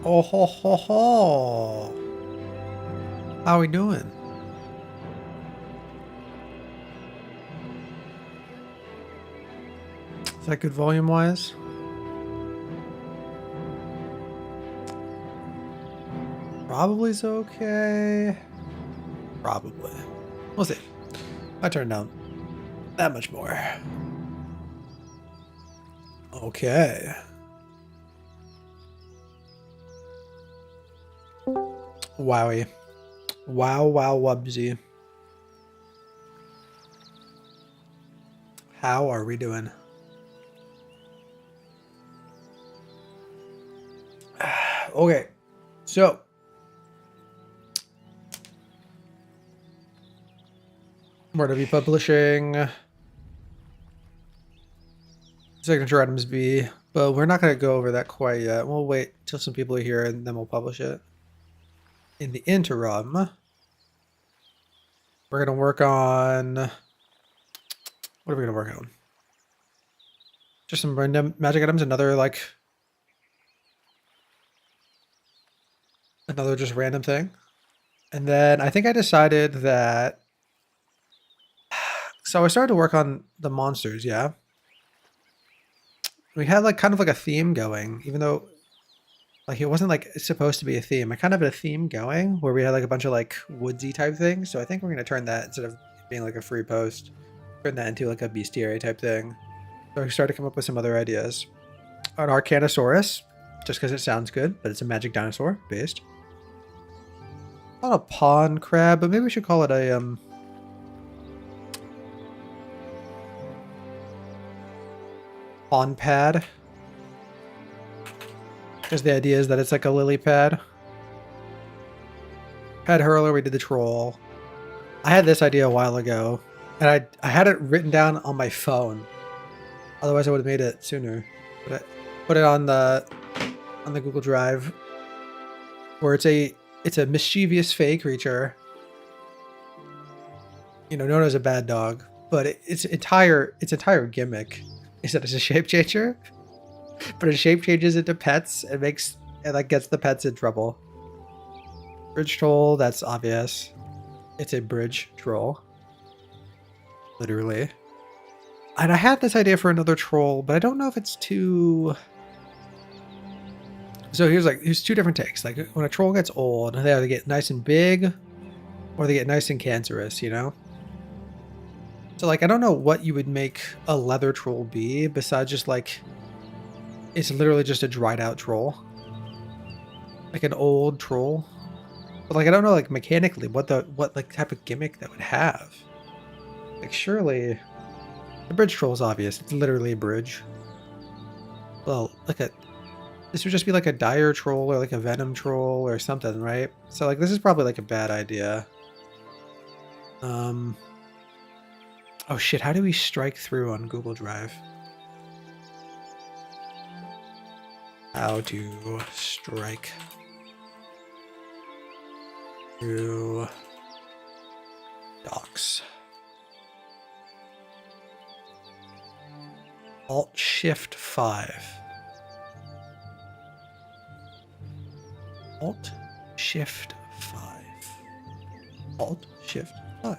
Oh ho ho ho! How we doing? Is that good volume wise? Probably's okay. Probably. We'll see. I turn down that much more. Okay. Wowie. Wow, wow, wubsy. How are we doing? Okay. So. We're going to be publishing signature items B, but we're not going to go over that quite yet. We'll wait till some people are here and then we'll publish it. In the interim, we're going to work on... What are we going to work on? Just some random magic items, another just random thing. And then I think I decided that... So I started to work on the monsters, yeah. We had kind of a theme going, even though it wasn't supposed to be a theme. I kind of had a theme going where we had a bunch of woodsy type things. So I think we're going to turn that, instead of being a free post, turn that into a bestiary type thing. So I started to come up with some other ideas. An Arcanosaurus, just because it sounds good, but it's a magic dinosaur based. Not a pond crab, but maybe we should call it a pond pad. Because the idea is that it's like a lily pad. Pad hurler, we did the troll. I had this idea a while ago, and I had it written down on my phone. Otherwise, I would have made it sooner. But I put it on the Google Drive, where it's a mischievous fey creature, known as a bad dog. But its entire gimmick is that it's a shape changer, but it shape changes into pets and gets the pets in trouble. Bridge troll, that's obvious. It's a bridge troll, literally. And I had this idea for another troll, but I don't know if it's too... So here's two different takes. When a troll gets old, they either get nice and big, or they get nice and cancerous, So I don't know what you would make a leather troll be, besides just it's literally just a dried out troll. Like an old troll. But I don't know mechanically what type of gimmick that would have. Surely the bridge troll is obvious. It's literally a bridge. Well, this would just be a dire troll or a venom troll or something, right? So this is probably a bad idea. Oh shit, how do we strike through on Google Drive? How to strike through docs. Alt-Shift-5. Alt-Shift-5. Alt-Shift-5.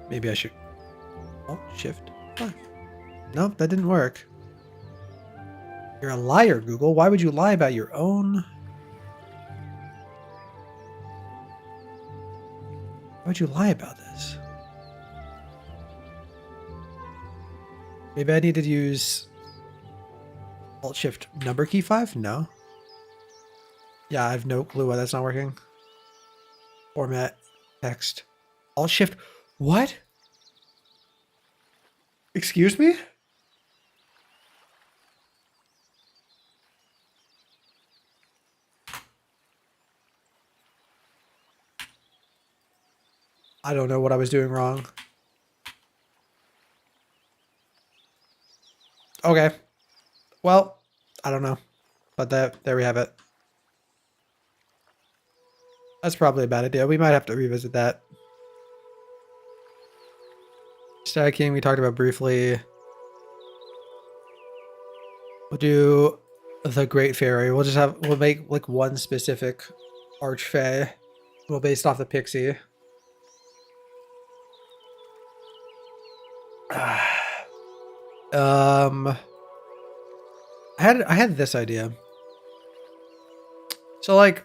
Maybe I should... Alt-Shift-5. Nope, that didn't work. You're a liar, Google. Why would you lie about your own... Why would you lie about this? Maybe I need to use Alt-Shift number key 5? No. Yeah, I have no clue why that's not working. Format, text, Alt-Shift. What? Excuse me? I don't know what I was doing wrong. Okay. Well, I don't know. But there we have it. That's probably a bad idea. We might have to revisit that. Stacking, we talked about briefly. We'll do the Great Fairy. We'll make like one specific Archfey. Well, based off the Pixie. I had this idea. So like,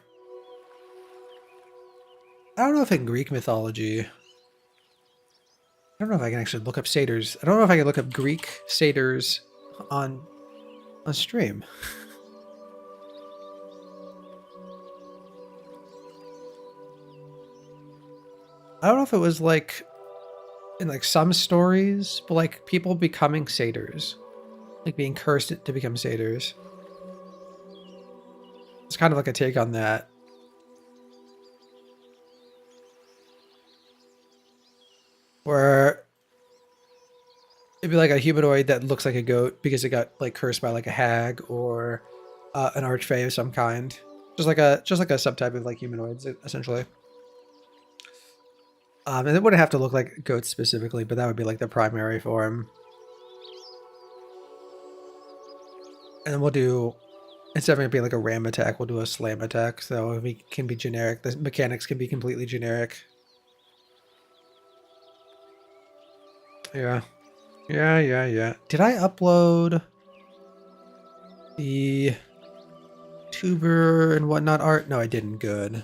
I don't know if in Greek mythology, I don't know if I can actually look up satyrs. I don't know if I can look up Greek satyrs on stream. I don't know if it was like in like some stories, but like people becoming satyrs, like being cursed to become satyrs. It's kind of like a take on that. Where it'd be like a humanoid that looks like a goat because it got like cursed by like a hag or an archfey of some kind. Just like a subtype of like humanoids, essentially. And it wouldn't have to look like goats specifically, but that would be like the primary form. And then we'll do, instead of it being like a ram attack, we'll do a slam attack. So it can be generic. The mechanics can be completely generic. Yeah. Yeah. Did I upload the tuber and whatnot art? No, I didn't. Good.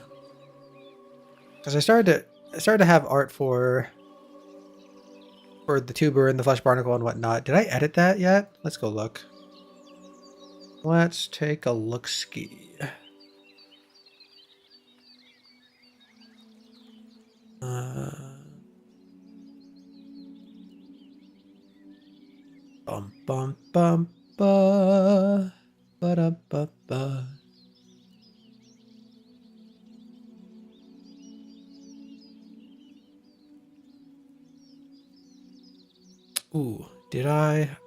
Because I started to have art for the tuber and the flesh barnacle and whatnot. Did I edit that yet? Let's go look. Let's take a look-ski. Bum bum bum ba ba da ba ba. Ooh, did I?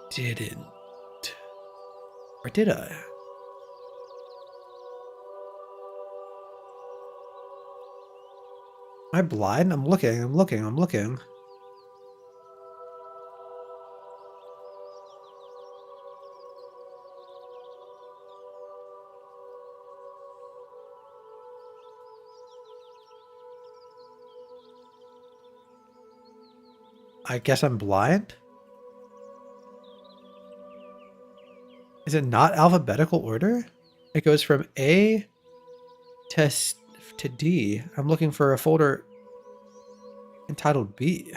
Didn't. Or did I? Am I blind? I'm looking. I guess I'm blind? Is it not alphabetical order? It goes from A to D. I'm looking for a folder entitled B.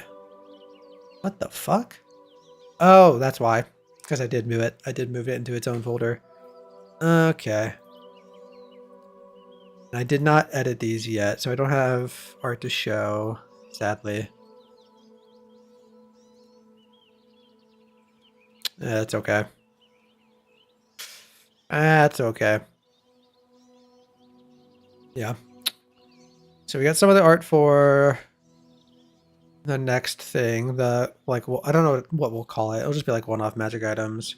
What the fuck? Oh, that's why. Because I did move it. I did move it into its own folder. Okay. I did not edit these yet, so I don't have art to show, sadly. That's okay. That's okay. Yeah. So we got some of the art for the next thing. The like, well, I don't know what we'll call it. It'll just be like one-off magic items.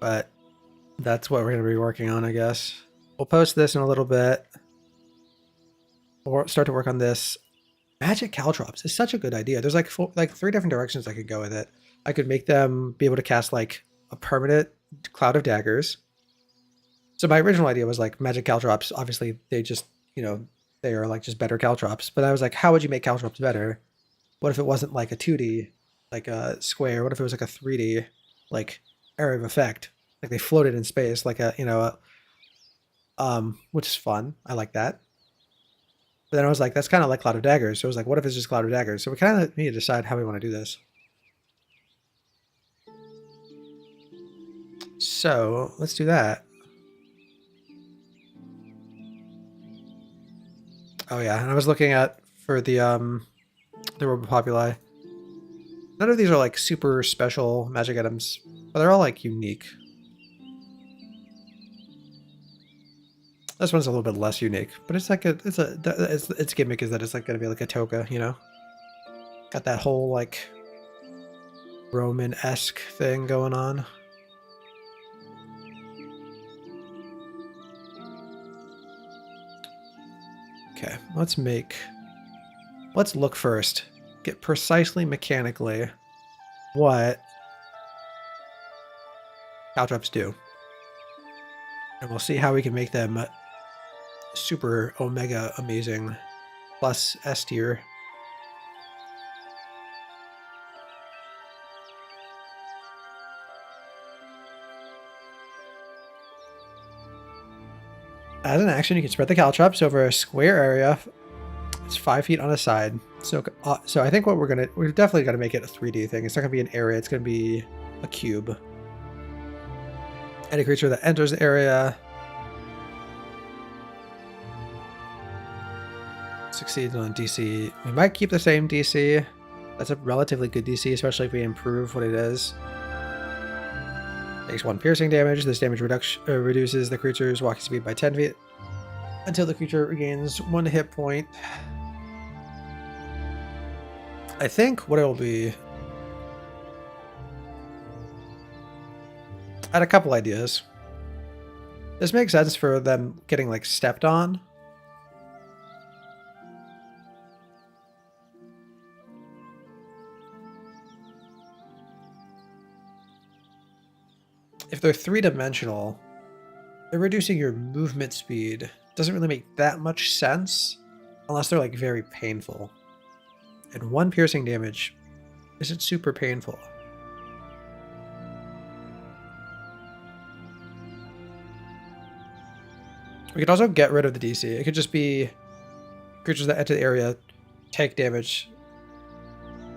But that's what we're going to be working on, I guess. We'll post this in a little bit. Or start to work on this. Magic caltrops is such a good idea. There's like 3 different directions I could go with it. I could make them be able to cast like a permanent cloud of daggers. So my original idea was like magic caltrops. Obviously, they just, they are like just better caltrops. But I was like, how would you make caltrops better? What if it wasn't like a 2D, like a square? What if it was like a 3D, like area of effect? Like they floated in space, like which is fun. I like that. But then I was like, that's kind of like Cloud of Daggers. So I was like, what if it's just Cloud of Daggers? So we kind of need to decide how we want to do this. So let's do that. Oh yeah, and I was looking at for the Robopopuli. None of these are like super special magic items, but they're all like unique. This one's a little bit less unique, but it's like its gimmick is that it's like gonna be like a toga, Got that whole like Roman-esque thing going on. Okay, let's look first. Get precisely mechanically what caltrops do. And we'll see how we can make them super omega amazing plus S tier. As an action, you can spread the caltrops over a square area. It's 5 feet on a side. So I think what we're definitely gonna make it a 3D thing. It's not gonna be an area. It's gonna be a cube. Any creature that enters the area succeeds on DC. We might keep the same DC. That's a relatively good DC, especially if we improve what it is. Takes 1 piercing damage. This damage reduces the creature's walking speed by 10 feet until the creature regains 1 hit point. I think what it'll be... I had a couple ideas. This makes sense for them getting like stepped on. If they're 3-dimensional, they're reducing your movement speed. Doesn't really make that much sense unless they're like very painful. And 1 piercing damage isn't super painful. We could also get rid of the DC. It could just be creatures that enter the area take damage.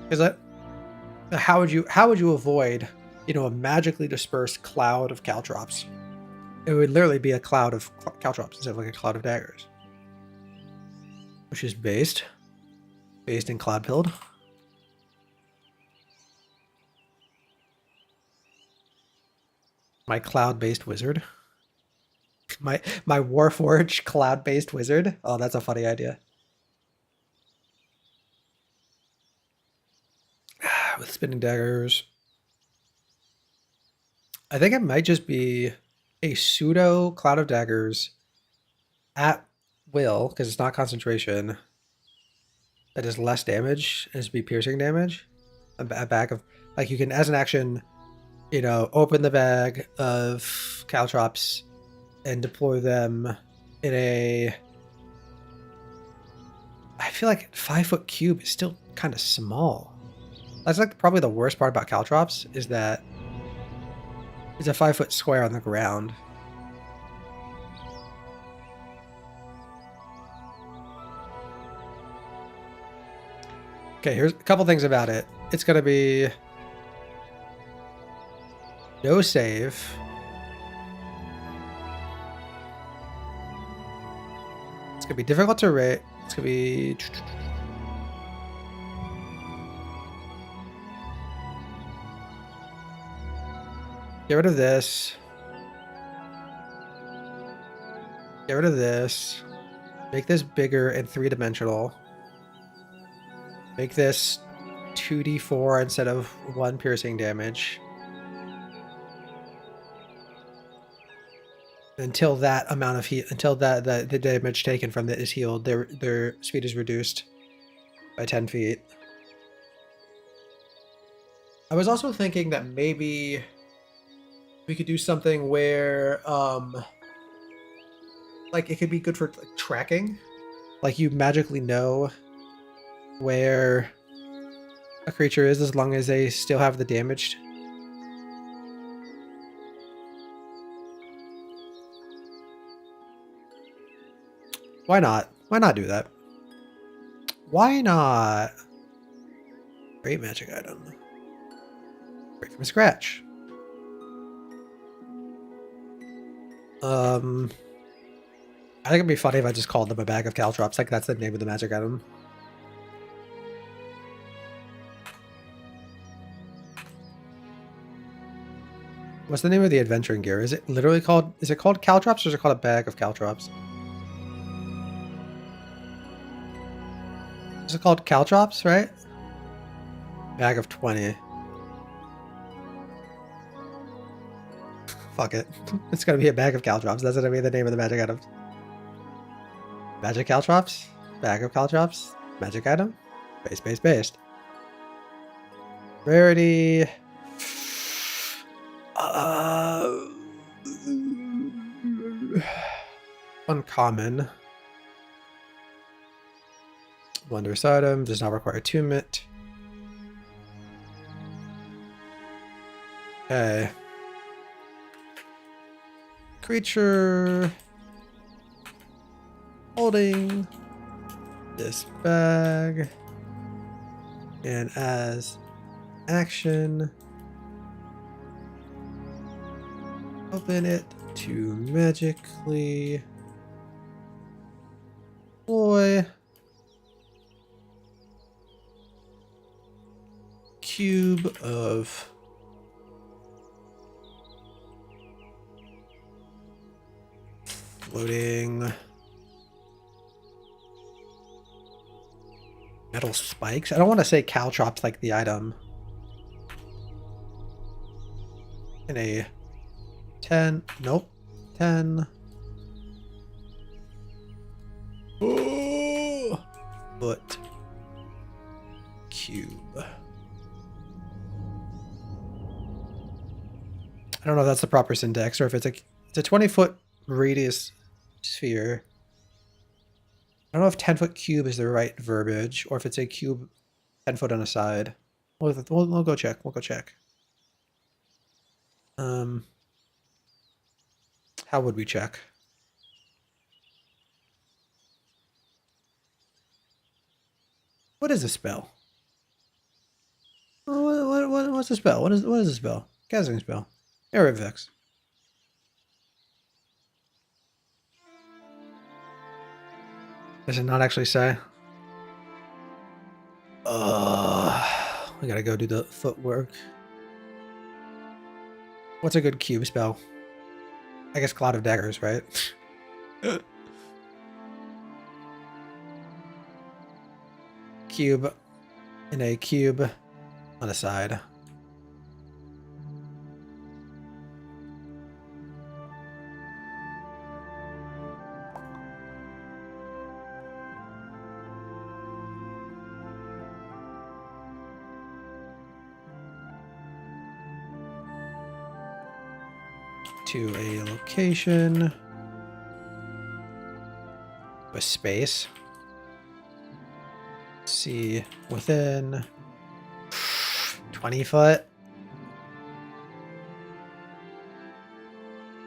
Because how would you avoid, you know, a magically dispersed cloud of caltrops? It would literally be a cloud of caltrops instead of like a cloud of daggers. Which is based in cloud pilled. My cloud-based wizard. My Warforged cloud-based wizard. Oh, that's a funny idea. With spinning daggers. I think it might just be a pseudo cloud of daggers at will, because it's not concentration. That is less damage, and it's be piercing damage. A bag of, like, you can, as an action, you know, open the bag of caltrops and deploy them in a... I feel like 5-foot cube is still kind of small. That's like probably the worst part about caltrops, is that it's a 5-foot square on the ground. Okay, here's a couple things about it. It's going to be no save. It's going to be difficult to rate. It's going to be... Get rid of this. Get rid of this. Make this bigger and 3-dimensional. Make this 2d4 instead of 1 piercing damage. Until that amount of heat, until the damage taken from it is healed, their speed is reduced by 10 feet. I was also thinking that maybe we could do something where, like, it could be good for like, tracking. Like, you magically know where a creature is as long as they still have the damage. Why not? Why not do that? Why not? Great magic item. Right from scratch. I think it'd be funny if I just called them a bag of caltrops. Like, that's the name of the magic item. What's the name of the adventuring gear? Is it literally called... Is it called caltrops or is it called a bag of caltrops? Is it called caltrops, right? Bag of 20. Fuck it. It's gonna be a bag of caltrops. That's gonna be the name of the magic item. Magic caltrops? Bag of caltrops? Magic item? Based. Rarity. Uncommon. Wondrous item does not require attunement. Okay. Creature holding this bag, and as action, open it to magically deploy cube of floating metal spikes. I don't want to say caltrops like the item. In a 10, nope, 10 foot cube. I don't know if that's the proper syntax or if it's a 20-foot radius sphere. I don't know if 10-foot cube is the right verbiage or if it's a cube 10 foot on a side. We'll go check. We'll go check. How would we check? What is a spell? What's a spell? What is a spell? Casting spell. Area effects. Does it not actually say? We gotta go do the footwork. What's a good cube spell? I guess Cloud of Daggers, right? Cube in a cube on a side. To a location with space. See within 20 foot.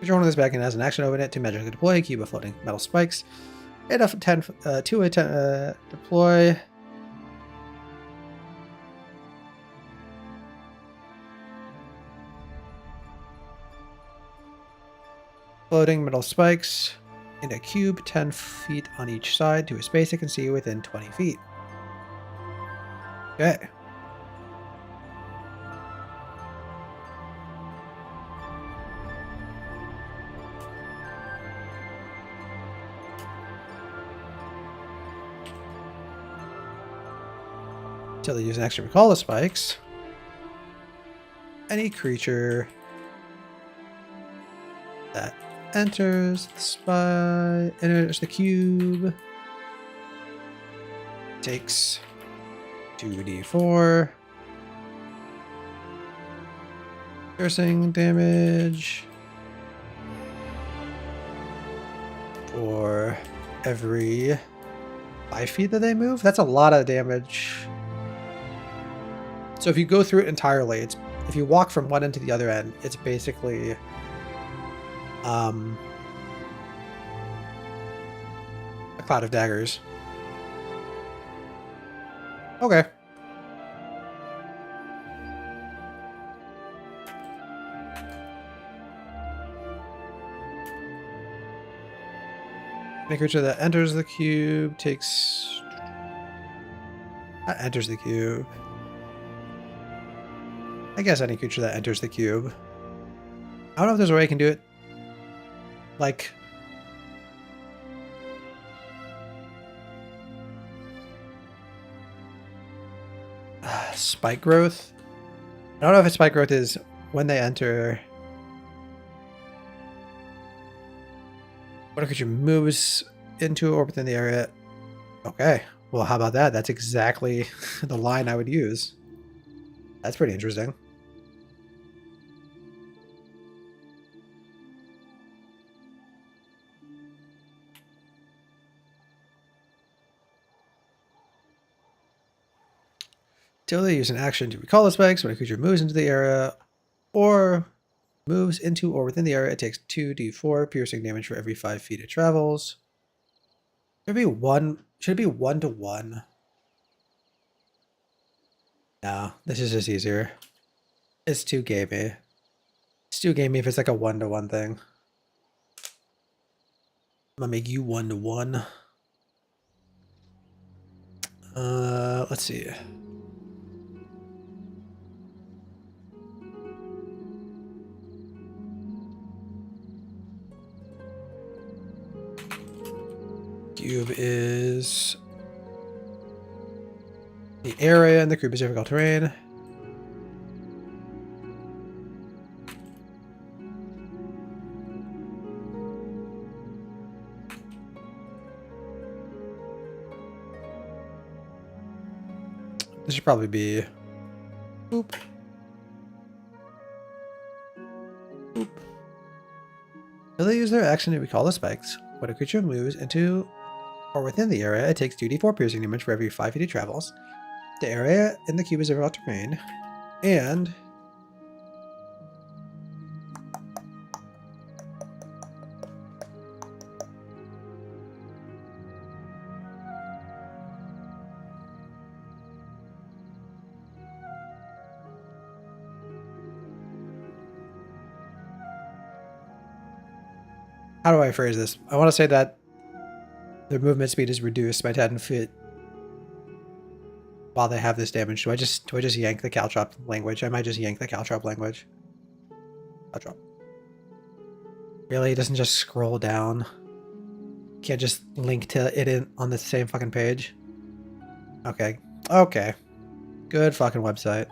Put one of this back and as an action open it to magically deploy a cube of floating metal spikes. And a 10 to a 10 deploy. Floating metal spikes in a cube 10 feet on each side to a space it can see within 20 feet. Okay. Until they use an action to recall the spikes. Any creature that enters the cube takes 2d4 piercing damage for every 5 feet that they move. That's a lot of damage. So if you go through it entirely, if you walk from one end to the other end, it's basically a Cloud of Daggers. Okay. Any creature that enters the cube takes... That enters the cube. I guess any creature that enters the cube. I don't know if there's a way I can do it. Like... spike growth? I don't know if it's spike growth is when they enter... When a creature moves into or within the area. Okay. Well, how about that? That's exactly the line I would use. That's pretty interesting. Till they use an action to recall the spikes. When a creature moves into the area or moves into or within the area, it takes 2d4 piercing damage for every 5 feet it travels. Should it be 1-to-1? No, this is just easier. It's too gamey. It's too gamey if it's like a 1-to-1 thing. I'm gonna make you 1-to-1. Let's see. Cube is the area, and the cube is difficult terrain. This should probably be boop. Boop. Will they use their action to recall the spikes? When a creature moves into or within the area, it takes 2d4 piercing damage for every 5 feet it travels. The area in the cube is difficult terrain, and how do I phrase this? I want to say that their movement speed is reduced by 10 feet while they have this damage. Do I just yank the caltrop language? I might just yank the caltrop language. Caltrop. Really? It doesn't just scroll down? Can't just link to it in on the same fucking page? Okay. Okay. Good fucking website.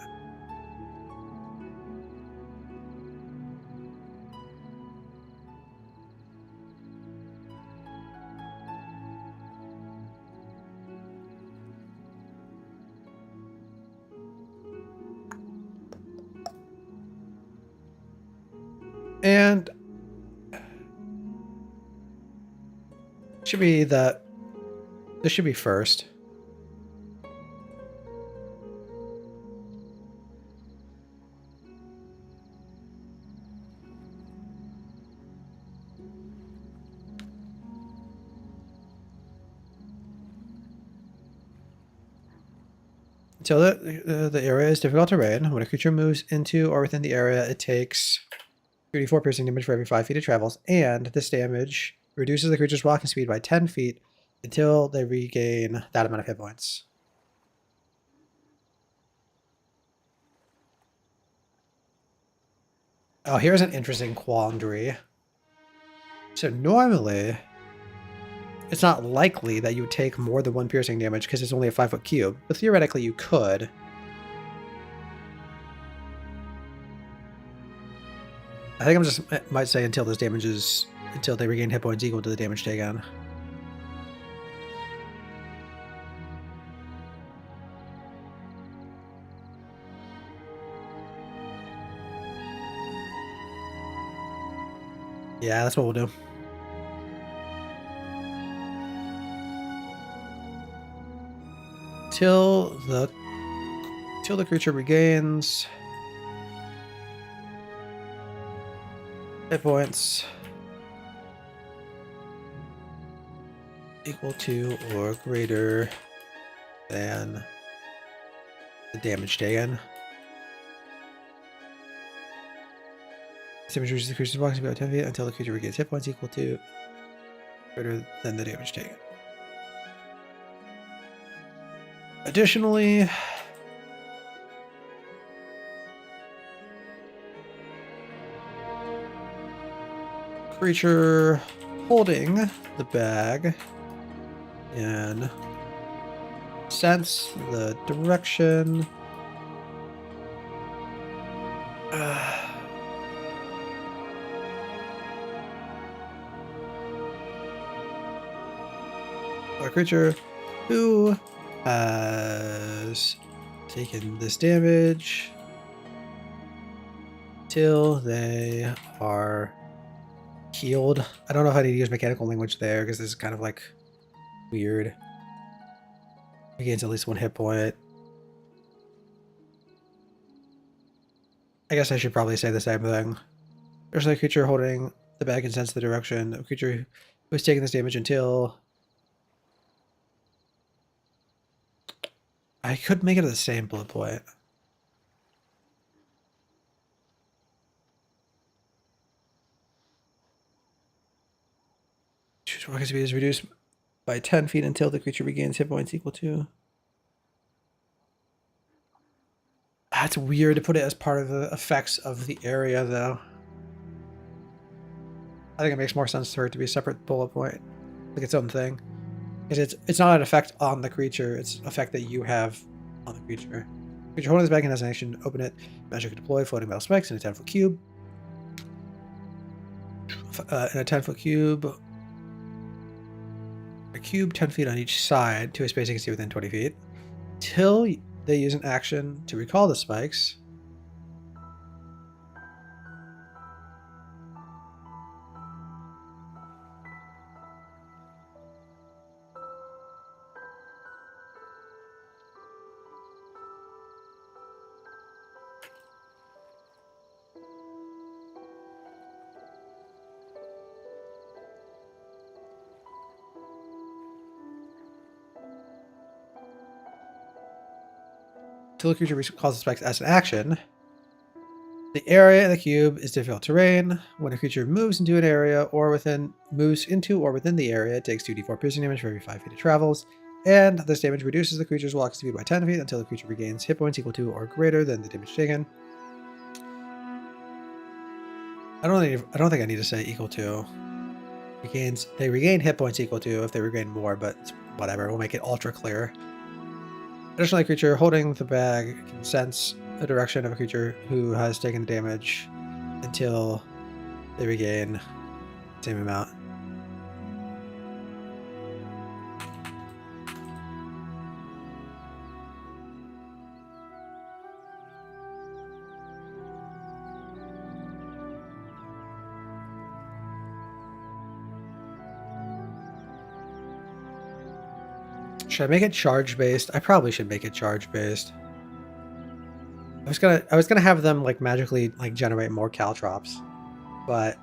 And should be that this should be first. Until the area is difficult terrain. When a creature moves into or within the area, it takes 34 piercing damage for every 5 feet it travels, and this damage reduces the creature's walking speed by 10 feet until they regain that amount of hit points. Oh, here's an interesting quandary. So normally, it's not likely that you would take more than 1 piercing damage because it's only a 5-foot cube, but theoretically you could. I think I'm just might say until they regain hit points equal to the damage taken. Yeah, that's what we'll do. Till the creature regains hit points equal to or greater than the damage taken. This damage reaches the creature's walking speed by 10 feet until the creature regains hit points equal to greater than the damage taken. Additionally, creature holding the bag and sense the direction a creature who has taken this damage till they are healed. I don't know if I need to use mechanical language there because this is kind of like weird. Regains at least 1 hit point. I guess I should probably say the same thing. There's a creature holding the bag can sense the direction of a creature who is taking this damage until... I could make it the same bullet point. Choose rocket speed is reduced by 10 feet until the creature regains hit points equal to... That's weird to put it as part of the effects of the area, though. I think it makes more sense for it to be a separate bullet point, like its own thing. Because it's not an effect on the creature, it's an effect that you have on the creature. Creature holding this bag and has an action, open it, magic deploy, floating metal spikes in a 10-foot cube. In a 10-foot cube, a cube 10 feet on each side to a space you can see within 20 feet. Till they use an action to recall the spikes. Till the creature recalls the spikes as an action. The area in the cube is difficult terrain. When a creature moves into an area or within the area, it takes 2d4 piercing damage for every 5 feet it travels. And this damage reduces the creature's walking speed by 10 feet until the creature regains hit points equal to or greater than the damage taken. I don't think I need to say equal to. They regain hit points equal to if they regain more, but whatever. We'll make it ultra clear. Additionally, a creature holding the bag can sense the direction of a creature who has taken damage until they regain the same amount. Should I make it charge based? I probably should make it charge based. I was gonna have them like magically like generate more caltrops, but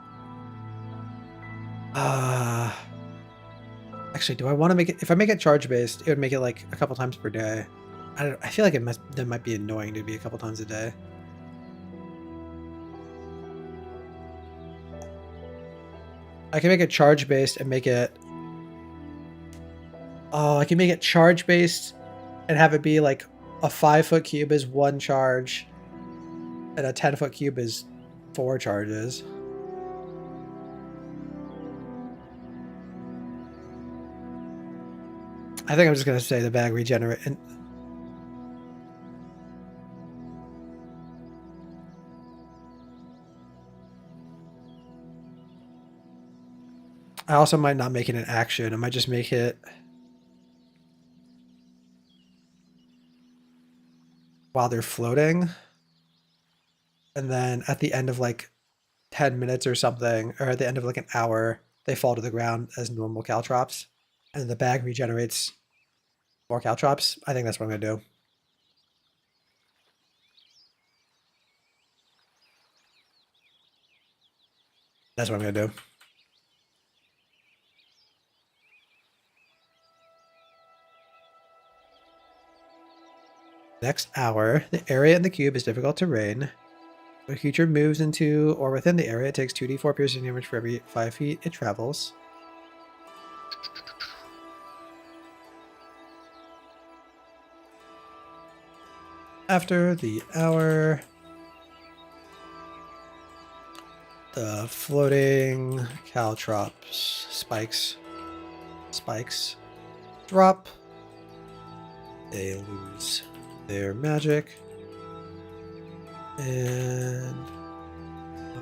actually, do I want to make it? If I make it charge based, it would make it like a couple times per day. I feel like that might be annoying to be a couple times a day. I can make it charge based and make it. Oh, I can make it charge based and have it be like a 5-foot cube is 1 charge and a 10-foot cube is 4 charges. I think I'm just going to say the bag regenerate. And I also might not make it an action. I might just make it while they're floating. And then at the end of like 10 minutes or something, or at the end of like an hour, they fall to the ground as normal caltrops. And the bag regenerates more caltrops. I think that's what I'm going to do. That's what I'm going to do. Next hour, the area in the cube is difficult terrain. When a creature moves into or within the area, it takes 2d4 piercing damage for every 5 feet it travels. After the hour, the floating caltrops spikes drop. They lose their magic and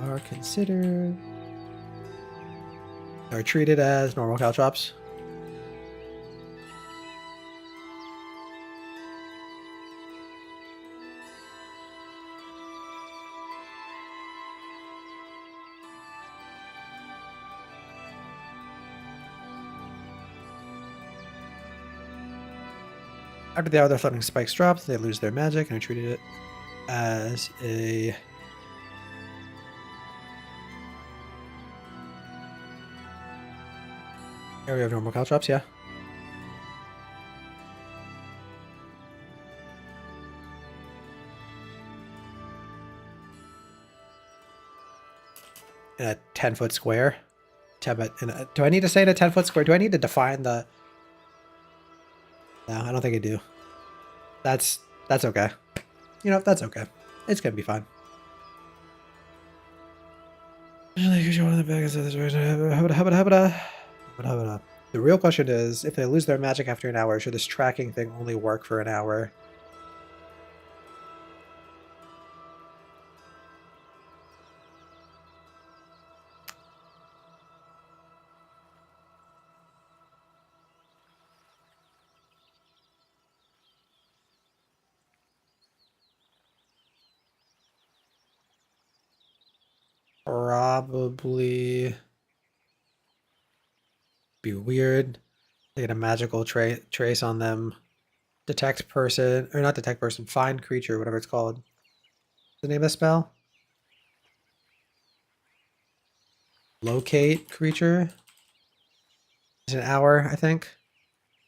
are treated as normal caltrops. After the hour, their floating spikes drop. They lose their magic and are treated as a Here we have normal caltrops, yeah. In a 10-foot square. Do I need to say in a 10-foot square? Do I need to define the... No, I don't think I do. That's okay. You know, that's okay. It's gonna be fine. The real question is, if they lose their magic after an hour, should this tracking thing only work for an hour? Probably be weird. They get a magical trace on them. Detect person, or not detect person, find creature, whatever it's called. What's the name of the spell? Locate creature. It's an hour, I think.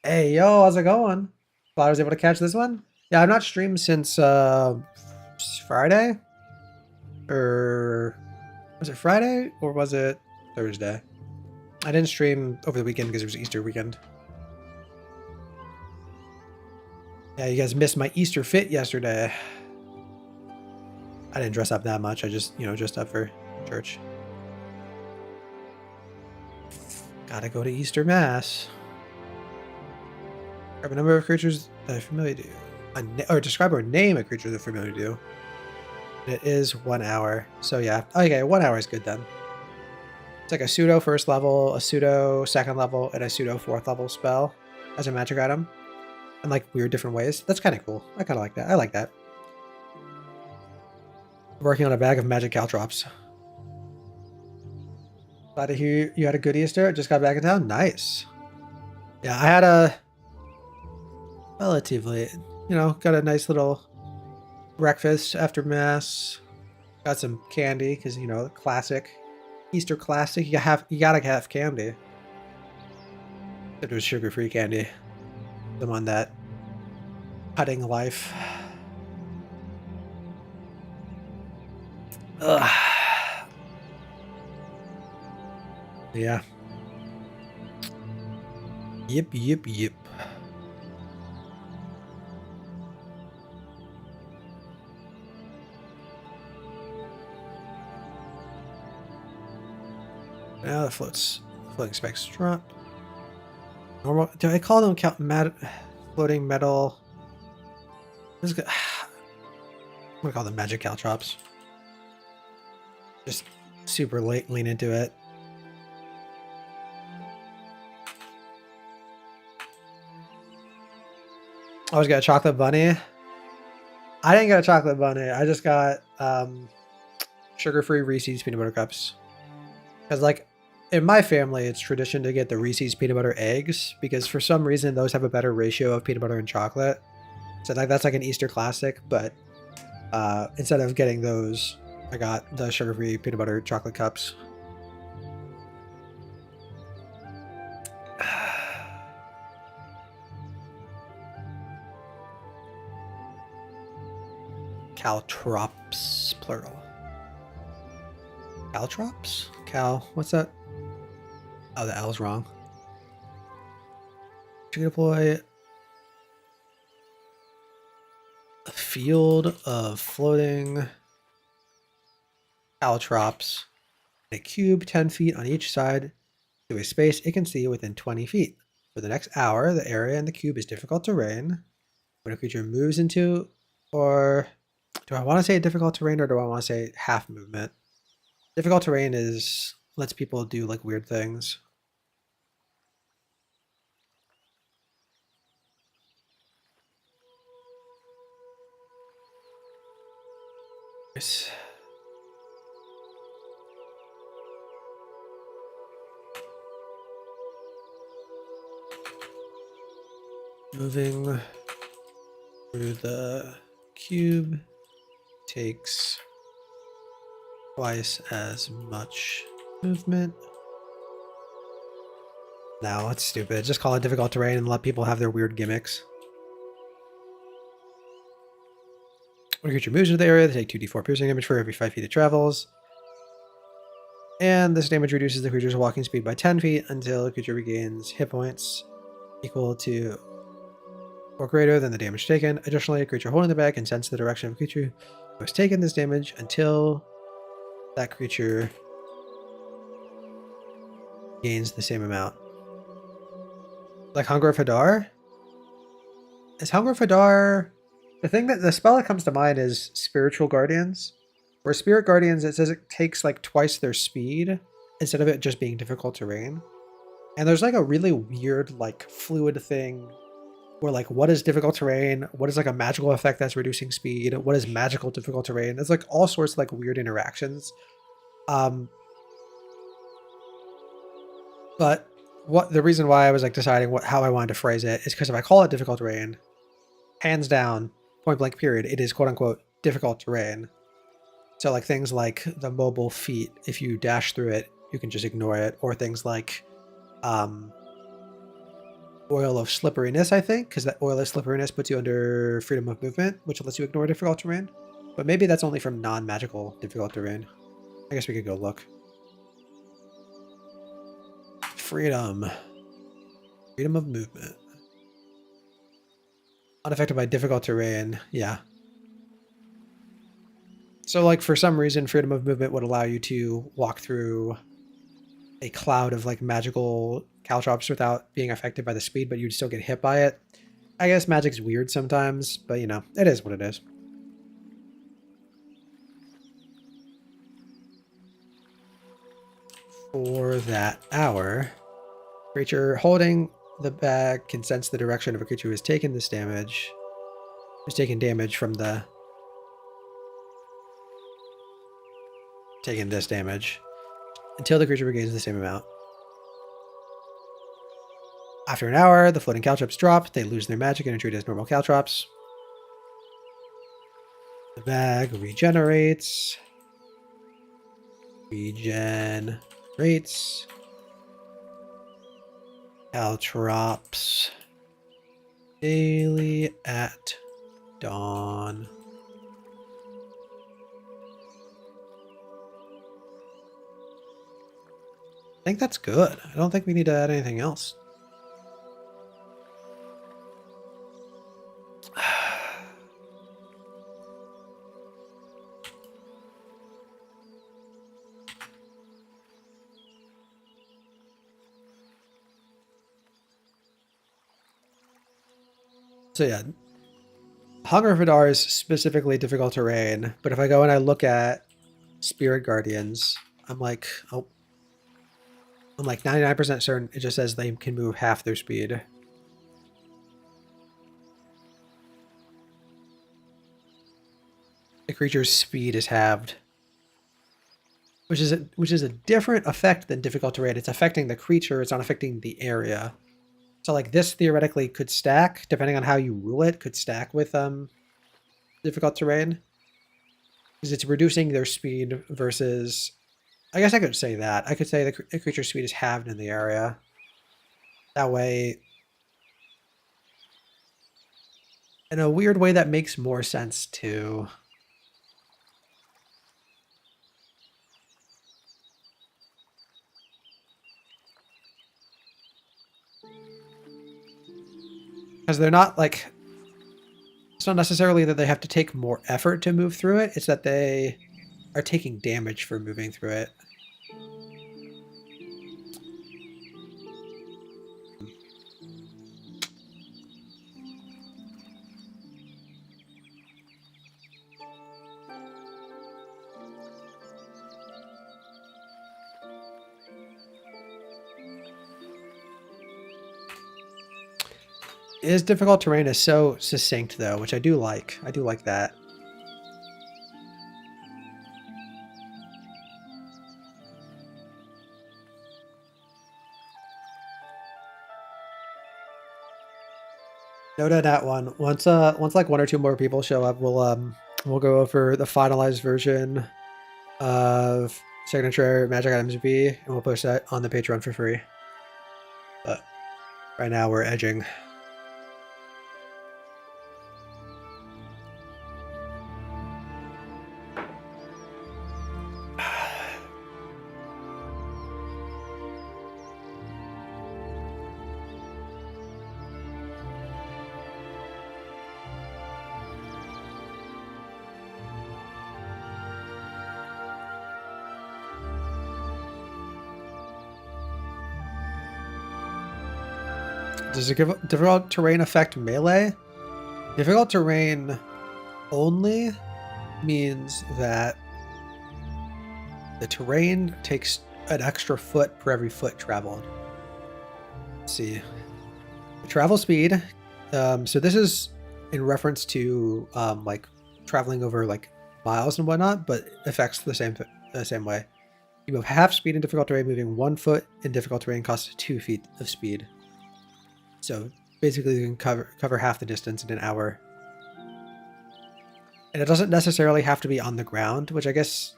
Hey, yo, how's it going? Thought I was able to catch this one. Yeah, I've not streamed since Friday, or was it Friday or was it Thursday? I didn't stream over the weekend because it was Easter weekend. Yeah, you guys missed my Easter fit yesterday. I didn't dress up that much. I just, dressed up for church. Gotta go to Easter Mass. Describe a number of creatures that are familiar to you. Or describe or name a creature that are familiar to you. It is 1 hour. So yeah. Okay, 1 hour is good then. It's like a pseudo first level, a pseudo second level, and a pseudo fourth level spell as a magic item. In like weird different ways. That's kind of cool. I kind of like that. I like that. Working on a bag of magic caltrops. Glad to hear you had a good Easter. Just got back in town. Nice. Yeah, I had a relatively, got a nice little breakfast after Mass. Got some candy because, classic. Easter classic. You gotta have candy. It was sugar-free candy. The one that cutting life. Ugh. Yeah. Yep. Now the floating specks drop. Normal. Do I call them floating metal? I'm gonna call them magic caltrops. Just super lean into it. I always got a chocolate bunny. I didn't get a chocolate bunny. I just got sugar-free Reese's peanut butter cups. Because like in my family, it's tradition to get the Reese's peanut butter eggs because for some reason those have a better ratio of peanut butter and chocolate. So like that's like an Easter classic. But instead of getting those, I got the sugar-free peanut butter chocolate cups. Caltrops, plural. Caltrops? What's that? Oh, the L's wrong. You can deploy a field of floating caltrops in a cube 10 feet on each side to a space it can see within 20 feet. For the next hour, the area in the cube is difficult terrain. When a creature moves into, or do I want to say difficult terrain or do I want to say half movement? Difficult terrain lets people do like weird things. Nice. Moving through the cube takes twice as much movement. No, it's stupid. Just call it difficult terrain and let people have their weird gimmicks. When a creature moves into the area, they take 2d4 piercing damage for every 5 feet it travels. And this damage reduces the creature's walking speed by 10 feet until the creature regains hit points equal to or greater than the damage taken. Additionally, a creature holding the bag can sense the direction of a creature who has taken this damage until that creature gains the same amount. Like Hunger of Hadar? Is Hunger of Hadar... The spell that comes to mind is Spiritual Guardians. Where Spirit Guardians, it says it takes like twice their speed instead of it just being difficult terrain. And there's like a really weird like fluid thing where like what is difficult terrain? What is like a magical effect that's reducing speed? What is magical difficult terrain? It's like all sorts of like weird interactions. But the reason why I was like deciding how I wanted to phrase it is because if I call it difficult terrain, hands down, point blank period, it is quote unquote difficult terrain. So like things like the mobile feat, if you dash through it, you can just ignore it, or things like oil of slipperiness, I think, because that oil of slipperiness puts you under freedom of movement, which lets you ignore difficult terrain. But maybe that's only from non-magical difficult terrain. I guess we could go look. Freedom. Freedom of movement. Unaffected by difficult terrain. Yeah. So like for some reason, freedom of movement would allow you to walk through a cloud of like magical caltrops without being affected by the speed, but you'd still get hit by it. I guess magic's weird sometimes, but you know, it is what it is. For that hour, creature holding the bag can sense the direction of a creature who has taken this damage. Who's taken damage from the... taking this damage. Until the creature regains the same amount. After an hour, the floating caltrops drop. They lose their magic and are treated as normal caltrops. The bag regenerates. Regenerates. Caltrops. Daily at dawn. I think that's good. I don't think we need to add anything else. So yeah, Hunger of Hadar is specifically difficult terrain, but if I go and I look at Spirit Guardians, I'm like 99% certain it just says they can move half their speed. The creature's speed is halved, which is a different effect than difficult terrain. It's affecting the creature. It's not affecting the area. So like this theoretically could stack, depending on how you rule it, could stack with difficult terrain. Because it's reducing their speed versus... I guess I could say that. I could say the creature's speed is halved in the area. That way... in a weird way that makes more sense too. Because they're not like... it's not necessarily that they have to take more effort to move through it. It's that they are taking damage for moving through it. Is difficult terrain is so succinct though, which I do like. I do like that. Note on that one. Once like one or two more people show up, we'll go over the finalized version of Signature Magic Items B, and we'll post that on the Patreon for free. But right now we're edging. Does it give difficult terrain affect melee? Difficult terrain only means that the terrain takes an extra foot per every foot traveled. Let's see. Travel speed. So this is in reference to like traveling over like miles and whatnot, but affects the same way. You move half speed in difficult terrain, moving 1 foot in difficult terrain costs 2 feet of speed. So basically you can cover half the distance in an hour. And it doesn't necessarily have to be on the ground, which I guess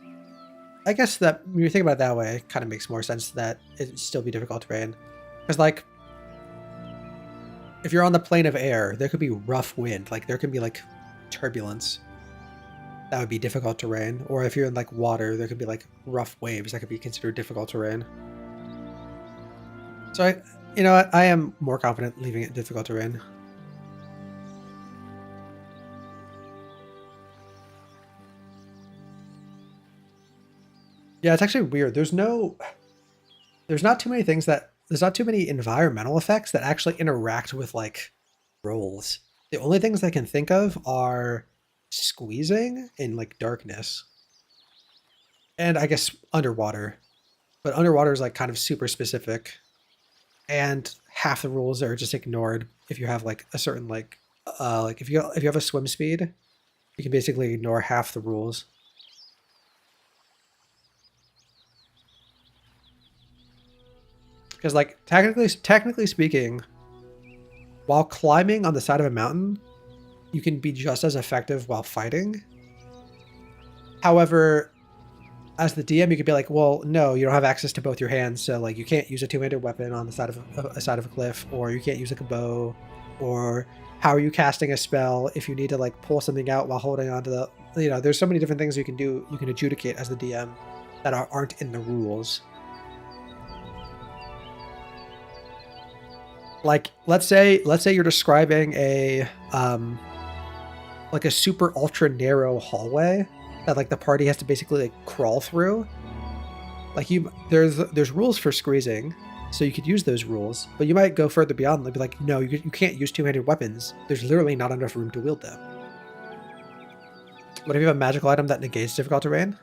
that when you think about it that way, it kind of makes more sense that it'd still be difficult terrain. Because like, if you're on the plane of air, there could be rough wind. Like there could be like turbulence. That would be difficult terrain. Or if you're in like water, there could be like rough waves. That could be considered difficult terrain. So I am more confident leaving it difficult terrain. Yeah, it's actually weird. There's not too many things there's not too many environmental effects that actually interact with like rolls. The only things I can think of are squeezing and like darkness. And I guess underwater. But underwater is like kind of super specific. And half the rules are just ignored if you have like a certain like if you have a swim speed, you can basically ignore half the rules. Because like technically speaking, while climbing on the side of a mountain, you can be just as effective while fighting. However, as the DM, you could be like, well, no, you don't have access to both your hands, so like you can't use a two-handed weapon on the side of a cliff, or you can't use like a bow, or how are you casting a spell if you need to like pull something out while holding onto the, there's so many different things you can do, you can adjudicate as the DM that aren't in the rules. Like let's say you're describing a like a super ultra narrow hallway that like the party has to basically like crawl through. Like there's rules for squeezing, so you could use those rules, but you might go further beyond and be like, no, you can't use two-handed weapons. There's literally not enough room to wield them. But if you have a magical item that negates difficult terrain,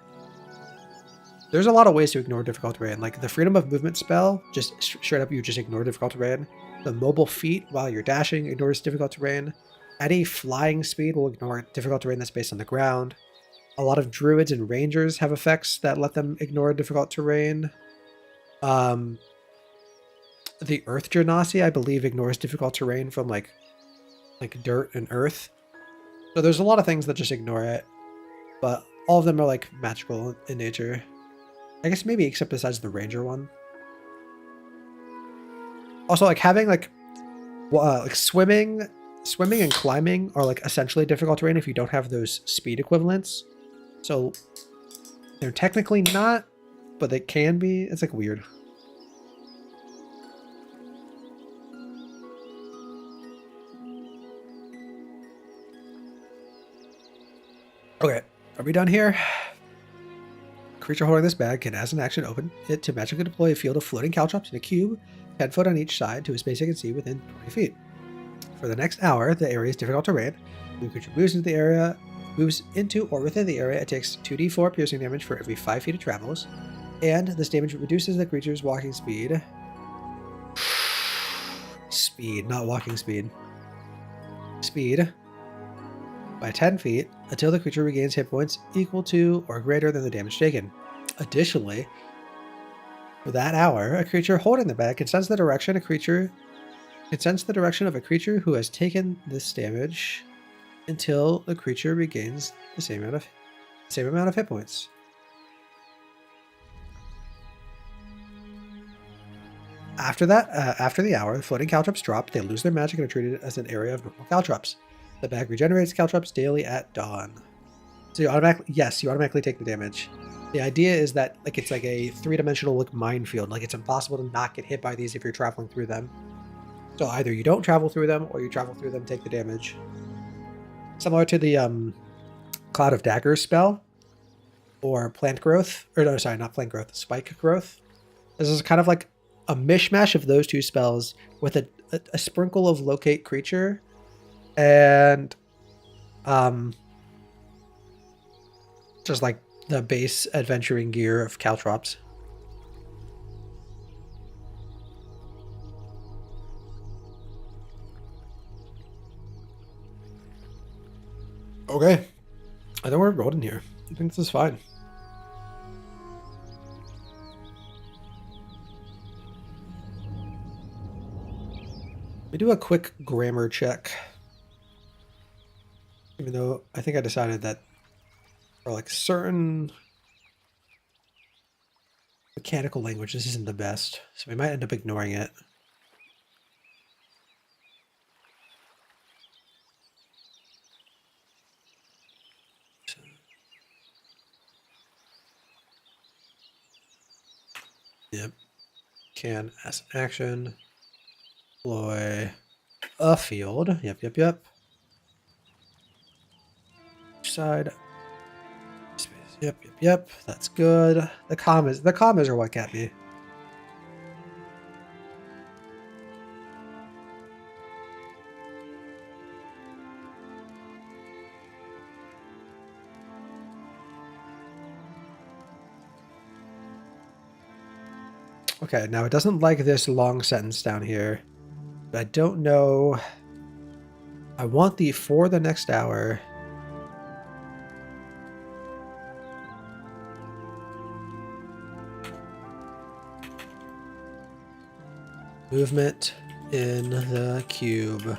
there's a lot of ways to ignore difficult terrain. Like the freedom of movement spell, just straight up you just ignore difficult terrain. The mobile feat while you're dashing ignores difficult terrain. Any flying speed will ignore difficult terrain that's based on the ground. A lot of druids and rangers have effects that let them ignore difficult terrain. The Earth Genasi, I believe, ignores difficult terrain from like dirt and earth. So there's a lot of things that just ignore it, but all of them are like magical in nature. I guess maybe except besides the ranger one. Also, like having like swimming and climbing are like essentially difficult terrain if you don't have those speed equivalents. So they're technically not, but they can be. It's like weird. Okay, are we done here? Creature holding this bag can, as an action, open it to magically deploy a field of floating caltrops in a cube, 10 foot on each side to a space it can see within 20 feet. For the next hour, the area is difficult terrain. When the creature moves into or within the area, it takes 2d4 piercing damage for every 5 feet it travels, and this damage reduces the creature's walking speed. Speed, not walking speed. Speed by 10 feet until the creature regains hit points equal to or greater than the damage taken. Additionally, for that hour, a creature holding the bag can sense the direction of a creature who has taken this damage until the creature regains the same amount of hit points. After that, after the hour, the floating caltrops drop. They lose their magic and are treated as an area of normal caltrops. The bag regenerates caltrops daily at dawn. So you automatically take the damage. The idea is that like it's like a three-dimensional like minefield. Like it's impossible to not get hit by these if you're traveling through them. So either you don't travel through them or you travel through them, take the damage. Similar to the Cloud of Daggers spell or plant growth, or no, sorry, not plant growth, spike growth. This is kind of like a mishmash of those two spells with a sprinkle of locate creature and just like the base adventuring gear of caltrops. Okay. I think we're golden here. I think this is fine. Let me do a quick grammar check. Even though I think I decided that for like certain mechanical language, this isn't the best. So we might end up ignoring it. Yep. Can as an action deploy a field. Yep. Side. Yep. That's good. The commas are what got me. Okay, now it doesn't like this long sentence down here. But I don't know. I want the for the next hour. Movement in the cube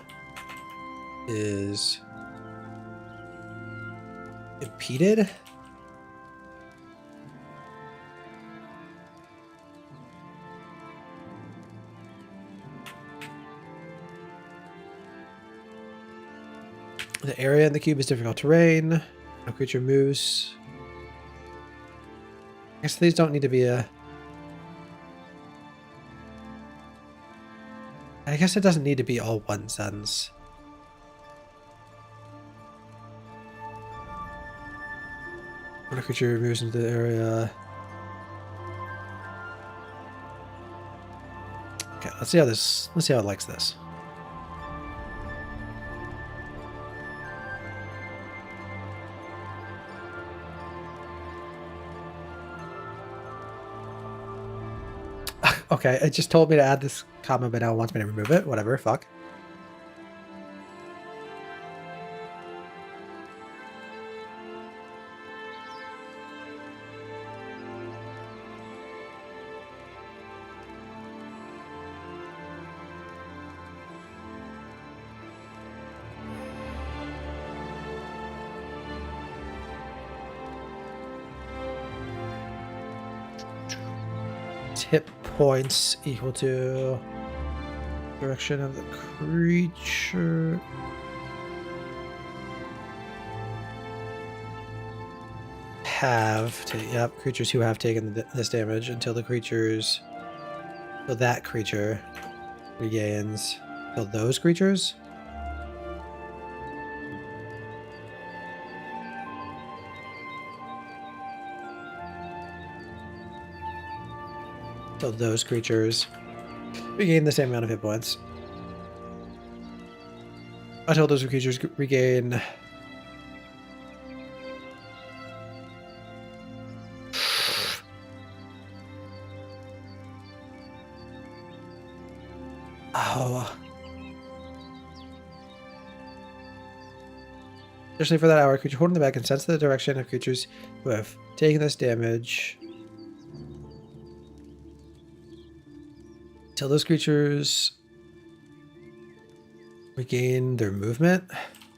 is impeded. The area in the cube is difficult terrain. No creature moves. I guess these don't need to be a... I guess it doesn't need to be all one sentence. When a creature moves into the area... Okay, let's see how it likes this. Okay, it just told me to add this comment, but now it wants me to remove it. Whatever, fuck. Hit points equal to direction of the creature. Creatures who have taken this damage until that creature regains. So those creatures. So those creatures regain the same amount of hit points. Until those creatures regain... Oh. Especially for that hour, creature holding the bag can sense the direction of creatures who have taken this damage. Until those creatures regain their movement.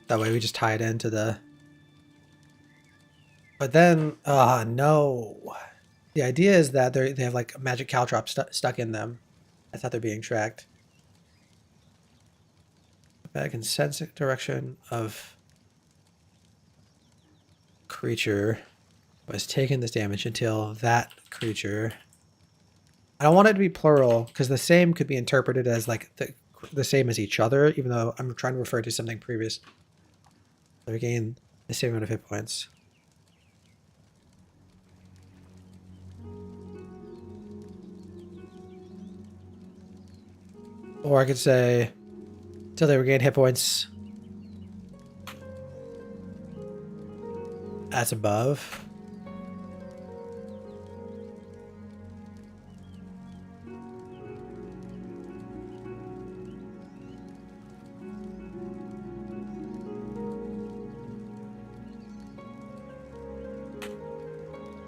That way we just tie it into the... But then, no. The idea is that they have like magic caltrops stuck in them. That's how they're being tracked. The bag can sense the direction of creature was taking this damage until that creature. I don't want it to be plural because the same could be interpreted as like the same as each other, even though I'm trying to refer to something previous. They regain the same amount of hit points. Or I could say until they regain hit points as above.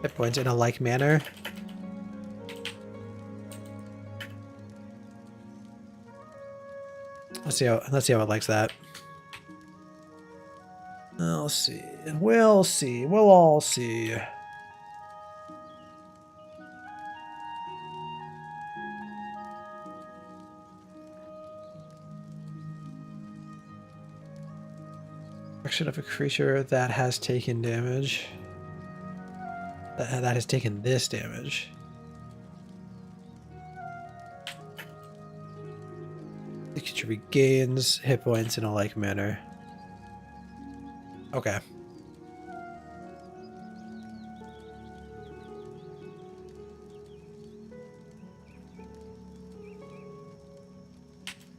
Hit points in a like manner. Let's see how it likes that. We'll see. We'll see. We'll all see. Action of a creature that has taken damage. That has taken this damage. The creature regains hit points in a like manner. Okay.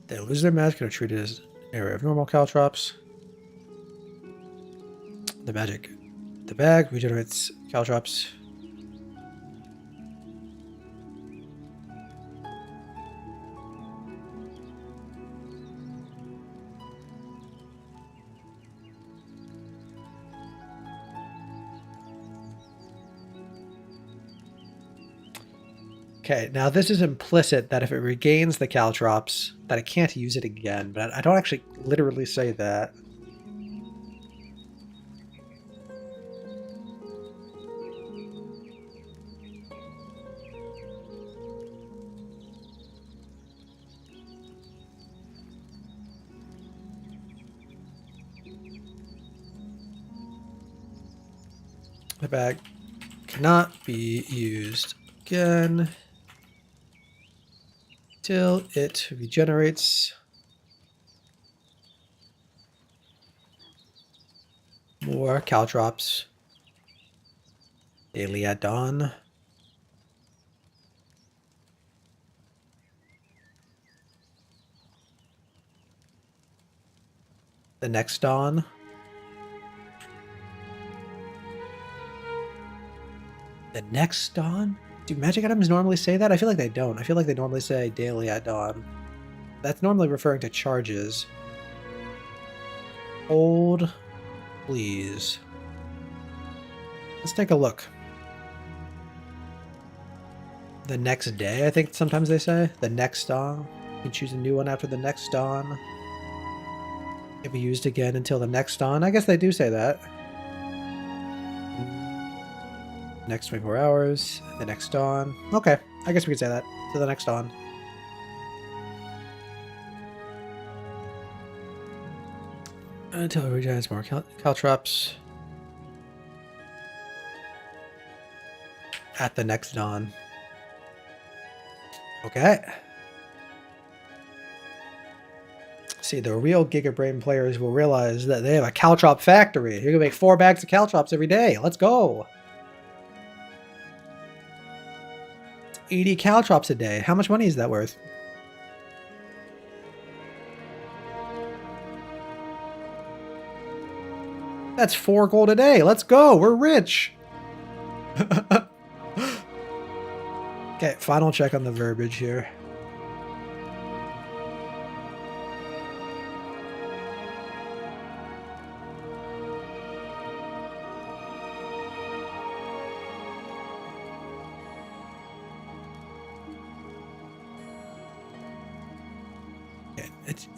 They lose their magic and are treated as an area of normal caltrops. The magic. The bag regenerates caltrops. Okay, now this is implicit that if it regains the caltrops, that it can't use it again, but I don't actually literally say that. The bag cannot be used again till it regenerates more caltrops daily at dawn. The next dawn. The next dawn? Do magic items normally say that? I feel like they don't. I feel like they normally say daily at dawn. That's normally referring to charges. Hold, please. Let's take a look. The next day, I think sometimes they say. The next dawn. You can choose a new one after the next dawn. Can be used again until the next dawn. I guess they do say that. Next 24 hours, the next dawn. Okay, I guess we could say that. To the next dawn. Until it regenerates more caltrops. At the next dawn. Okay. See, the real Gigabrain players will realize that they have a caltrop factory. You're gonna make 4 bags of caltrops every day. Let's go. 80 caltrops a day. How much money is that worth? That's 4 gold a day. Let's go. We're rich. Okay, final check on the verbiage here.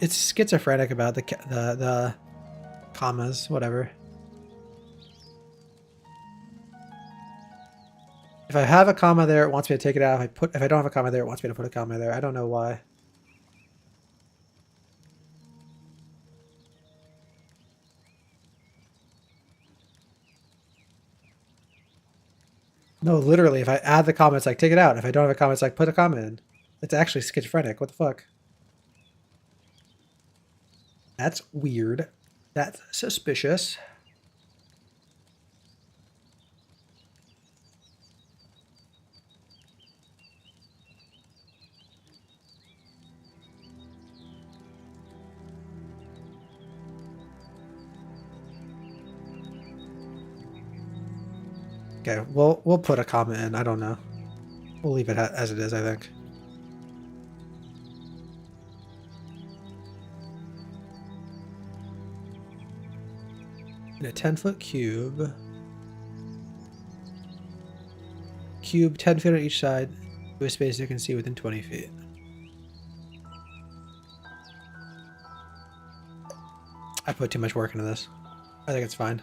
It's schizophrenic about the commas, whatever. If I have a comma there, it wants me to take it out. If I don't have a comma there, it wants me to put a comma there. I don't know why. No, literally, if I add the comma, it's like, take it out. If I don't have a comma, it's like, put a comma in. It's actually schizophrenic. What the fuck? That's weird. That's suspicious. Okay, we'll put a comma in. I don't know. We'll leave it as it is, I think. In a 10-foot cube. Cube 10 feet on each side to a space you can see within 20 feet. I put too much work into this. I think it's fine.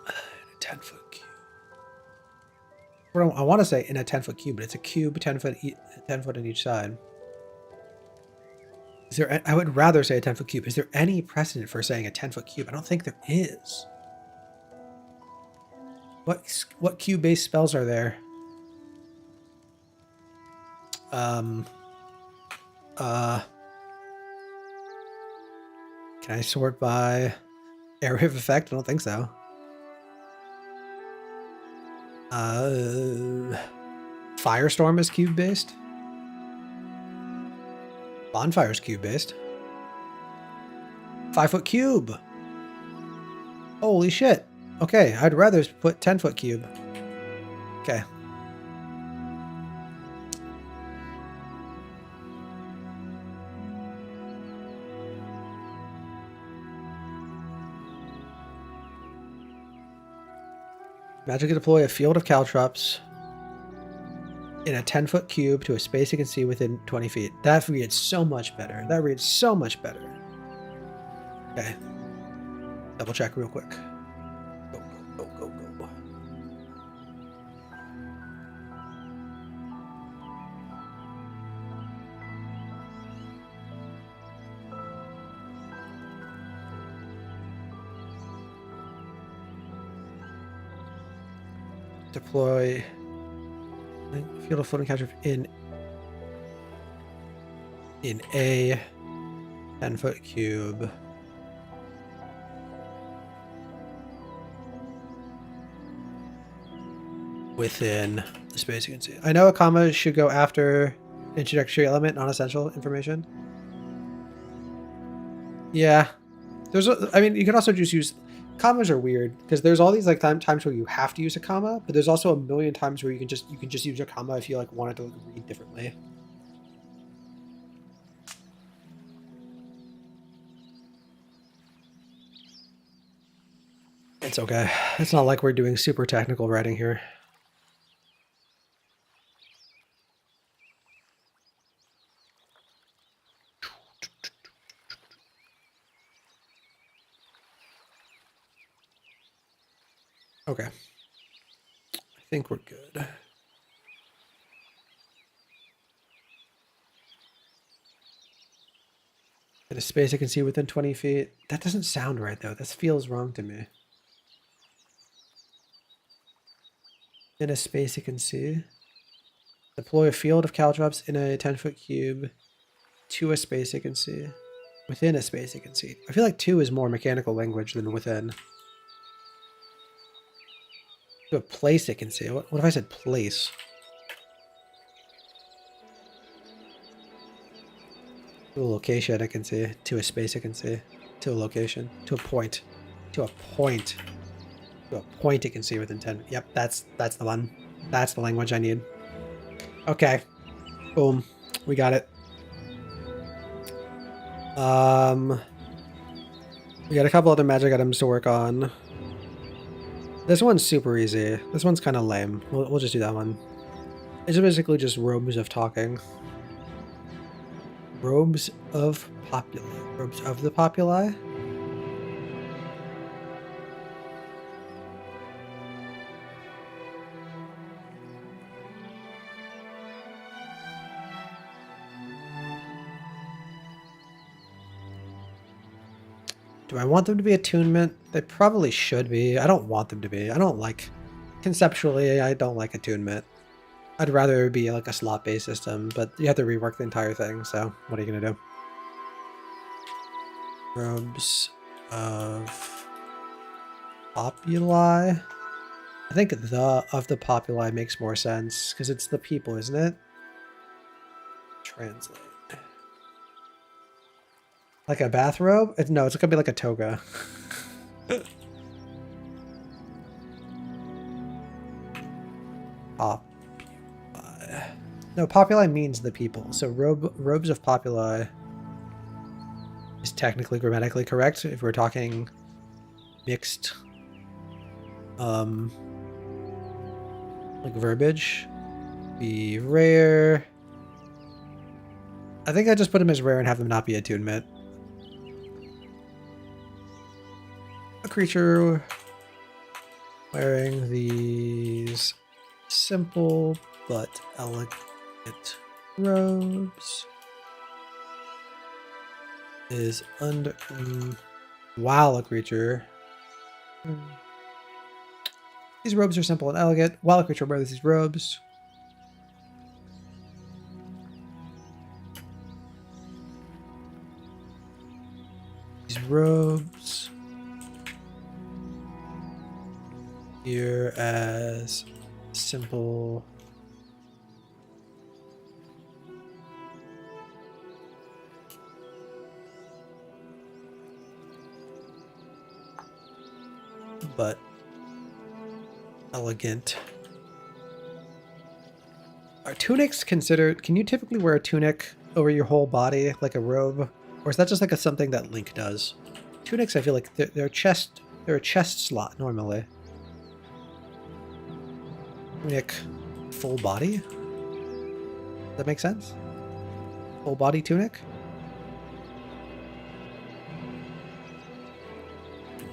In a 10-foot cube. I want to say in a 10-foot cube, but it's a cube 10 foot on each side. Is there? I would rather say a 10-foot cube. Is there any precedent for saying a 10-foot cube? I don't think there is. What cube-based spells are there? Can I sort by area of effect? I don't think so. Firestorm is cube-based. Bonfire's cube-based. 5-foot cube. Holy shit. Okay, I'd rather put 10-foot cube. Okay. Magically deploy a field of caltrops in a 10-foot cube to a space you can see within 20 feet. That reads so much better. That reads so much better. Okay. Double check real quick. Go, go, go, go, go. Deploy field of floating caltrops in a 10-foot cube. Within the space you can see. I know a comma should go after introductory element, non-essential information. Yeah. I mean, you can also just use... Commas are weird because there's all these like times where you have to use a comma, but there's also a million times where you can just use a comma if you like want it to read differently. It's okay. It's not like we're doing super technical writing here. Okay. I think we're good. In a space I can see within 20 feet. That doesn't sound right, though. This feels wrong to me. In a space you can see. Deploy a field of caltrops in a 10-foot cube to a space you can see. Within a space you can see. I feel like to is more mechanical language than within. To a place it can see. What if I said place? To a location I can see. To a space I can see. To a location. To a point. To a point. To a point it can see within 10. Yep, that's the one. That's the language I need. Okay. Boom. We got it. We got a couple other magic items to work on. This one's super easy. This one's kind of lame. We'll just do that one. It's basically just robes of talking. Robes of populi. Robes of the populi? Do I want them to be attunement? They probably should be. I don't want them to be. I don't like... Conceptually, I don't like attunement. I'd rather it be like a slot-based system, but you have to rework the entire thing, so what are you going to do? Robes of populi? I think the of the populi makes more sense, because it's the people, isn't it? Translate. Like a bathrobe? No, it's going to be like a toga. Populi. No, populi means the people. So robes of populi is technically grammatically correct if we're talking mixed like verbiage. Be rare. I think I just put them as rare and have them not be attunement. A creature wearing these simple but elegant robes is under while a creature. These robes are simple and elegant. While a creature wears these robes, these robes here as simple but elegant. Are tunics considered... Can you typically wear a tunic over your whole body like a robe? Or is that just like a something that Link does? Tunics, I feel like they're a chest slot normally. Tunic full body? Does that make sense? Full body tunic?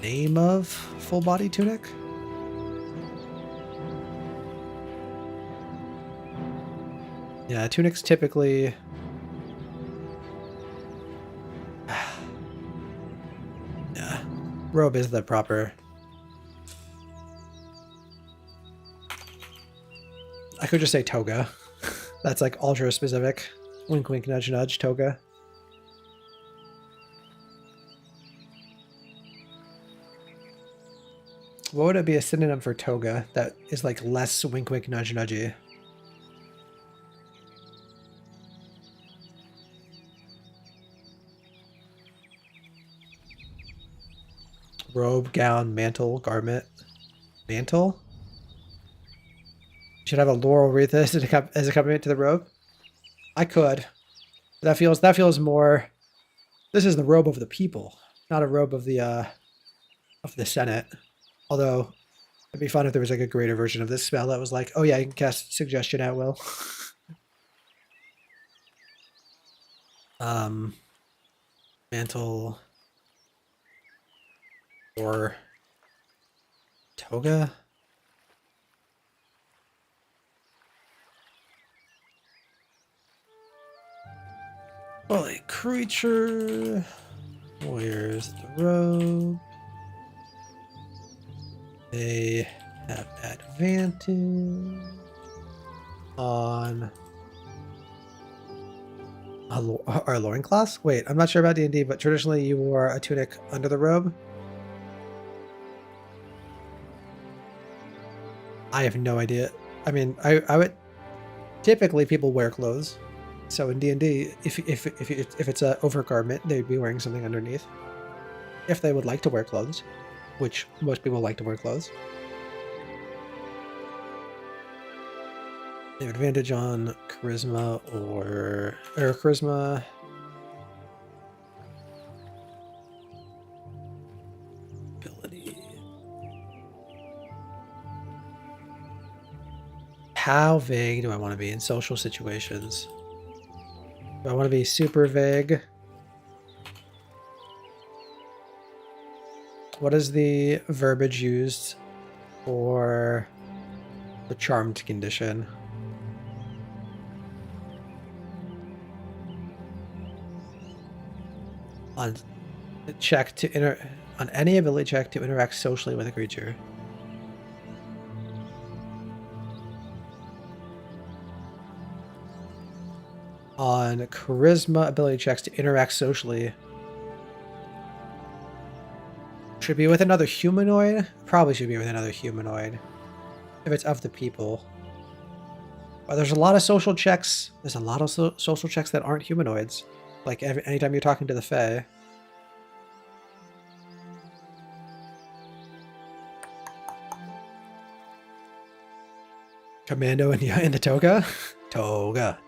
Name of full body tunic? Yeah, tunics typically... Yeah, robe is the proper... I could just say toga. That's like ultra specific. Wink wink nudge nudge toga. What would it be a synonym for toga that is like less wink wink nudge nudgy? Robe, gown, mantle, garment. Mantle? Should have a laurel wreath as accompaniment to the robe? I could. That feels more... This is the robe of the people, not a robe of the Senate. Although, it'd be fun if there was like a greater version of this spell that was like, oh yeah, you can cast suggestion at will. Mantle or toga. Well, a creature wears the robe. They have advantage on our loincloths? Wait, I'm not sure about D&D, but traditionally you wore a tunic under the robe. I have no idea. I mean, I would... Typically people wear clothes. So in D&D, if it's an overgarment, they'd be wearing something underneath. If they would like to wear clothes, which most people like to wear clothes. They have advantage on charisma or charisma. Ability. How vague do I want to be in social situations? Do I want to be super vague? What is the verbiage used for the charmed condition? check to on any ability check to interact socially with a creature. On charisma ability checks to interact socially. Should be with another humanoid? Probably should be with another humanoid. If it's of the people. But there's a lot of social checks. There's a lot of social checks that aren't humanoids. Like anytime you're talking to the Fae. Commando in the toga? Toga.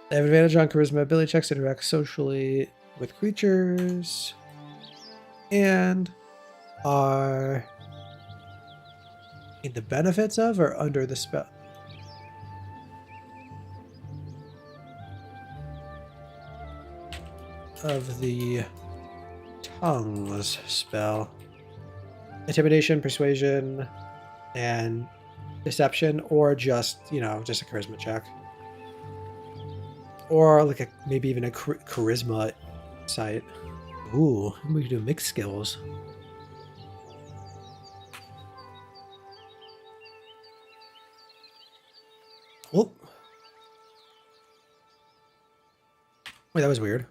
They have advantage on charisma ability checks to interact socially with creatures. And are in the benefits of or under the spell? Of the tongues spell. Intimidation, persuasion, and deception, or just, just a charisma check. Or like maybe even a charisma site. Ooh, we can do mixed skills. Oh. Wait, that was weird.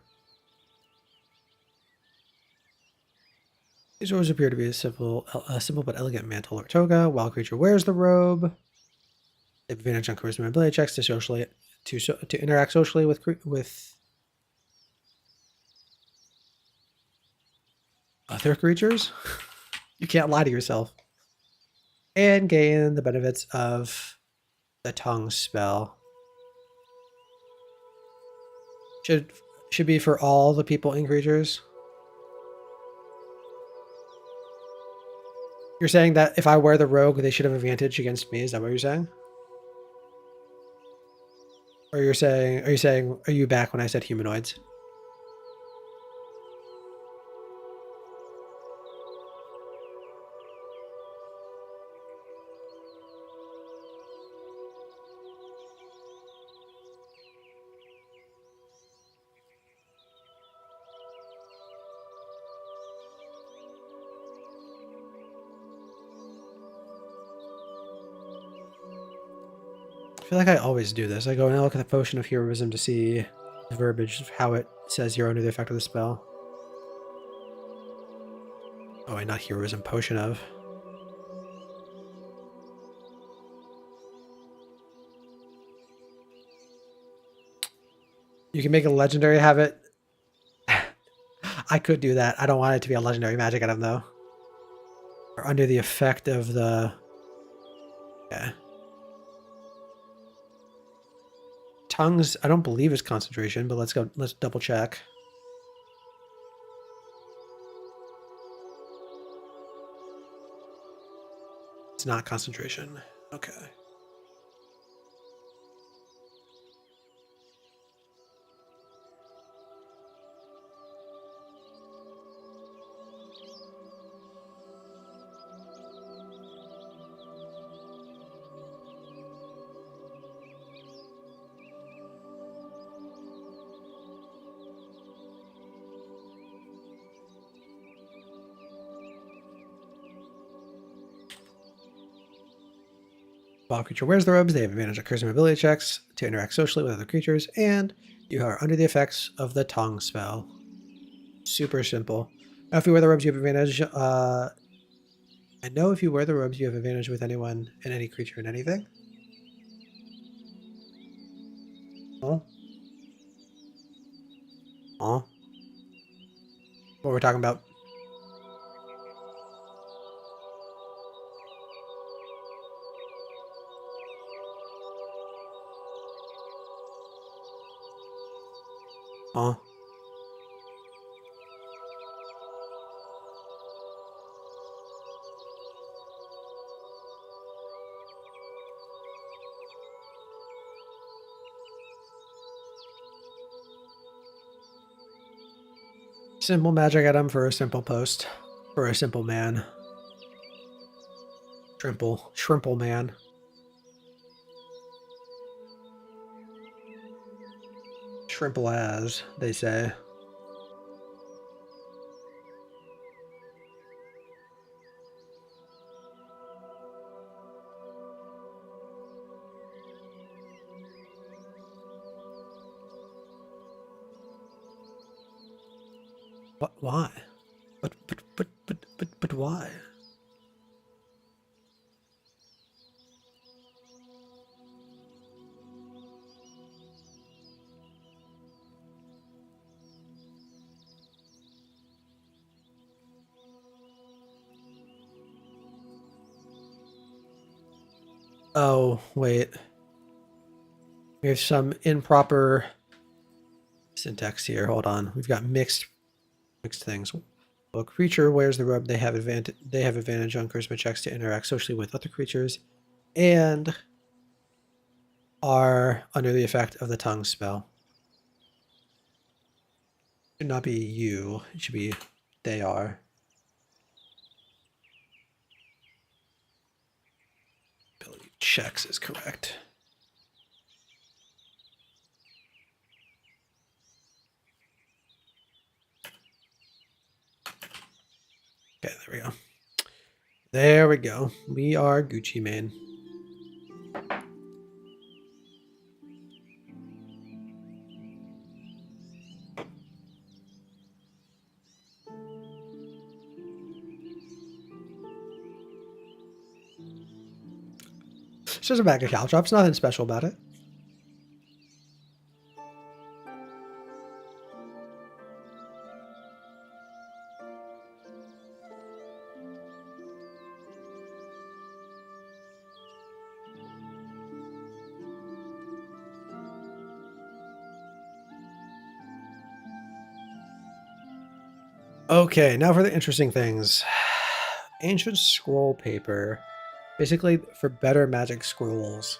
These robes appear to be a simple but elegant mantle or toga. While a creature wears the robe, they have advantage on charisma ability checks to interact socially with other creatures. You can't lie to yourself. And gain the benefits of the tongue spell. Should be for all the people and creatures. You're saying that if I wear the rogue, they should have advantage against me. Is that what you're saying? Or are you back when I said humanoids? I feel like I always do this. I go and I look at the potion of heroism to see the verbiage of how it says you're under the effect of the spell. Oh, wait, not heroism, potion of. You can make a legendary have it. I could do that. I don't want it to be a legendary magic item though. Or under the effect of the... Yeah. Tongues, I don't believe it's concentration, but let's double check. It's not concentration. Okay. While a creature wears the robes, they have advantage on charisma ability checks to interact socially with other creatures, and you are under the effects of the tongue spell. Super simple. Now, if you wear the robes, you have advantage. I know if you wear the robes, you have advantage with anyone and any creature and anything. Oh. Oh. What we're talking about. Oh. Simple magic item for a simple post. For a simple man. Shrimple man. Shrimple as, they say. What? Why? But why? Oh, wait. We have some improper syntax here. Hold on. We've got mixed things. Well, a creature wears the robe. They have advantage on charisma checks to interact socially with other creatures, and are under the effect of the tongue spell. It should not be you. It should be they are. Ability checks is correct. Okay, there we go. There we go. We are Gucci Mane. It's just a bag of caltrops. Nothing special about it. Okay, now for the interesting things. Ancient scroll paper. Basically, for better magic scrolls.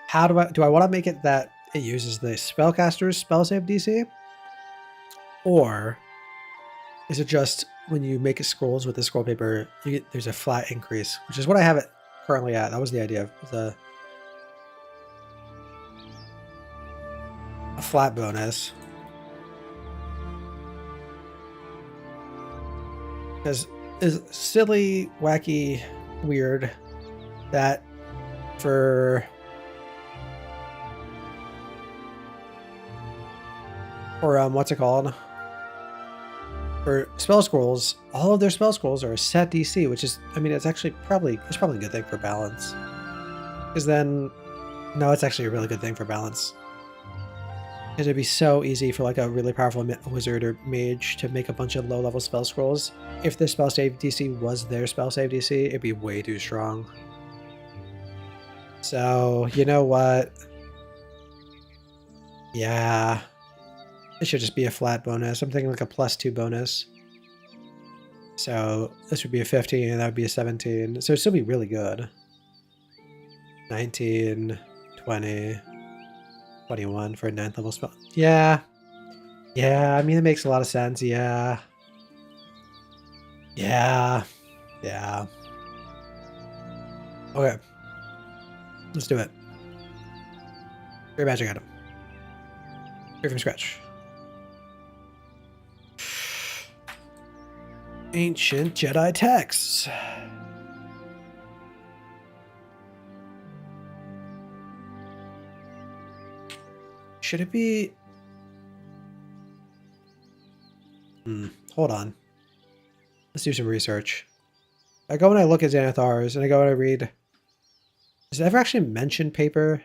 How do I want to make it that it uses the spellcaster's spell save DC? Or is it just when you make scrolls with the scroll paper, there's a flat increase, which is what I have it currently at. That was the idea of a flat bonus. Because it's silly, wacky, weird that for what's it called? For spell scrolls, all of their spell scrolls are a set DC, which is, I mean, it's probably a good thing for balance. Because then, no, it's actually a really good thing for balance. It'd be so easy for like a really powerful wizard or mage to make a bunch of low-level spell scrolls. If their spell save DC was their spell save DC, it'd be way too strong. So, you know what? Yeah. It should just be a flat bonus. I'm thinking like a +2 bonus. So this would be a 15, and that would be a 17. So it'd still be really good. 19, 20, 21 for a 9th level spell. Yeah. Yeah, I mean, it makes a lot of sense. Yeah. Yeah. Yeah. Okay. Let's do it. Great magic item. Straight from scratch. Ancient Jedi texts. Should it be... hold on. Let's do some research. I go and I look at Xanathars, and I go and I read... Does it ever actually mention paper?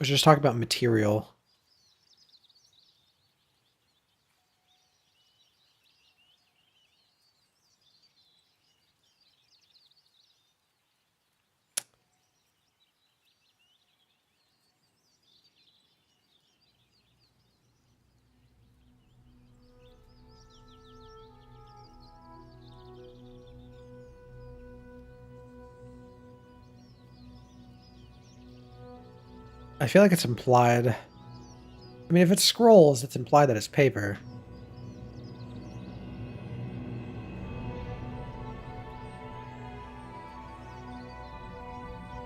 Or just talk about material? I feel like it's implied. I mean, if it's scrolls, it's implied that it's paper.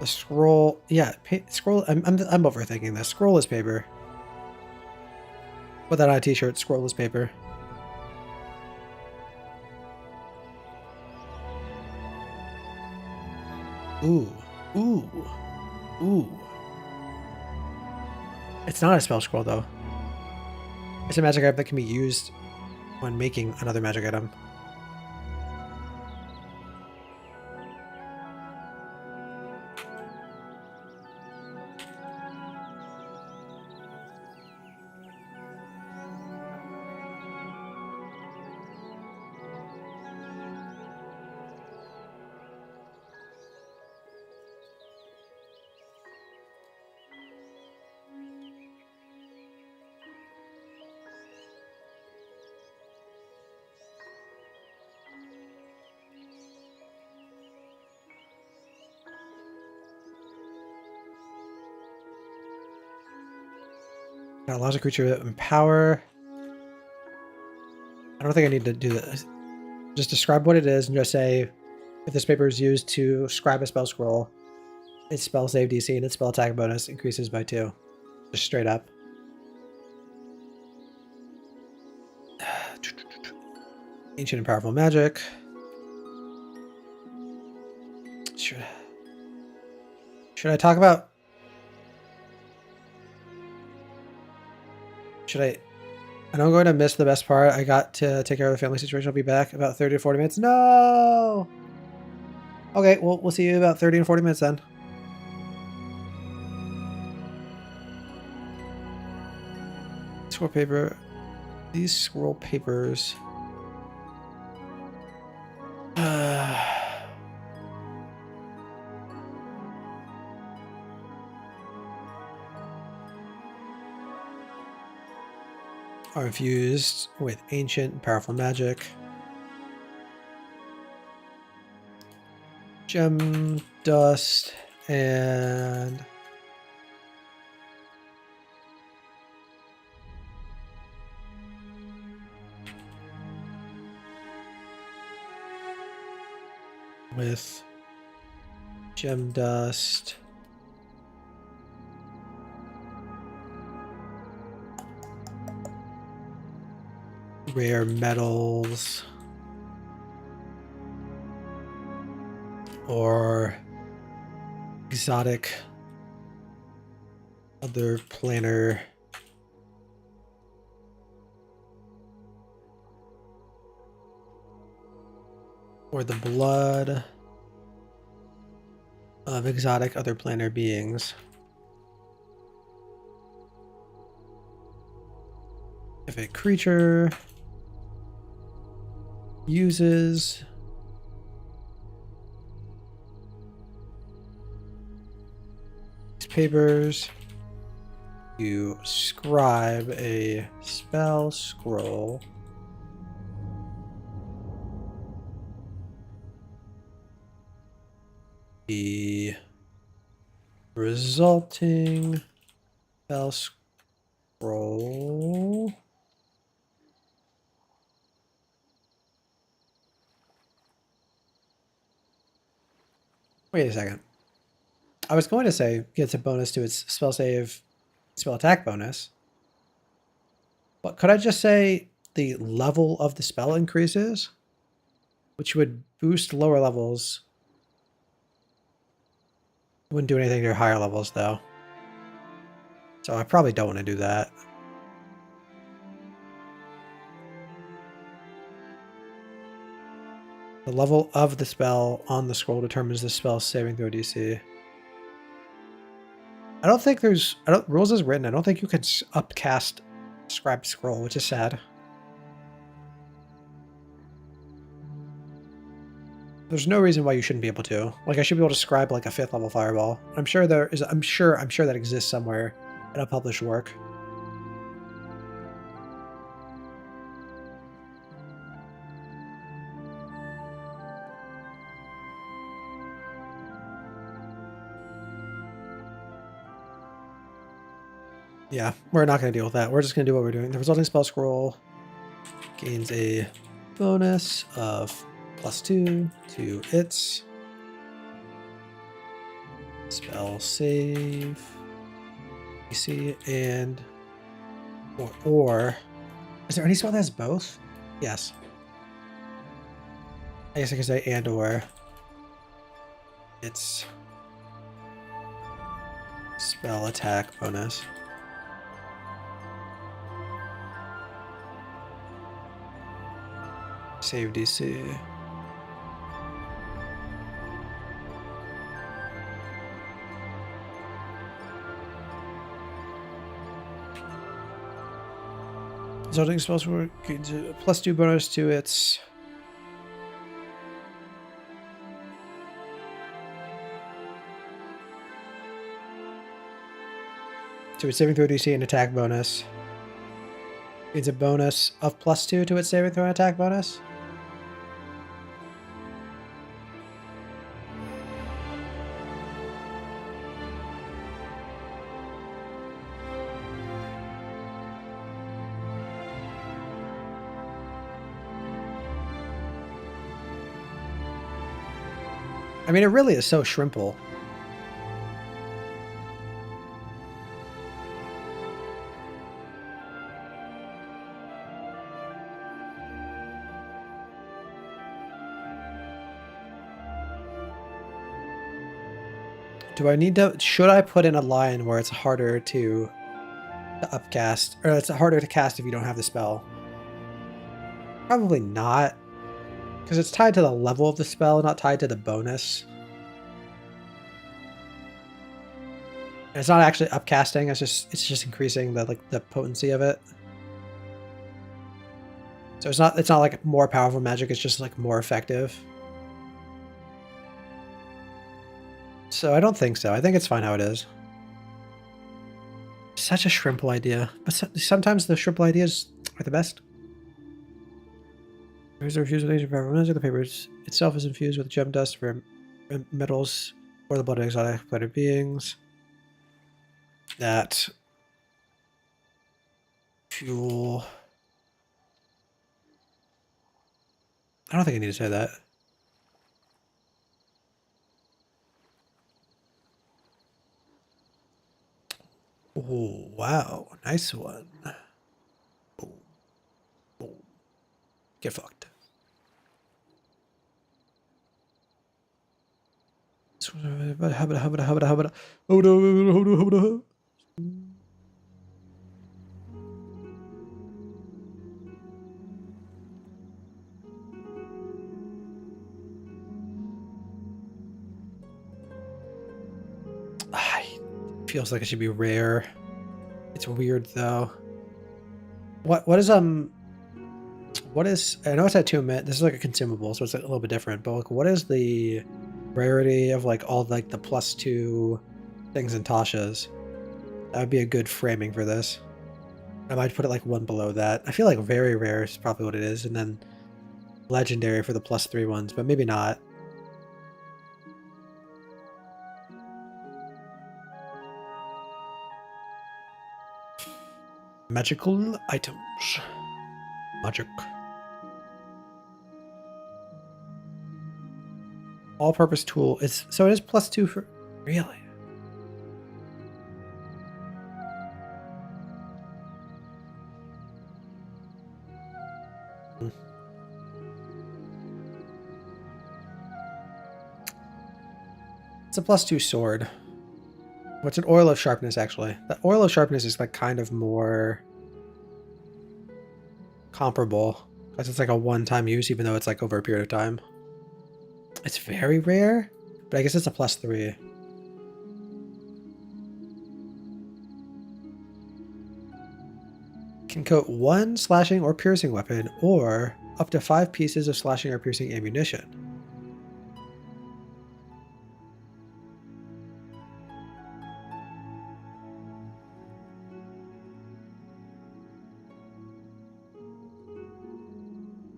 The scroll, yeah, scroll. I'm overthinking this. Scroll is paper. Put that on a t-shirt. Scroll is paper. Ooh, ooh, ooh. It's not a spell scroll though. It's a magic item that can be used when making another magic item. It allows a creature to empower. I don't think I need to do this. Just describe what it is and just say if this paper is used to scribe a spell scroll, its spell save DC and its spell attack bonus increases by 2. Just straight up. Ancient and powerful magic. Should I talk about... Should I... I know I'm going to miss the best part. I got to take care of the family situation. I'll be back about 30 to 40 minutes. No! Okay, well, we'll see you about 30 and 40 minutes then. Scroll paper. These scroll papers... are infused with ancient and powerful magic. Gem dust and with gem dust. Rare metals or exotic other planar or the blood of exotic other planar beings. If a creature uses these papers, you scribe a spell scroll the resulting spell scroll Wait a second. I was going to say gets a bonus to its spell save, spell attack bonus. But could I just say the level of the spell increases? Which would boost lower levels. Wouldn't do anything to higher levels though. So I probably don't want to do that. The level of the spell on the scroll determines the spell saving throw DC. I don't think there's... rules as written, I don't think you can upcast Scribe Scroll, which is sad. There's no reason why you shouldn't be able to. Like, I should be able to scribe like a 5th level fireball. I'm sure there is... I'm sure that exists somewhere in a published work. Yeah, we're not going to deal with that. We're just going to do what we're doing. The resulting spell scroll gains a bonus of +2 to its spell save DC and or is there any spell that has both? Yes. I guess I could say and or its spell attack bonus. Save DC. Resulting spells were +2 bonus to its saving throw DC and attack bonus. It's a bonus of +2 to its saving throw and attack bonus. I mean, it really is so shrimple. Do I need to, should I put in a line where it's harder to upcast, or it's harder to cast if you don't have the spell? Probably not, because it's tied to the level of the spell, not tied to the bonus. And it's not actually upcasting, it's just increasing the potency of it. So it's not like more powerful magic, it's just like more effective. So I don't think so. I think it's fine how it is. Such a shrimple idea. But sometimes the shrimple ideas are the best. These are infused with agent power. The paper itself is infused with gem dust for metals or the blood of exotic planet beings that fuel. I don't think I need to say that. Oh, wow. Nice one. Boom. Boom. Get fucked. Feels like it should be rare. It's weird though. What is I know it's attunement. This is like a consumable, so it's a little bit different. But like, what is the rarity of like all like the +2 things in Tasha's? That would be a good framing for this. I might put it like one below that. I feel like very rare is probably what it is, and then legendary for the +3 ones, but maybe not. Magical items. Magic. All-purpose tool. So it is +2 for really. It's a +2 sword. What's an oil of sharpness, actually? The oil of sharpness is like kind of more comparable because it's like a one-time use, even though it's like over a period of time. It's very rare, but I guess it's a +3. Can coat 1 slashing or piercing weapon, or up to 5 pieces of slashing or piercing ammunition.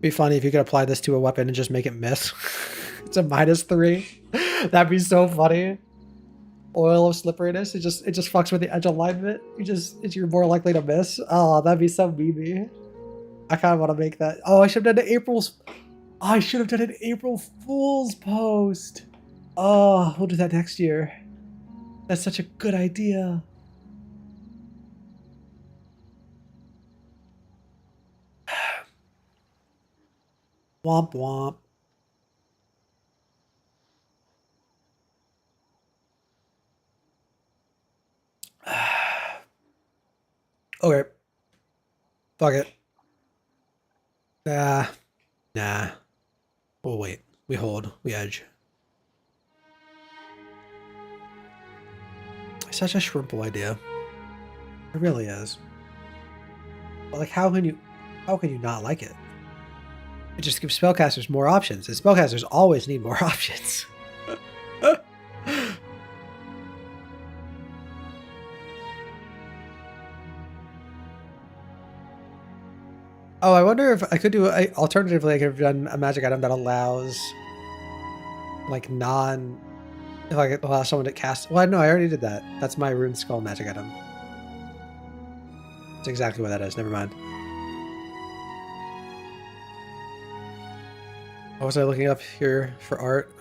Be funny if you could apply this to a weapon and just make it miss. It's a -3. That'd be so funny. Oil of slipperiness. It just fucks with the edge alignment. You're more likely to miss. Oh, that'd be so memey. I kind of want to make that. Oh, I should have done an April Fool's post. Oh, we'll do that next year. That's such a good idea. Womp womp. Okay. Fuck it. Nah. We'll wait. We hold. We edge. It's such a shrimple idea. It really is. But like, how can you not like it? It just gives spellcasters more options, and spellcasters always need more options. Oh, I wonder if I could do alternatively. I could have done a magic item that allows like if I could allow someone to cast. Well, no, I already did that. That's my rune skull magic item. That's exactly what that is. Never mind. What was I looking up here for art?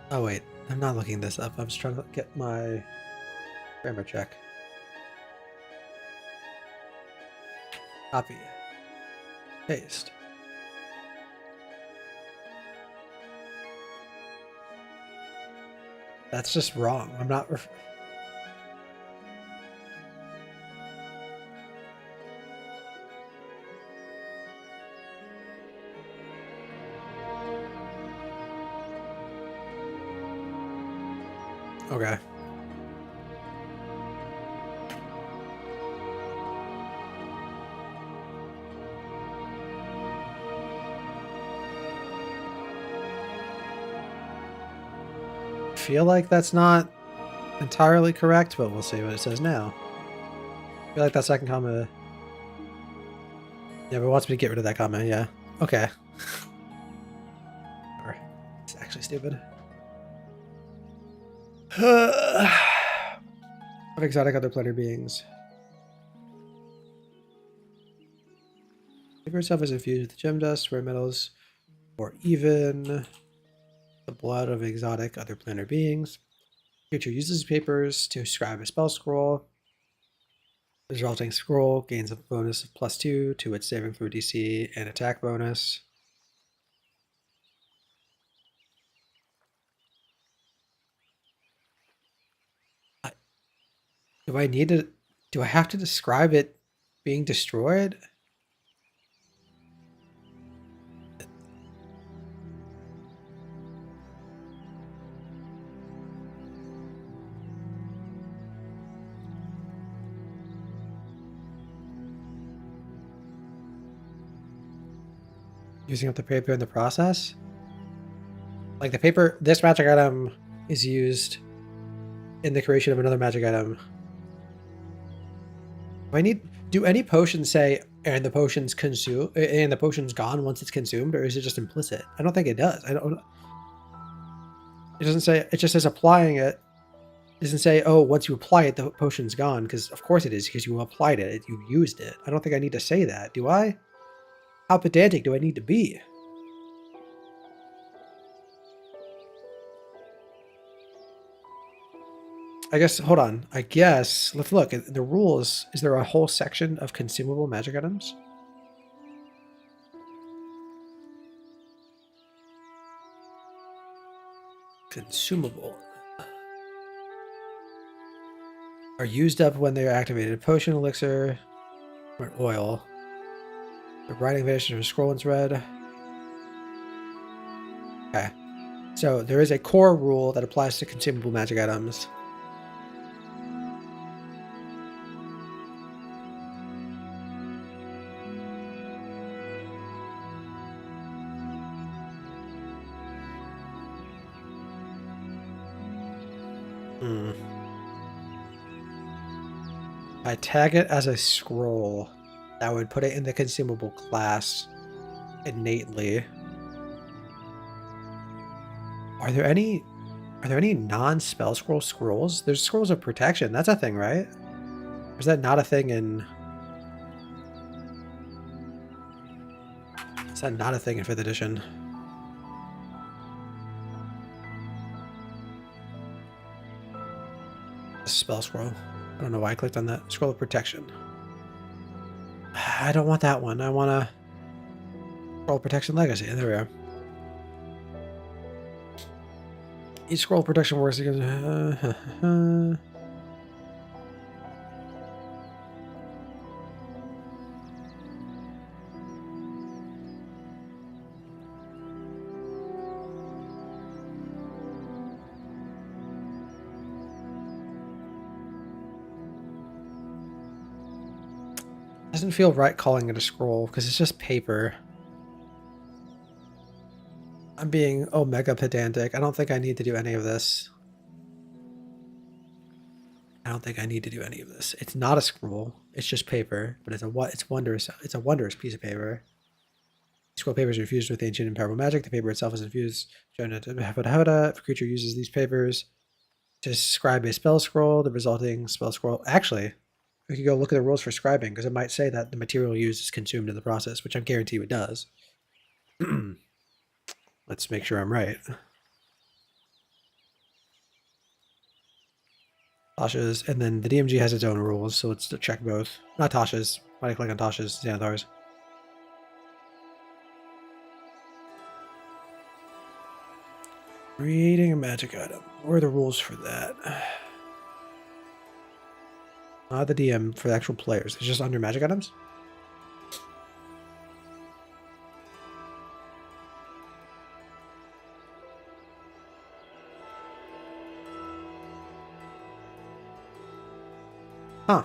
Oh wait, I'm not looking this up. I'm just trying to get my grammar check. Copy. Paste. That's just wrong. I'm not. Okay. I feel like that's not entirely correct, but we'll see what it says now. I feel like that second comma. Yeah, but it wants me to get rid of that comma. Yeah. Okay. It's actually stupid. Of exotic other planar beings. Paper itself is infused with gem dust, rare metals, or even the blood of exotic other planar beings. Creature uses papers to scribe a spell scroll. The resulting scroll gains a bonus of +2 to its saving throw DC and attack bonus. Do I need to? Do I have to describe it being destroyed? Using up the paper in the process? Like the paper, this magic item is used in the creation of another magic item. Do any potions say, and the potion's consumed, and the potion's gone once it's consumed, or is it just implicit? I don't think it does. It doesn't say, it just says applying it. It doesn't say, oh, once you apply it, the potion's gone, because of course it is, because you applied it, you used it. I don't think I need to say that, do I? How pedantic do I need to be? I guess, hold on. I guess, let's look at the rules. Is there a whole section of consumable magic items? Consumable. Are used up when they are activated. Potion, elixir, or oil. The writing variation of scroll and red. Okay. So there is a core rule that applies to consumable magic items. I tag it as a scroll. That would put it in the consumable class innately. Are there any non-spell scroll scrolls? There's scrolls of protection. That's a thing, right? Or is that not a thing in... Is that not a thing in 5th edition? Spell scroll. I don't know why I clicked on that. Scroll of protection. I don't want that one. I want a scroll of protection legacy. There we are. Each scroll of protection works against... Doesn't feel right calling it a scroll because it's just paper. I'm being omega pedantic. I don't think I need to do any of this. I don't think I need to do any of this. It's not a scroll. It's just paper, but it's wondrous. It's a wondrous piece of paper. Scroll papers are infused with ancient and powerful magic. The paper itself is infused. If a creature uses these papers to scribe a spell scroll, the resulting spell scroll. Actually, we could go look at the rules for scribing because it might say that the material used is consumed in the process, which I guarantee it does. Let's make sure I'm right. Tasha's, and then the DMG has its own rules, so let's check both. Not Tasha's. Why do I click on Tasha's? Xanathar's. Creating a magic item. What are the rules for that? Not the DM for the actual players. It's just under magic items? Huh.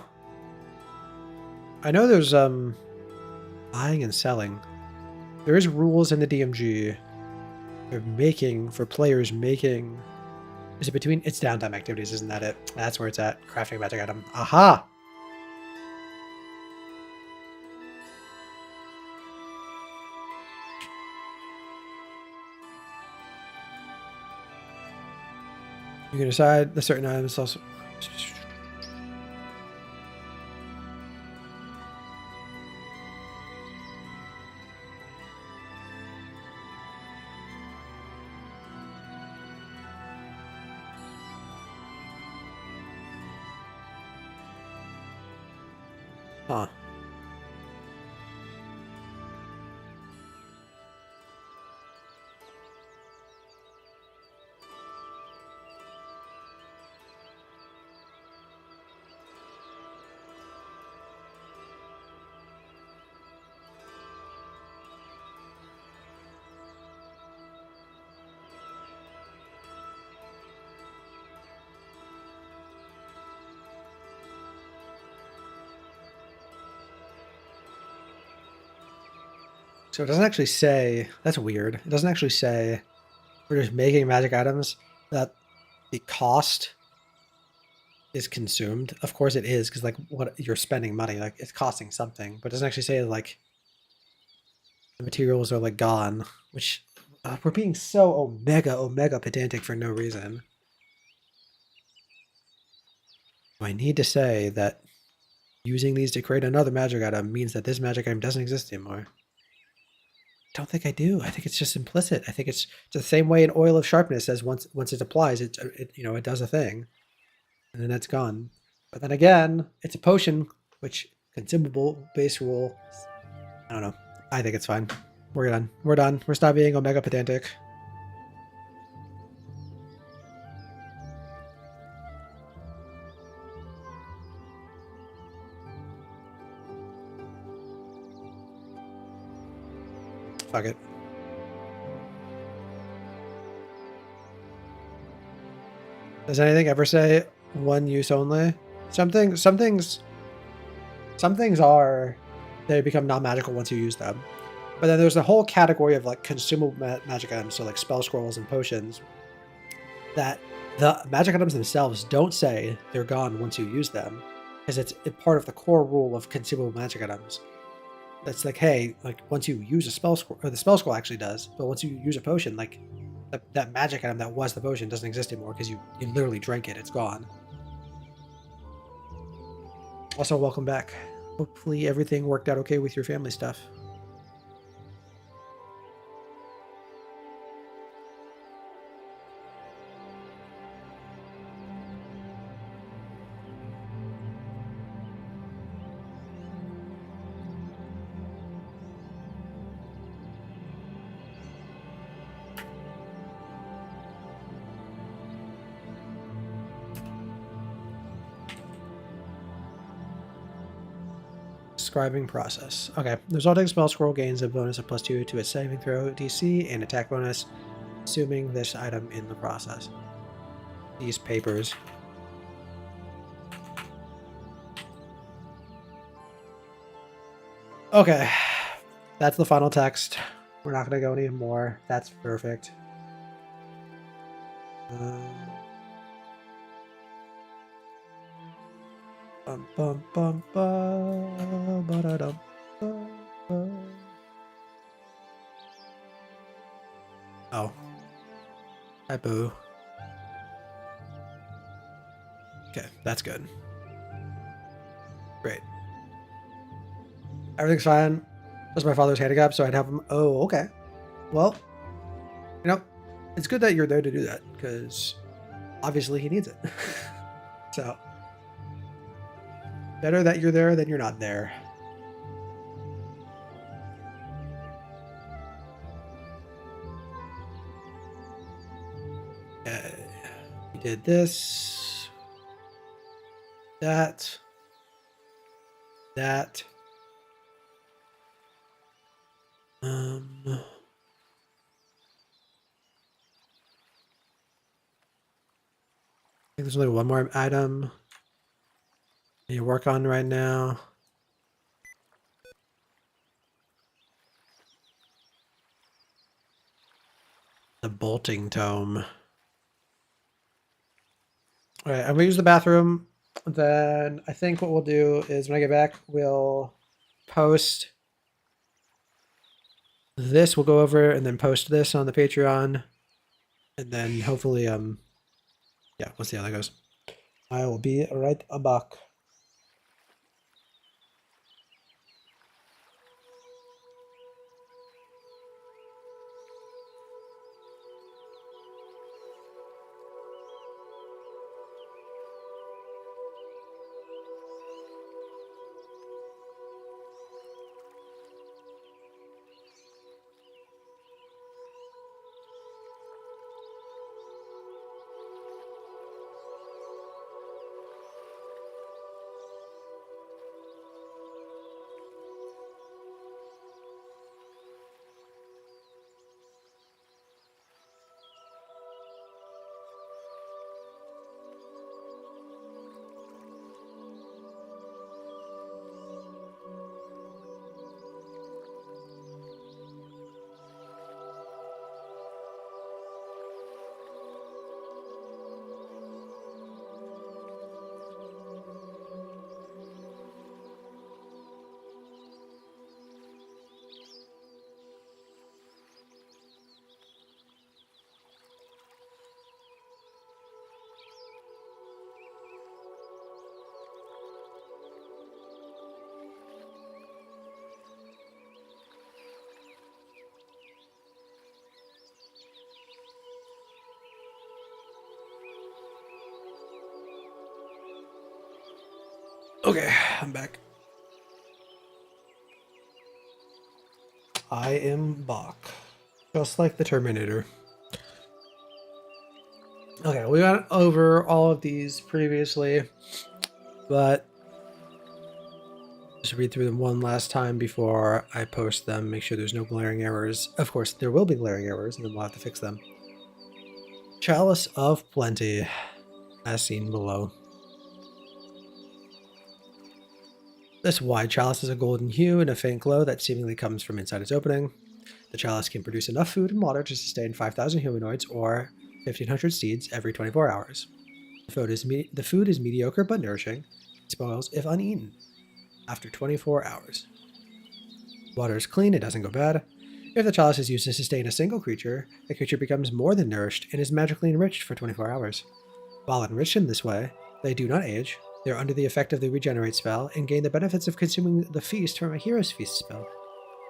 I know there's buying and selling. There is rules in the DMG for players making. Is it between? It's downtime activities, isn't that it? That's where it's at. Crafting a magic item. Aha! You can decide the certain items also. Huh. So it doesn't actually say, that's weird. It doesn't actually say we're just making magic items that the cost is consumed. Of course it is, because like what you're spending money, like it's costing something, but it doesn't actually say like the materials are like gone, which we're being so omega pedantic for no reason. I need to say that using these to create another magic item means that this magic item doesn't exist anymore. Don't think I do. I think it's just implicit. I think it's the same way an oil of sharpness says once it applies, it does a thing, and then it's gone. But then again, it's a potion, which consumable base rule. I don't know. I think it's fine. We're done. We're done. We're stop being omega pedantic. Fuck it. Does anything ever say one use only? Some things are, they become non-magical once you use them. But then there's a whole category of like consumable magic items, so like spell scrolls and potions, that the magic items themselves don't say they're gone once you use them, because it's part of the core rule of consumable magic items. That's like, hey, like once you use a spell scroll, or the spell scroll actually does, but once you use a potion, like that magic item that was the potion doesn't exist anymore because you literally drank it. It's gone. Also, welcome back. Hopefully everything worked out okay with your family stuff. Scribing process. Okay. The resulting spell scroll gains a bonus of +2 to its saving throw DC and attack bonus, assuming this item in the process. These papers. Okay, that's the final text. We're not going to go any more. That's perfect. Bum, bum, bum, bum, ba-da-dum, bum, bum. Oh. Typo. Okay, that's good. Great. Everything's fine. That's my father's handicap, so I'd have him. Oh, okay. Well, you know, it's good that you're there to do that, because obviously he needs it. So, better that you're there than you're not there. Okay. We did this. That. I think there's only one more item you work on right now. The bolting tome. All right, I'm gonna use the bathroom. Then I think what we'll do is when I get back, we'll post this. We'll go over and then post this on the Patreon, and then hopefully, yeah, we'll see how that goes. I will be right back. Okay, I'm back. I am back. Just like the Terminator. Okay, we went over all of these previously, but just read through them one last time before I post them. Make sure there's no glaring errors. Of course, there will be glaring errors, and then we'll have to fix them. Chalice of Plenty, as seen below. This wide chalice is a golden hue and a faint glow that seemingly comes from inside its opening. The chalice can produce enough food and water to sustain 5,000 humanoids or 1,500 seeds every 24 hours. The food is mediocre but nourishing. It spoils if uneaten after 24 hours. Water is clean, it doesn't go bad. If the chalice is used to sustain a single creature, the creature becomes more than nourished and is magically enriched for 24 hours. While enriched in this way, they do not age. They are under the effect of the regenerate spell and gain the benefits of consuming the feast from a hero's feast spell.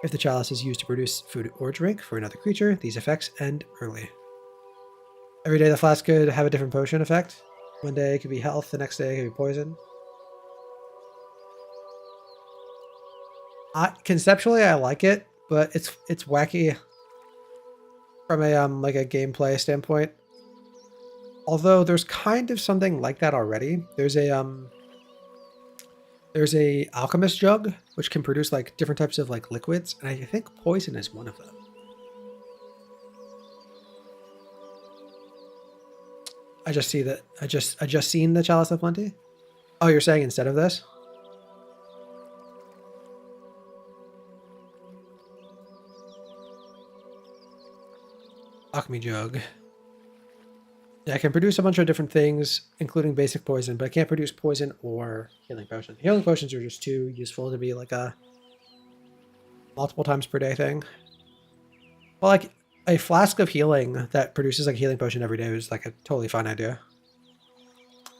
If the chalice is used to produce food or drink for another creature, these effects end early. Every day the flask could have a different potion effect. One day it could be health, the next day it could be poison. Conceptually, I like it, but it's wacky from a like a gameplay standpoint. Although there's kind of something like that already. There's a alchemist jug which can produce like different types of like liquids, and I think poison is one of them. I just see that I just seen the Chalice of Plenty. Oh, you're saying instead of this? Alchemy Jug. Yeah, I can produce a bunch of different things, including basic poison, but I can't produce poison or healing potions. Healing potions are just too useful to be like a multiple times per day thing. Well, like a flask of healing that produces like a healing potion every day is like a totally fine idea.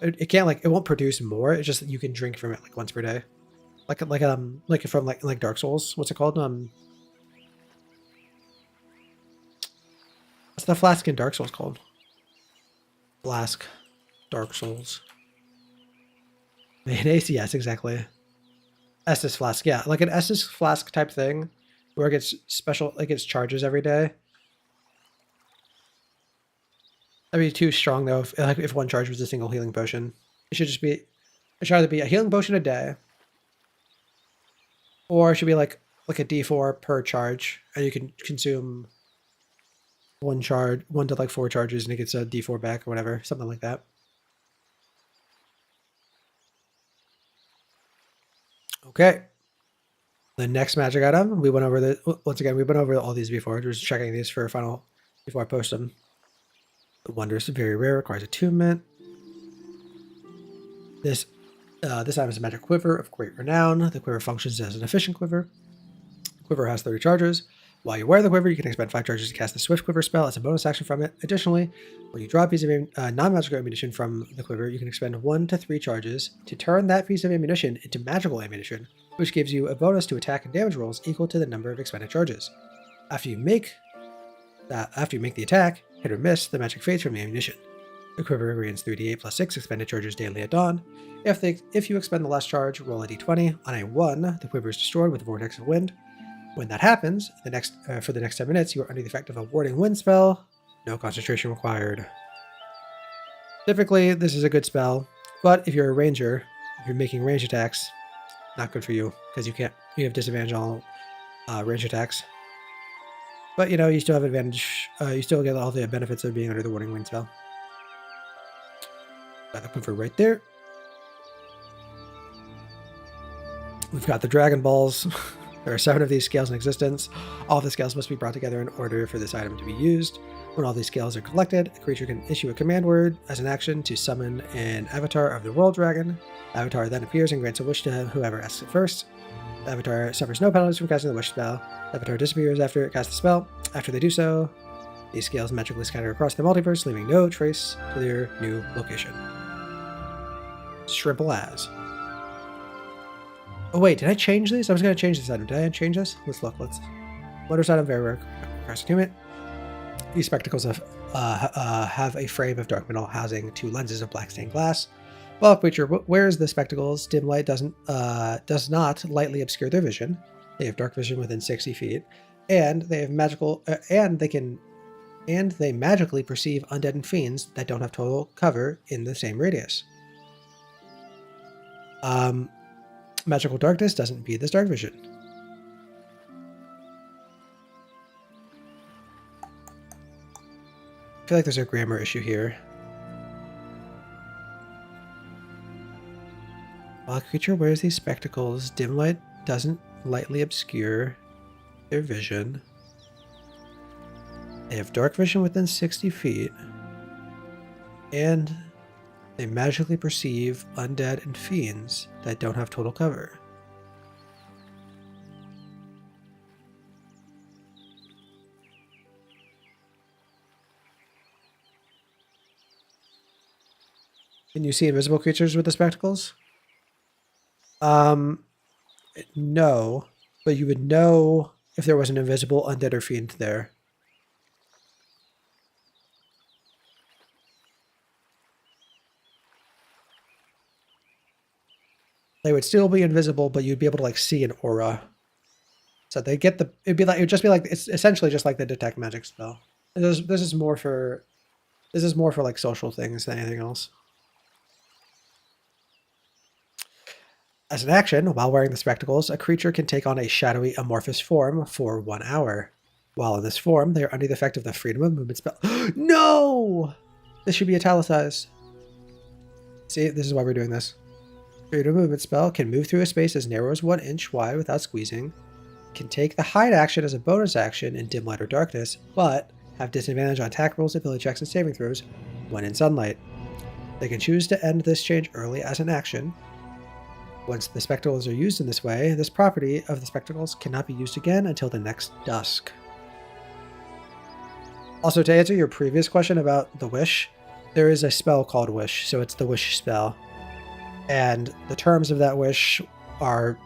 It can't like, it won't produce more. It's just that you can drink from it like once per day. Like from like Dark Souls. What's it called? What's the flask in Dark Souls called? Flask. Dark Souls. Mayonnaise? Yes, exactly. Estus flask. Yeah, like an Estus flask type thing where it gets special, like it's charges every day. That'd be too strong though. If one charge was a single healing potion, it should just be. It should either be a healing potion a day, or it should be like a D4 per charge, and you can consume one to like 4 charges, and it gets a D4 back or whatever, something like that. Okay. The next magic item, we went over once again, we went over all these before. Just checking these for final before I post them. The Wondrous, very rare, requires attunement. This item is a magic quiver of great renown. The quiver functions as an efficient quiver. The quiver has 30 charges. While you wear the quiver, you can expend 5 charges to cast the Swift Quiver spell as a bonus action from it. Additionally, when you draw a piece of non-magical ammunition from the quiver, you can expend 1 to 3 charges to turn that piece of ammunition into magical ammunition, which gives you a bonus to attack and damage rolls equal to the number of expended charges. After you make the attack, hit or miss, the magic fades from the ammunition. The quiver gains 3d8 plus 6 expended charges daily at dawn. If you expend the last charge, roll a d20. On a 1, the quiver is destroyed with a vortex of wind. When that happens, for the next 10 minutes, you are under the effect of a warding wind spell. No concentration required. Typically, this is a good spell, but if you're a ranger, if you're making range attacks, not good for you, because you have disadvantage on all range attacks. But you still have advantage, you still get all the benefits of being under the warding wind spell. Got the quiver right there. We've got the Dragon Balls. There are 7 of these scales in existence. All the scales must be brought together in order for this item to be used. When all these scales are collected, a creature can issue a command word as an action to summon an avatar of the World Dragon. The avatar then appears and grants a wish to whoever asks it first. The avatar suffers no penalties from casting the wish spell. The avatar disappears after it casts the spell. After they do so, these scales magically scatter across the multiverse, leaving no trace to their new location. Shrimple as. Oh wait, did I change these? I was going to change this item. Did I change this? Let's look. Wondrous item, very rare. Requires attunement. These spectacles have a frame of dark metal housing 2 lenses of black stained glass. While a creature wears the spectacles, dim light does not lightly obscure their vision. They have dark vision within 60 feet, and they have they magically perceive undead and fiends that don't have total cover in the same radius. Magical darkness doesn't impede this dark vision. I feel like there's a grammar issue here. While a creature wears these spectacles, dim light doesn't lightly obscure their vision. They have dark vision within 60 feet. And they magically perceive undead and fiends that don't have total cover. Can you see invisible creatures with the spectacles? No, but you would know if there was an invisible undead or fiend there. They would still be invisible, but you'd be able to like see an aura. So they get it's essentially just like the detect magic spell. This is more for like social things than anything else. As an action, while wearing the spectacles, a creature can take on a shadowy amorphous form for 1 hour. While in this form, they are under the effect of the freedom of movement spell. No! This should be italicized. See, this is why we're doing this. Freedom of movement spell can move through a space as narrow as 1 inch wide without squeezing. Can take the hide action as a bonus action in dim light or darkness, but have disadvantage on attack rolls, ability checks, and saving throws when in sunlight. They can choose to end this change early as an action. Once the spectacles are used in this way, this property of the spectacles cannot be used again until the next dusk. Also, to answer your previous question about the wish, there is a spell called wish, so it's the wish spell. And the terms of that wish are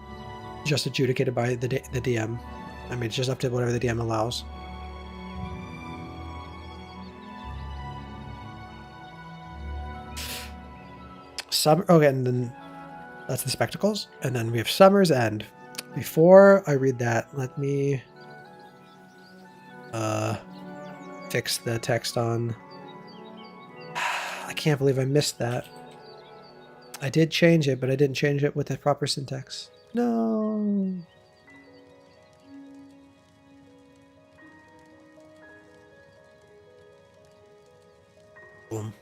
just adjudicated by the DM. I mean, it's just up to whatever the DM allows. Okay, and then that's the spectacles. And then we have Summer's End. Before I read that, let me fix the text on... I can't believe I missed that. I did change it, but I didn't change it with the proper syntax. No. Boom.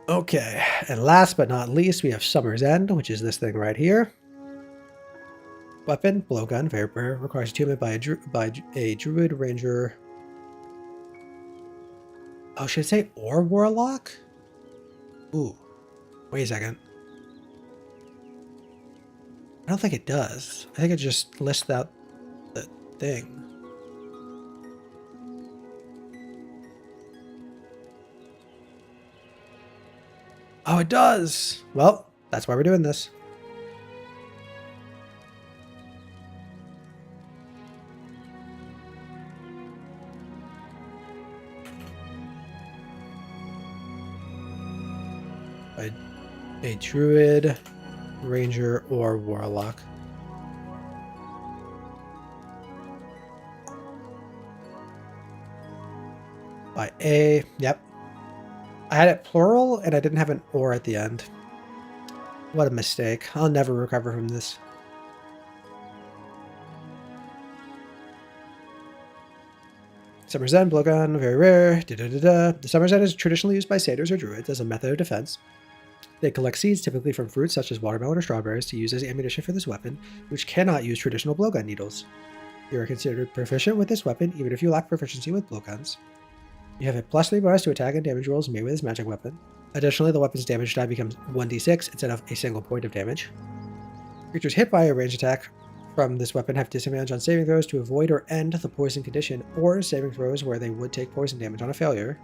Okay, and last but not least, we have Summer's End, which is this thing right here. Weapon, blowgun, very rare, requires attunement by a druid, ranger. Oh, should it say or warlock? Ooh, wait a second. I don't think it does. I think it just lists out the thing. Oh, it does! Well, that's why we're doing this. A druid, ranger, or warlock. By a, yep. I had it plural and I didn't have an or at the end. What a mistake. I'll never recover from this. Summer's End, blowgun, very rare. The Summer's End is traditionally used by satyrs or druids as a method of defense. They collect seeds, typically from fruits such as watermelon or strawberries, to use as ammunition for this weapon, which cannot use traditional blowgun needles. You are considered proficient with this weapon, even if you lack proficiency with blowguns. You have a +3 bonus to attack and damage rolls made with this magic weapon. Additionally, the weapon's damage die becomes 1d6 instead of a single point of damage. Creatures hit by a ranged attack from this weapon have disadvantage on saving throws to avoid or end the poison condition, or saving throws where they would take poison damage on a failure.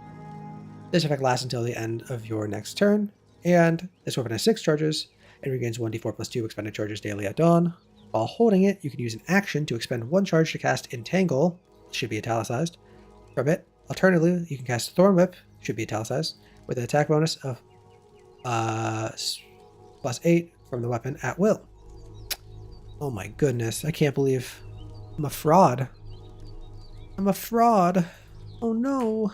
This effect lasts until the end of your next turn. And this weapon has 6 charges and regains 1d4 plus 2 expended charges daily at dawn. While holding it, you can use an action to expend 1 charge to cast Entangle, should be italicized, from it. Alternatively, you can cast Thorn Whip, should be italicized, with an attack bonus of +8 from the weapon at will. Oh my goodness, I can't believe I'm a fraud. I'm a fraud. Oh no.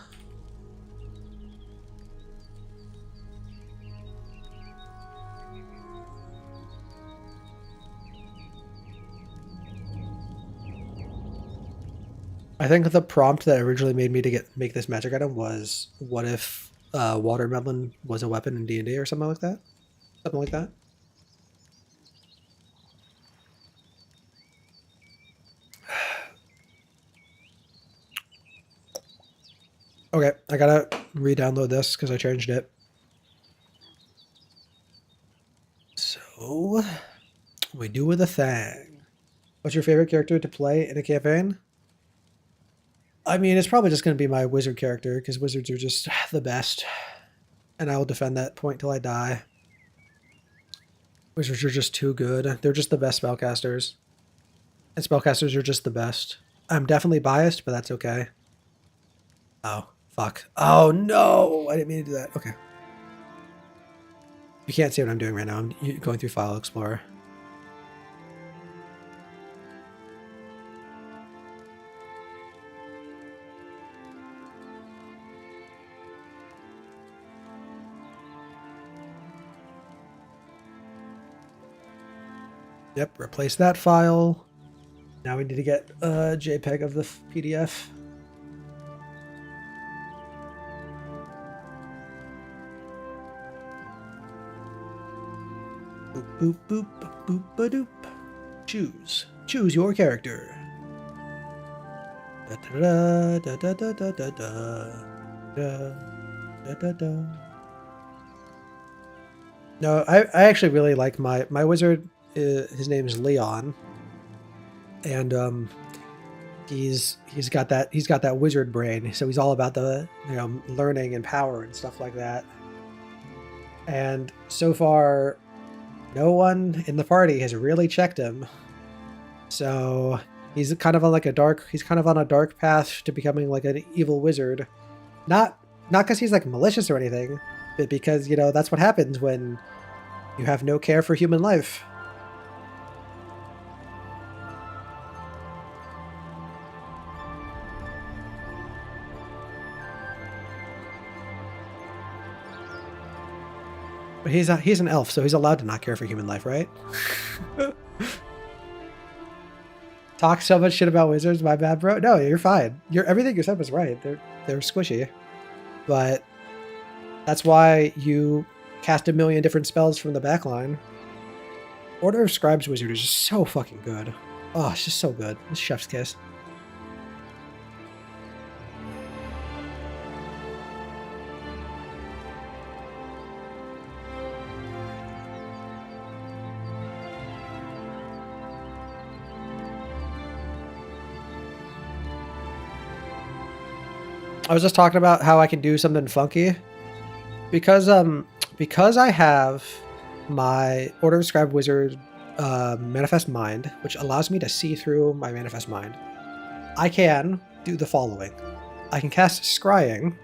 I think the prompt that originally made me to make this magic item was, what if watermelon was a weapon in D&D or something like that? Something like that. Okay, I gotta re-download this because I changed it. So, we do with a thing. What's your favorite character to play in a campaign? I mean, it's probably just going to be my wizard character, because wizards are just the best. And I will defend that point till I die. Wizards are just too good. They're just the best spellcasters. And spellcasters are just the best. I'm definitely biased, but that's okay. Oh, fuck. Oh, no! I didn't mean to do that. Okay. You can't see what I'm doing right now. I'm going through File Explorer. Yep, replace that file. Now we need to get a JPEG of the PDF. Boop, boop, boop, boop, boop, ba-doop. Choose. Choose your character. Da da da da da da da da da da da. No, I actually really like my wizard. His name is Leon, and he's got that wizard brain. So he's all about the learning and power and stuff like that. And so far, no one in the party has really checked him. So he's kind of on like a dark path to becoming like an evil wizard. Not because he's like malicious or anything, but because that's what happens when you have no care for human life. But he's an elf, so he's allowed to not care for human life, right? Talk so much shit about wizards, my bad, bro. No, you're fine. Everything you said was right. They're squishy, but that's why you cast a million different spells from the backline. Order of Scribes Wizard is just so fucking good. Oh, it's just so good. It's chef's kiss. I was just talking about how I can do something funky because I have my Order of Scribe Wizard Manifest Mind, which allows me to see through my Manifest Mind. I can do the following. I can cast Scrying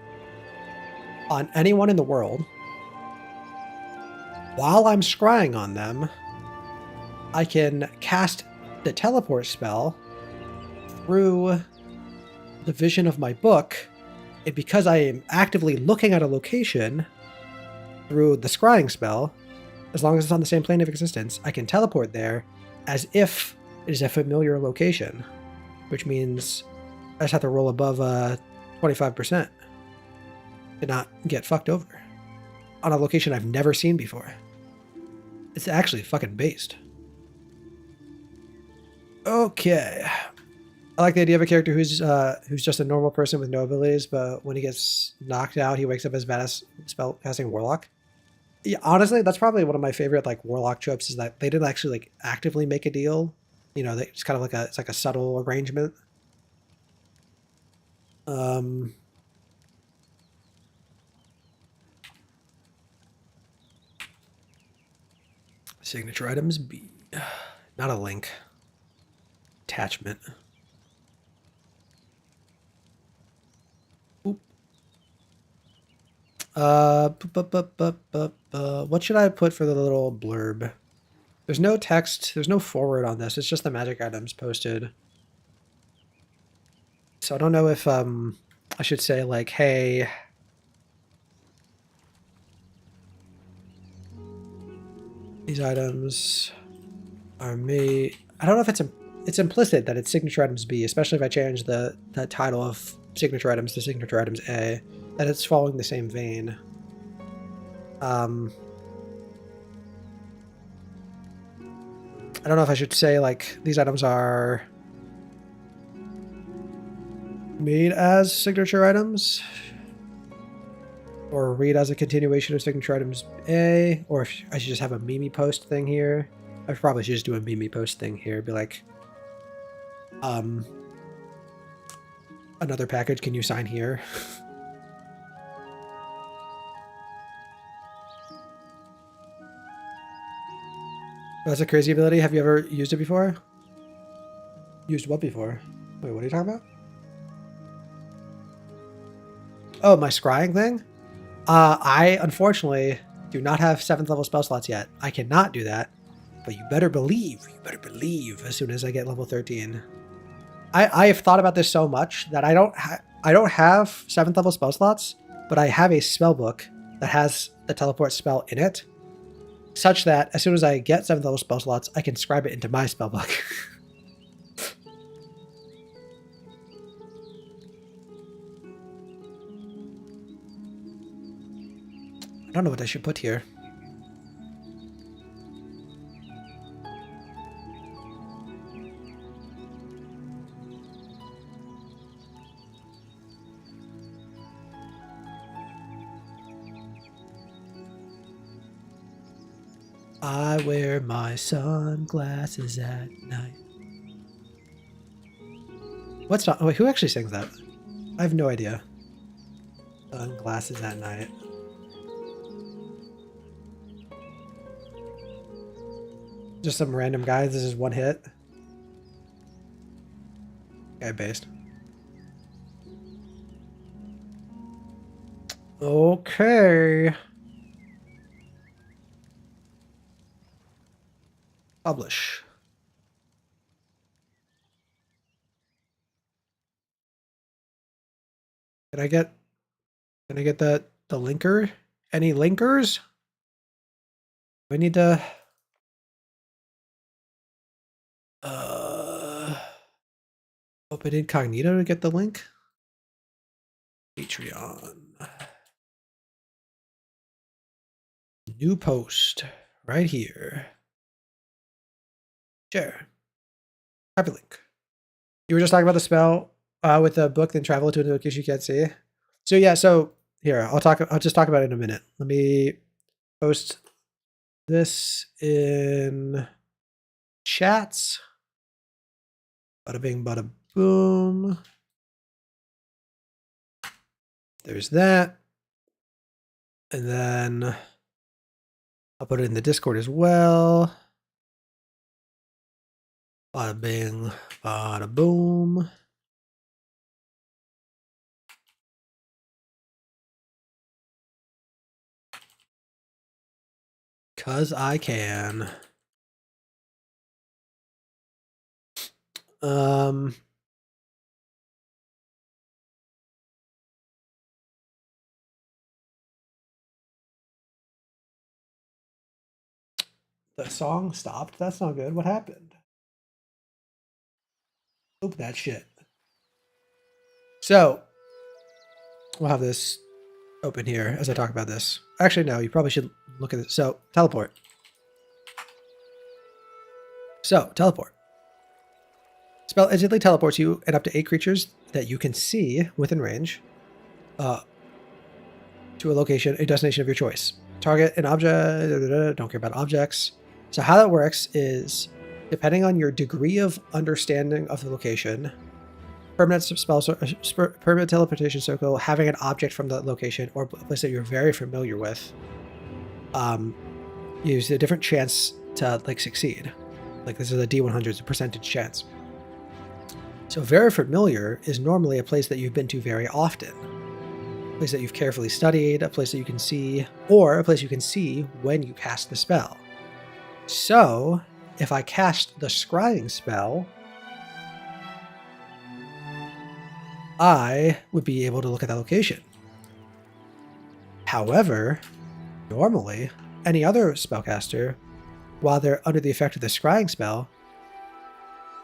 on anyone in the world. While I'm scrying on them, I can cast the teleport spell through the vision of my book. And because I am actively looking at a location through the scrying spell, as long as it's on the same plane of existence, I can teleport there as if it is a familiar location, which means I just have to roll above 25% to not get fucked over on a location I've never seen before. It's actually fucking based. Okay. I like the idea of a character who's just a normal person with no abilities, but when he gets knocked out, he wakes up as badass spellcasting warlock. Yeah, honestly, that's probably one of my favorite like warlock tropes is that they didn't actually like actively make a deal. It's kind of like it's like a subtle arrangement. Signature items B, not a link. Attachment. What should I put for the little blurb? There's no text, there's no forward on this, it's just the magic items posted. So I don't know if I should say like, hey, these items are me. I don't know if it's implicit that it's signature items B, especially if I change the title of signature items to signature items A, that it's following the same vein. I don't know if I should say like these items are made as signature items or read as a continuation of signature items A, or if I should just have a Mimi post thing here. I probably should just do a Mimi post thing here. Be like, another package, can you sign here? That's a crazy ability. Have you ever used it before? Used what before? Wait, what are you talking about? Oh, my scrying thing? I unfortunately do not have 7th level spell slots yet. I cannot do that, but you better believe as soon as I get level 13. I have thought about this so much that I don't have 7th level spell slots, but I have a spell book that has the teleport spell in it, such that as soon as I get 7th level spell slots, I can scribe it into my spell book. I don't know what I should put here. I wear my sunglasses at night. What's not? Wait, who actually sings that? I have no idea. Sunglasses at night. Just some random guy. This is one hit. Okay, based. Okay. Publish. Can I get the linker? Any linkers? We need to open incognito to get the link. Patreon. New post right here. Share. Copy link. You were just talking about the spell with the book, then travel to a location you can't see. So yeah, so here, I'll just talk about it in a minute. Let me post this in chats. Bada bing, bada boom. There's that. And then I'll put it in the Discord as well. Bada bing, bada boom. Cause I can. The song stopped. That's not good. What happened? Oop that shit. So we'll have this open here as I talk about this. Actually, no, you probably should look at it. So teleport. So teleport. Spell instantly teleports you and up to 8 creatures that you can see within range to a location, a destination of your choice. Target an object. Don't care about objects. So how that works is, depending on your degree of understanding of the location, permanent teleportation circle, having an object from the location or a place that you're very familiar with, use a different chance to like succeed. Like this is a D100, it's a percentage chance. So very familiar is normally a place that you've been to very often. A place that you've carefully studied, a place that you can see, or a place you can see when you cast the spell. So if I cast the scrying spell, I would be able to look at that location. However, normally, any other spellcaster, while they're under the effect of the scrying spell,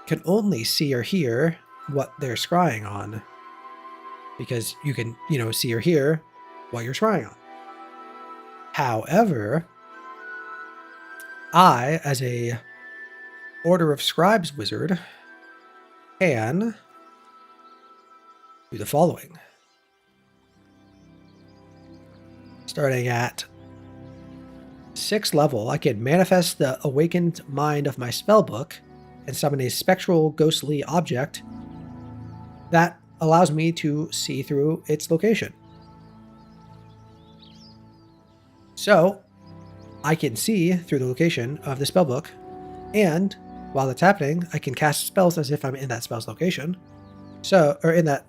can only see or hear what they're scrying on. Because you can, see or hear what you're scrying on. However, I, as a Order of Scribes wizard, can do the following. Starting at 6th level, I can manifest the awakened mind of my spellbook and summon a spectral ghostly object that allows me to see through its location. So I can see through the location of the spellbook, and while that's happening, I can cast spells as if I'm in that spell's location. Or in that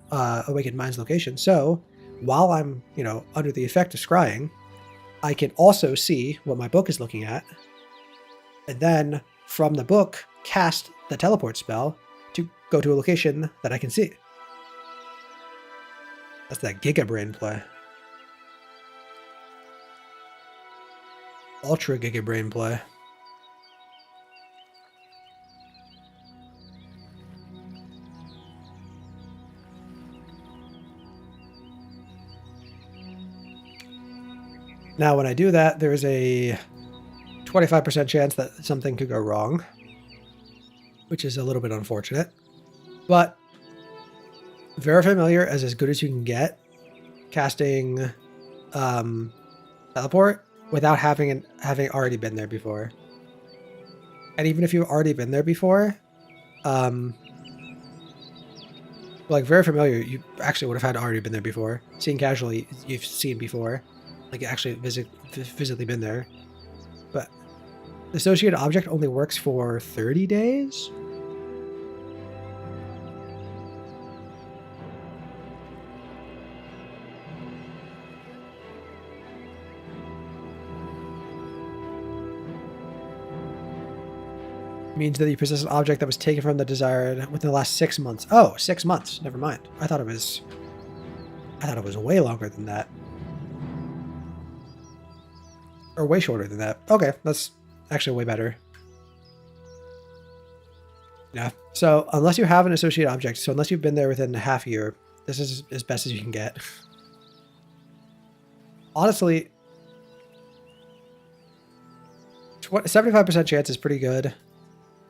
awakened mind's location. So while I'm, under the effect of scrying, I can also see what my book is looking at, and then from the book, cast the teleport spell to go to a location that I can see. That's that Giga Brain play. Ultra Giga Brain play. Now, when I do that, there's a 25% chance that something could go wrong, which is a little bit unfortunate. But very familiar as good as you can get casting teleport. without having already been there before. And even if you've already been there before, like very familiar, you actually would have had already been there before. Seeing casually, you've seen before, like actually physically been there. But the associated object only works for 30 days. Means that you possess an object that was taken from the desired within the last 6 months. Oh, 6 months. Never mind. I thought it was way longer than that. Or way shorter than that. Okay, that's actually way better. Yeah. So unless you have an associated object, so unless you've been there within a half year, this is as best as you can get. Honestly, 75% chance is pretty good.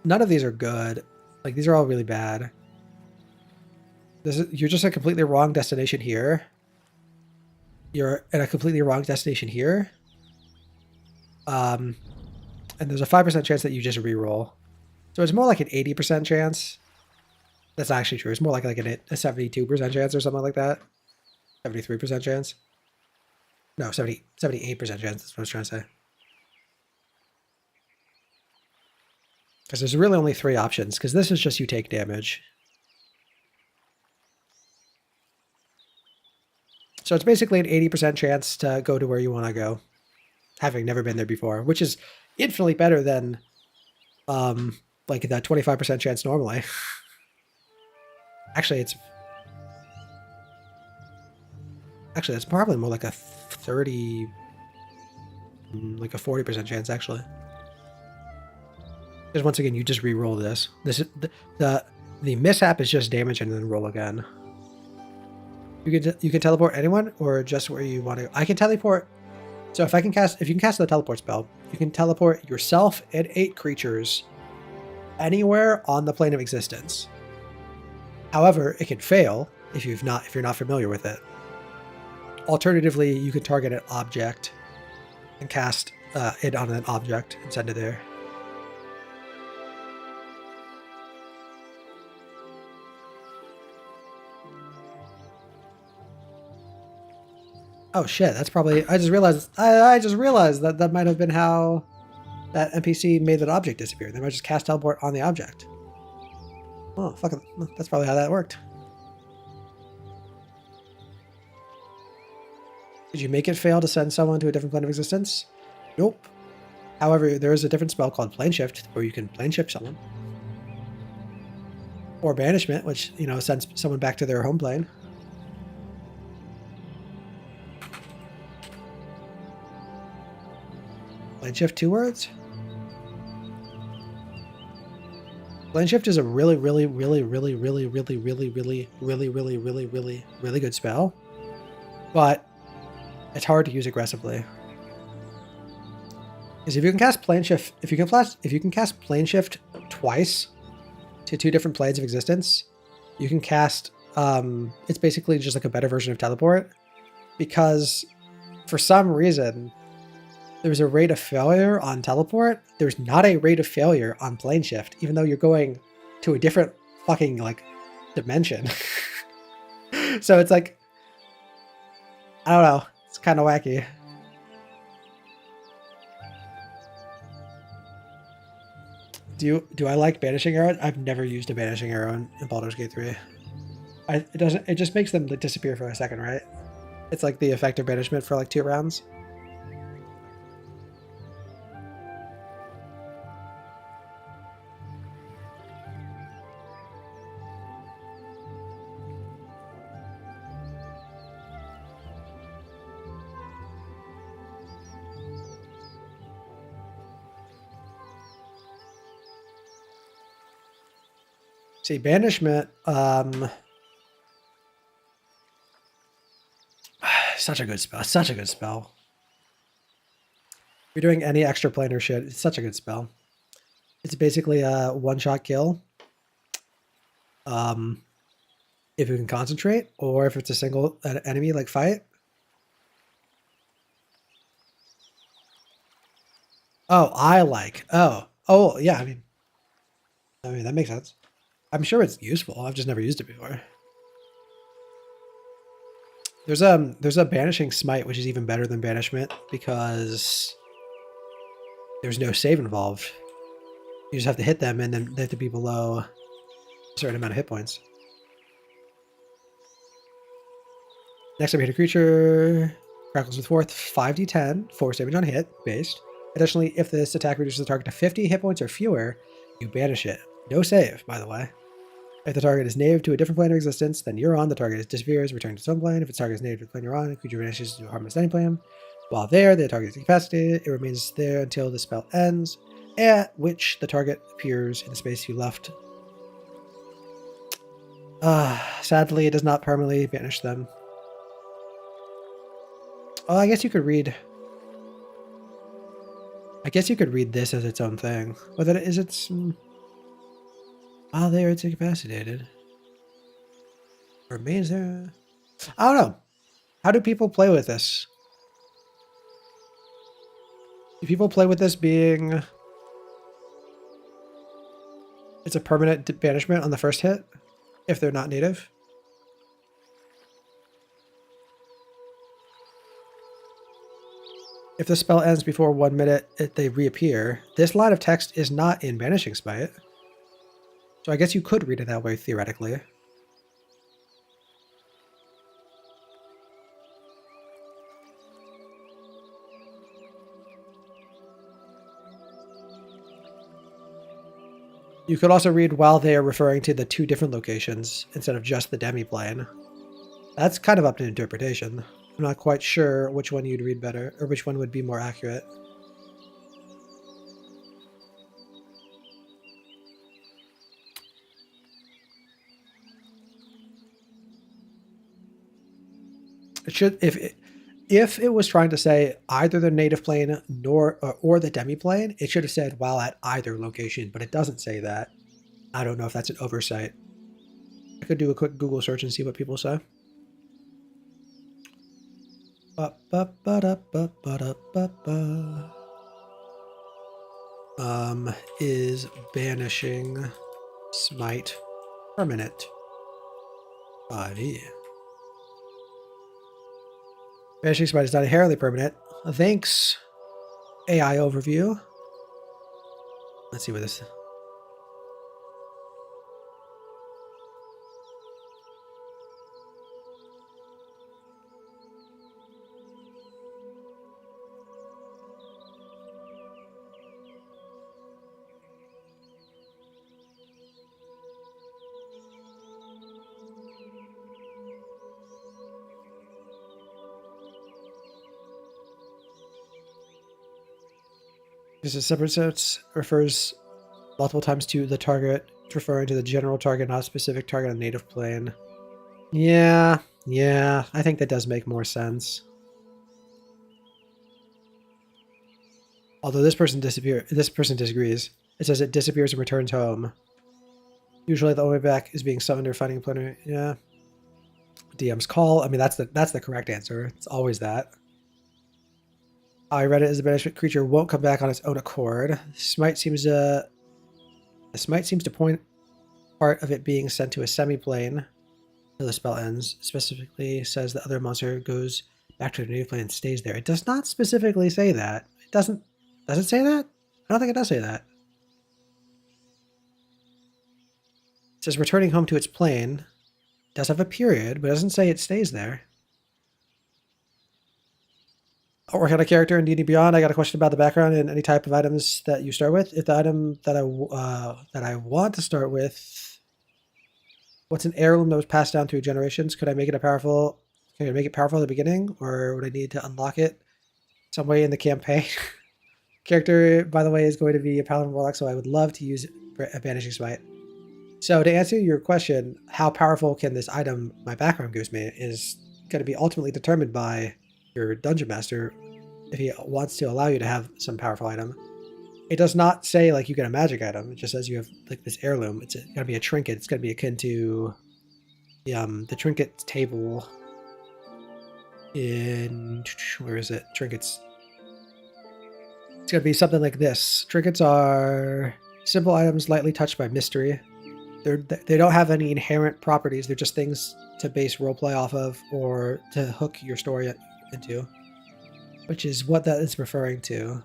None of these are good. Like, these are all really bad. You're just a completely wrong destination here. You're at a completely wrong destination here. And there's a 5% chance that you just re-roll. So it's more like an 80% chance. That's not actually true. It's more like a 72% chance or something like that. 73% chance. No, 78% chance. That's what I was trying to say. Because there's really only 3 options, because this is just you take damage. So it's basically an 80% chance to go to where you want to go, having never been there before, which is infinitely better than like that 25% chance normally. Actually, it's probably more like a 30, like a 40% chance actually. Because once again, you just re-roll this. This is the mishap is just damage and then roll again. You can teleport anyone or just where you want to. I can teleport. So if you can cast the teleport spell, you can teleport yourself and 8 creatures anywhere on the plane of existence. However, it can fail if you're not familiar with it. Alternatively, you can target an object and cast it on an object and send it there. Oh shit, that's probably... I just realized that that might have been how that NPC made that object disappear. They might just cast teleport on the object. Oh, fuck it. That's probably how that worked. Did you make it fail to send someone to a different plane of existence? Nope. However, there is a different spell called Plane Shift, where you can plane shift someone. Or Banishment, which, you know, sends someone back to their home plane. Plane Shift 2 words? Plane Shift is a really good spell, but it's hard to use aggressively. Because if you can cast Plane Shift, if you can cast Plane Shift twice to 2 different planes of existence, you can cast. It's basically just like a better version of teleport, because for some reason there's a rate of failure on teleport. There's not a rate of failure on Plane Shift, even though you're going to a different fucking like dimension. So it's like, I don't know. It's kind of wacky. Do I like Banishing Arrow? I've never used a Banishing Arrow in Baldur's Gate 3. It just makes them like disappear for a second, right? It's like the effective banishment for like 2 rounds. See, Banishment, such a good spell. Such a good spell. If you're doing any extra planar shit, it's such a good spell. It's basically a one-shot kill. If you can concentrate, or if it's a single enemy like fight. Oh, I like. Oh, yeah. I mean that makes sense. I'm sure it's useful. I've just never used it before. There's a banishing smite, which is even better than banishment because there's no save involved. You just have to hit them, and then they have to be below a certain amount of hit points. Next time you hit a creature, crackles with force 5d10, force damage on hit, based. Additionally, if this attack reduces the target to 50 hit points or fewer, you banish it. No save, by the way. If the target is native to a different plane of existence, then you're on. The target disappears, returning to its own plane. If its target is native to the plane you're on, the creature vanishes to a harmless ending plane. While there, the target is incapacitated. It remains there until the spell ends, at which the target appears in the space you left. Sadly, it does not permanently banish them. Oh, I guess you could read this as its own thing. Whether it is its... While there, it's incapacitated. Remains there. I don't know. How do people play with this? Do people play with this being... It's a permanent banishment on the first hit, if they're not native? If the spell ends before 1 minute, they reappear. This line of text is not in Banishing Smite. So I guess you could read it that way, theoretically. You could also read while they are referring to the two different locations instead of just the demi-plane. That's kind of up to interpretation. I'm not quite sure which one you'd read better, or which one would be more accurate. It should, if it was trying to say either the native plane or the demi-plane, it should have said while at either location, but it doesn't say that. I don't know if that's an oversight. I could do a quick Google search and see what people say. Is banishing smite permanent? 5e. Banishing smite is not inherently permanent. Thanks, AI overview. Let's see what this. This is separate sets refers multiple times to the target, referring to the general target, not a specific target on native plane. Yeah, I think that does make more sense. Although this person disagrees. It says it disappears and returns home. Usually the only way back is being summoned or finding a planar. Yeah. DM's call. I mean, that's the correct answer. It's always that. I read it as a banishment creature won't come back on its own accord. Smite seems to point part of it being sent to a semi-plane until the spell ends. Specifically says the other monster goes back to the native plane and stays there. It does not specifically say that. It doesn't. Does it say that? I don't think it does say that. It says returning home to its plane. It does have a period, but it doesn't say it stays there. Or kind of character in D&D Beyond. I got a question about the background and any type of items that you start with. If the item that I want to start with, what's an heirloom that was passed down through generations? Could I make it powerful at the beginning, or would I need to unlock it some way in the campaign? Character, by the way, is going to be a paladin warlock, so I would love to use a banishing smite. So to answer your question, how powerful can this item, my background gives me, is going to be ultimately determined by your dungeon master if he wants to allow you to have some powerful item. It does not say like you get a magic item. It just says you have like this heirloom. It's going to be a trinket. It's going to be akin to the trinket table in, where is it? Trinkets. It's It's gonna be something like this. Trinkets are simple items lightly touched by mystery. They don't have any inherent properties. They're just things to base roleplay off of or to hook your story into, which is what that is referring to.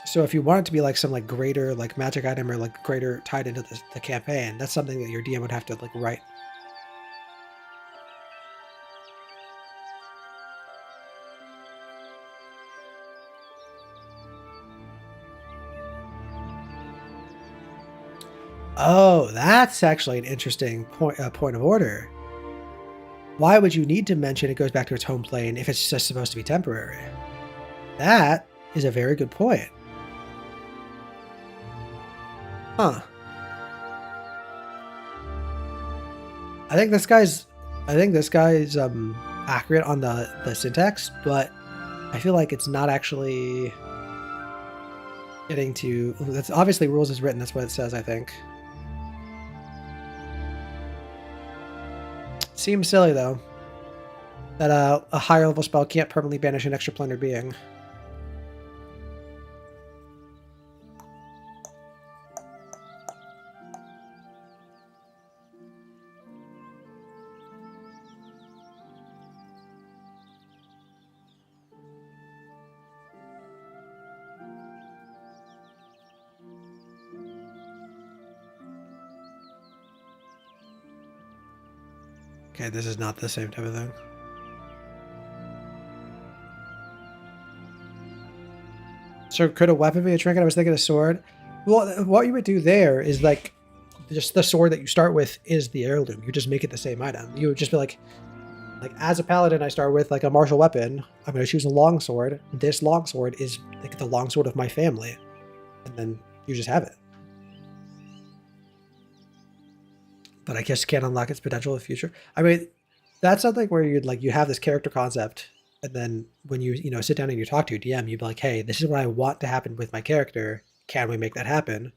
So if you want it to be like some like greater like magic item or like greater tied into the campaign, that's something that your DM would have to like write. Oh, that's actually an interesting point of order. Why would you need to mention it goes back to its home plane if it's just supposed to be temporary? That is a very good point. Huh. I think this guy's accurate on the syntax, but I feel like it's not actually getting to. That's obviously rules is written. That's what it says, I think. Seems silly though that a higher level spell can't permanently banish an extraplanar being. Okay, this is not the same type of thing. So could a weapon be a trinket? I was thinking a sword. Well, what you would do there is like, just the sword that you start with is the heirloom. You just make it the same item. You would just be like as a paladin, I start with like a martial weapon. I'm going to choose a longsword. This longsword is like the longsword of my family. And then you just have it. But I guess you can't unlock its potential in the future. I mean, that's something where you have this character concept, and then when you sit down and you talk to your DM, you'd be like, hey, this is what I want to happen with my character. Can we make that happen?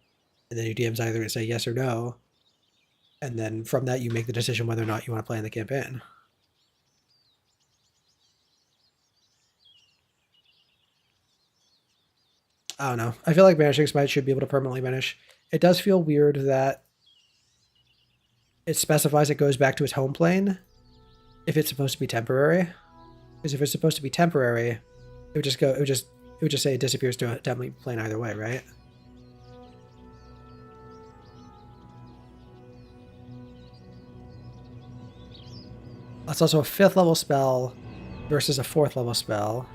And then your DM's either going to say yes or no. And then from that, you make the decision whether or not you want to play in the campaign. I don't know. I feel like Banishing Smite should be able to permanently banish. It does feel weird that it specifies it goes back to its home plane if it's supposed to be temporary. Because if it's supposed to be temporary, it would just say it disappears to a temporary plane either way, right? That's also a 5th level spell versus a 4th level spell.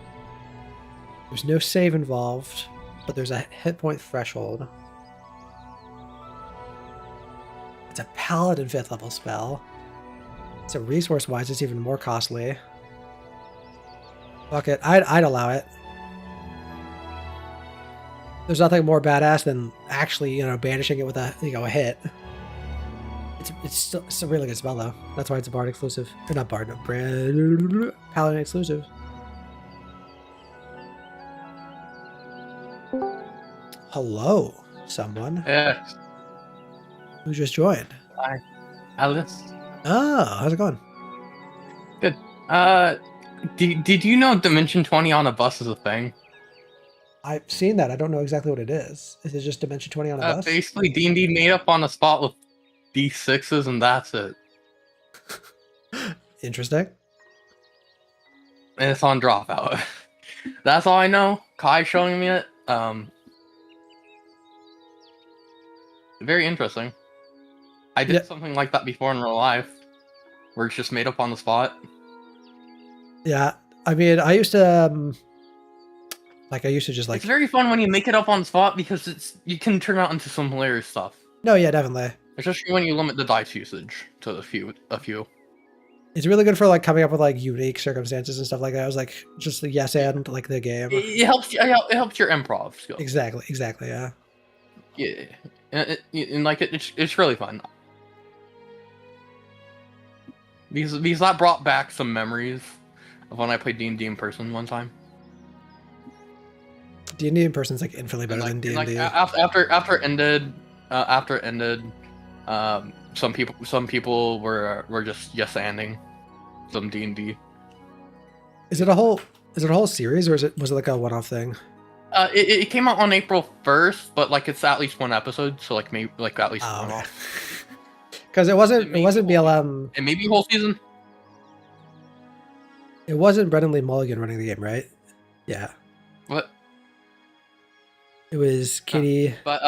There's no save involved, but there's a hit point threshold. It's a paladin 5th level spell. So resource-wise, it's even more costly. Fuck it, I'd allow it. There's nothing more badass than actually, banishing it with a hit. It's a really good spell though. That's why it's a bard exclusive. Or not bard, no, paladin exclusive. Hello, someone. Yeah. Who just joined? Hi, Alice. Oh, how's it going? Good. Did you know Dimension 20 on a bus is a thing? I've seen that. I don't know exactly what it is. Is it just Dimension 20 on a bus? Basically, D&D made up on the spot with D6s, and that's it. Interesting. And it's on Dropout. That's all I know. Kai's showing me it. Very interesting. I did something like that before in real life, where it's just made up on the spot. Yeah, I mean, I used to just like. It's very fun when you make it up on the spot because you can turn out into some hilarious stuff. No, yeah, definitely. Especially when you limit the dice usage to a few. It's really good for like coming up with like unique circumstances and stuff like that. I was like, just the yes and like the game. It helps. It helps your improv skill. Exactly. Yeah. Yeah, and like it's really fun. Because that brought back some memories of when I played D&D in person one time. D&D in person is like infinitely better than D&D. Like after it ended, some people were just yes-anding. some D&D. Is it a whole series, or was it like a one-off thing? It came out on April 1st, but like it's at least one episode, so like maybe like at least one Okay. off. Because it wasn't BLM. And maybe whole season. It wasn't Brendan Lee Mulligan running the game, right? Yeah. What? It was Katie. But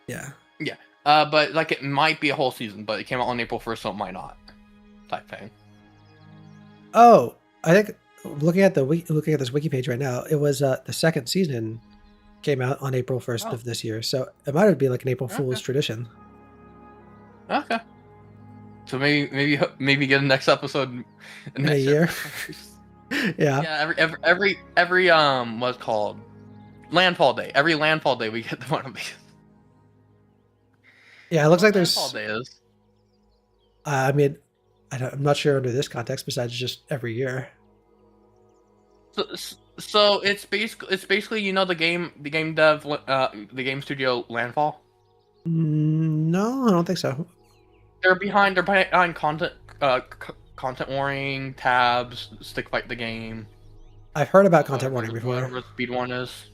yeah. Yeah. But like it might be a whole season, but it came out on April 1st, so it might not. Type thing. Oh, I think looking at this wiki page right now, it was the second season came out on April 1st of this year, so it might be like an April Fool's tradition. Okay. So maybe get the next episode in a year. Yeah. Yeah. Every what's it called Landfall Day. Every Landfall Day we get one of these. Yeah, it looks like there's. Landfall Day is. I mean, I'm not sure under this context. Besides just every year. So it's basically the game studio Landfall. No, I don't think so. They're behind content warning, tabs, stick fight the game. I've heard about content warning before. Whatever the speed one is,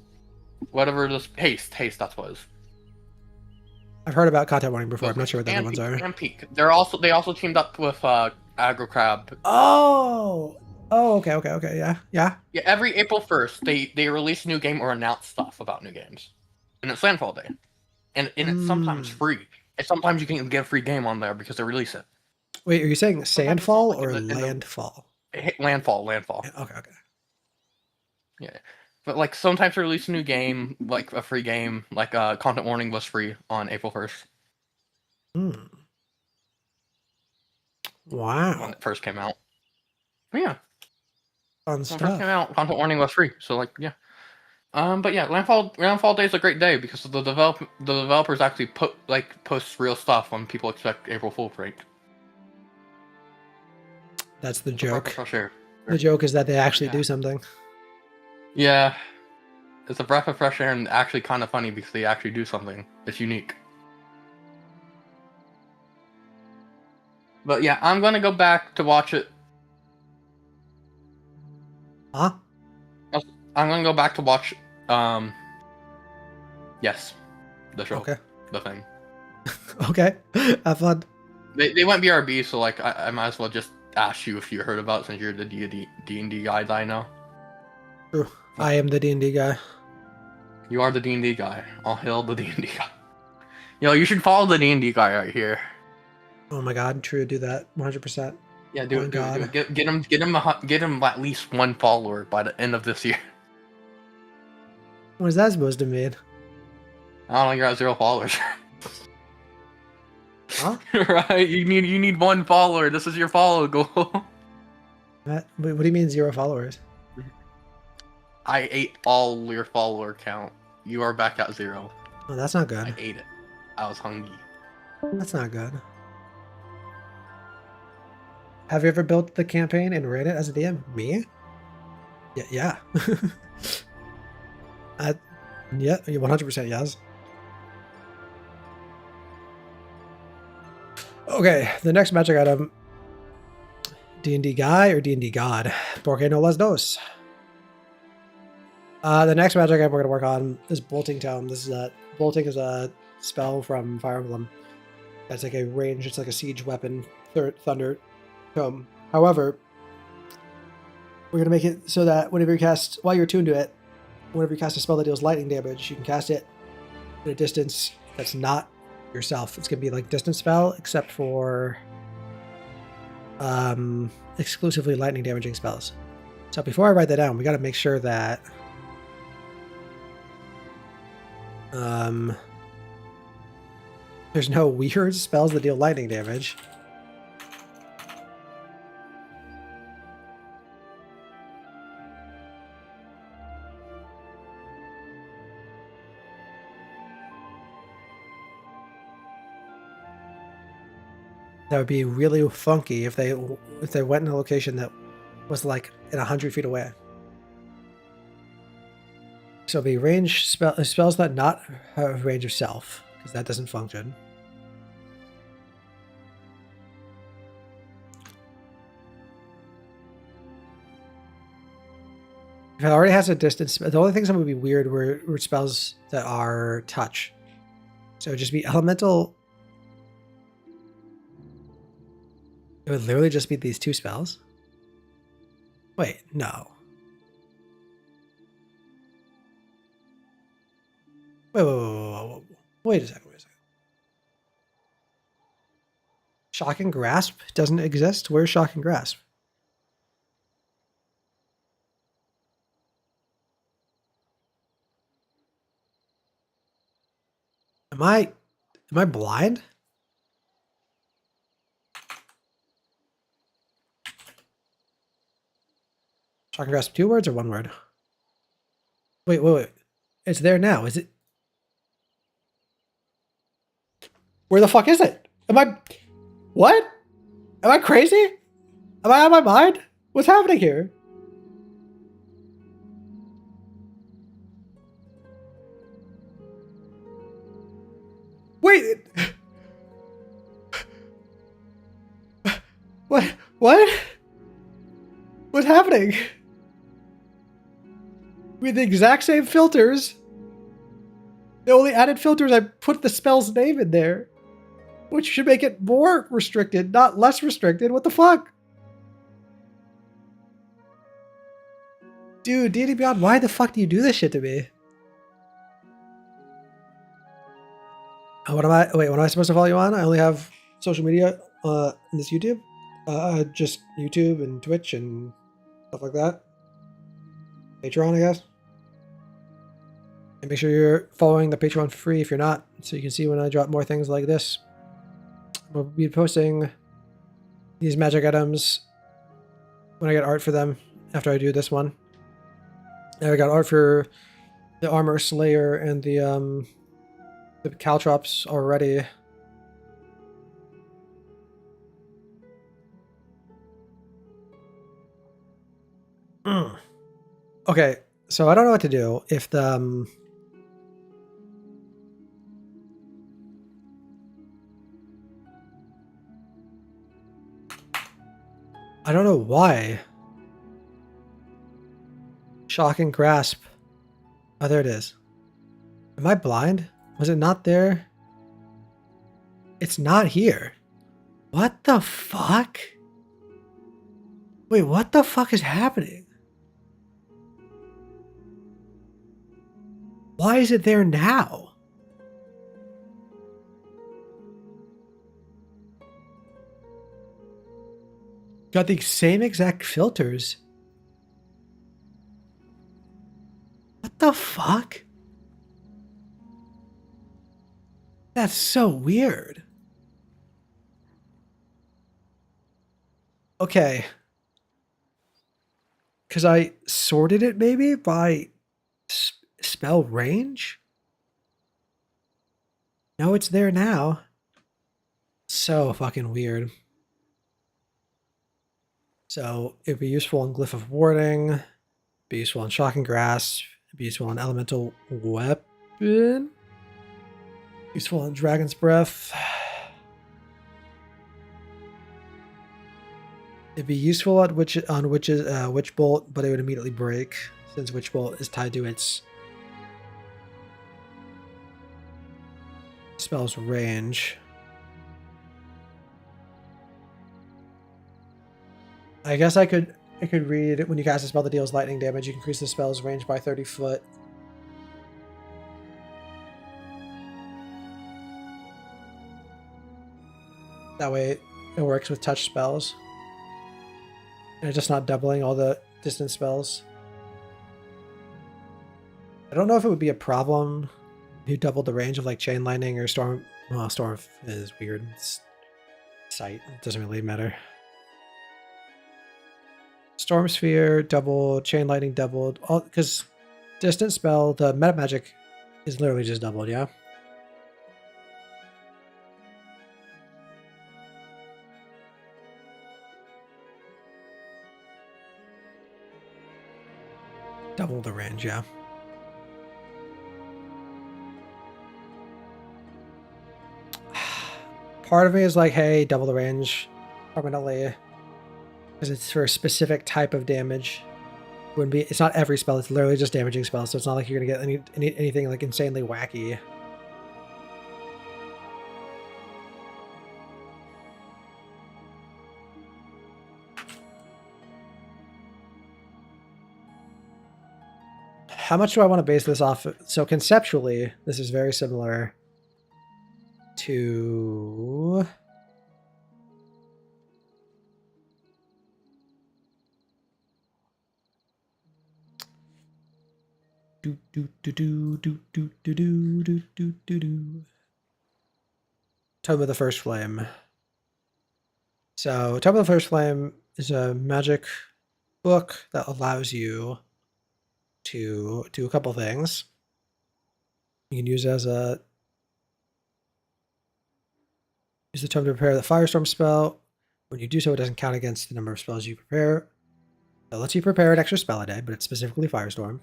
whatever the haste, that's what it is. I've heard about content warning before. I'm not sure what the other ones are. And Peak. They also teamed up with ARCRaiders. Oh, okay, yeah. Yeah, every April 1st, they release a new game or announce stuff about new games, and it's Landfall Day, and it's sometimes free. And sometimes you can get a free game on there because they release it. Wait, are you saying Sandfall or Landfall? Landfall. Okay. Yeah, but like sometimes they release a new game, like a free game, like Content Warning was free on April 1st. Wow. When it first came out. Yeah. Fun when stuff. it first came out, Content Warning was free, so like yeah. But yeah, Landfall Day is a great day because the developers actually post real stuff when people expect April Fool prank. That's the joke. Fresh air. The joke is that they actually do something. Yeah, it's a breath of fresh air and actually kind of funny because they actually do something. It's unique. But yeah, I'm gonna go back to watch it. Huh? I'm gonna go back to watch. Yes, the show. Okay. The thing. Okay. Have fun. They went BRB, so like I might as well just ask you if you heard about it since you're the D&D guy that I know. True. I am the D&D guy. You are the D&D guy. All hail the D&D guy. Yo, you should follow the D&D guy right here. Oh my god, true. Do that 100%. Yeah, do it. Get him at least one follower by the end of this year. What is that supposed to mean? I don't know. You're at 0 followers. Huh? Right? You need 1 follower. This is your follow goal. What do you mean 0 followers? I ate all your follower count. You are back at 0. Oh, that's not good. I ate it. I was hungry. That's not good. Have you ever built the campaign and ran it as a DM? Me? Yeah. Yeah, 100% yes. Okay, the next magic item. D&D guy or D&D god? Porque no las dos. The next magic item we're going to work on is Bolting Tome. Bolting is a spell from Fire Emblem. That's like a range, it's like a siege weapon, Thunder Tome. However, we're going to make it so that whenever you're attuned to it, whenever you cast a spell that deals lightning damage, you can cast it at a distance that's not yourself. It's going to be like distance spell, except for exclusively lightning damaging spells. So before I write that down, we got to make sure that there's no weird spells that deal lightning damage. That would be really funky if they went in a location that was like 100 feet away. So it'd be range spells that not have range of self, because that doesn't function. If it already has a distance, the only things that would be weird were spells that are touch. So it would just be elemental. It would literally just be these two spells. Wait, no. Wait a second. Shocking Grasp doesn't exist? Where's Shocking Grasp? Am I blind? Shocking Grasp 2 words or 1 word? Wait. It's there now. Is it? Where the fuck is it? What? Am I crazy? Am I out of my mind? What's happening here? Wait. What? What's happening? With the exact same filters. The only added filters, I put the spell's name in there. Which should make it more restricted, not less restricted. What the fuck? Dude, D&D Beyond, why the fuck do you do this shit to me? What am I supposed to follow you on? I only have social media in this YouTube. Just YouTube and Twitch and stuff like that. Patreon, I guess. And make sure you're following the Patreon for free if you're not, so you can see when I drop more things like this. We'll be posting these magic items when I get art for them after I do this one. And I got art for the Armor Slayer and the Caltrops already. Okay, so I don't know what to do if the I don't know why. Shocking Grasp. Oh, there it is. Am I blind? Was it not there? It's not here. What the fuck? Wait, what the fuck is happening? Why is it there now? Got the same exact filters. What the fuck? That's so weird. Okay. Because I sorted it maybe by spell range? No, it's there now. So fucking weird. So it'd be useful in Glyph of Warding, be useful in Shocking Grasp, be useful in Elemental Weapon, useful in Dragon's Breath. It'd be useful on Witch Bolt, but it would immediately break since Witch Bolt is tied to its spell's range. I guess I could read when you cast a spell that deals lightning damage, you can increase the spell's range by 30 foot. That way it works with touch spells. And it's just not doubling all the distance spells. I don't know if it would be a problem if you doubled the range of like Chain Lightning or Storm. Well, Storm is weird. It's sight. It doesn't really matter. Storm Sphere, double, Chain Lightning doubled. All because distance spell, the meta magic is literally just doubled, yeah? Double the range, yeah. Part of me is like, hey, double the range permanently. Because it's for a specific type of damage. Wouldn't be. It's not every spell. It's literally just damaging spells. So it's not like you're gonna get anything like insanely wacky. How much do I want to base this off? So conceptually, this is very similar to Tome of the First Flame. So Tome of the First Flame is a magic book that allows you to do a couple things. You can use it as use the tome to prepare the Firestorm spell. When you do so, it doesn't count against the number of spells you prepare. It lets you prepare an extra spell a day, but it's specifically Firestorm.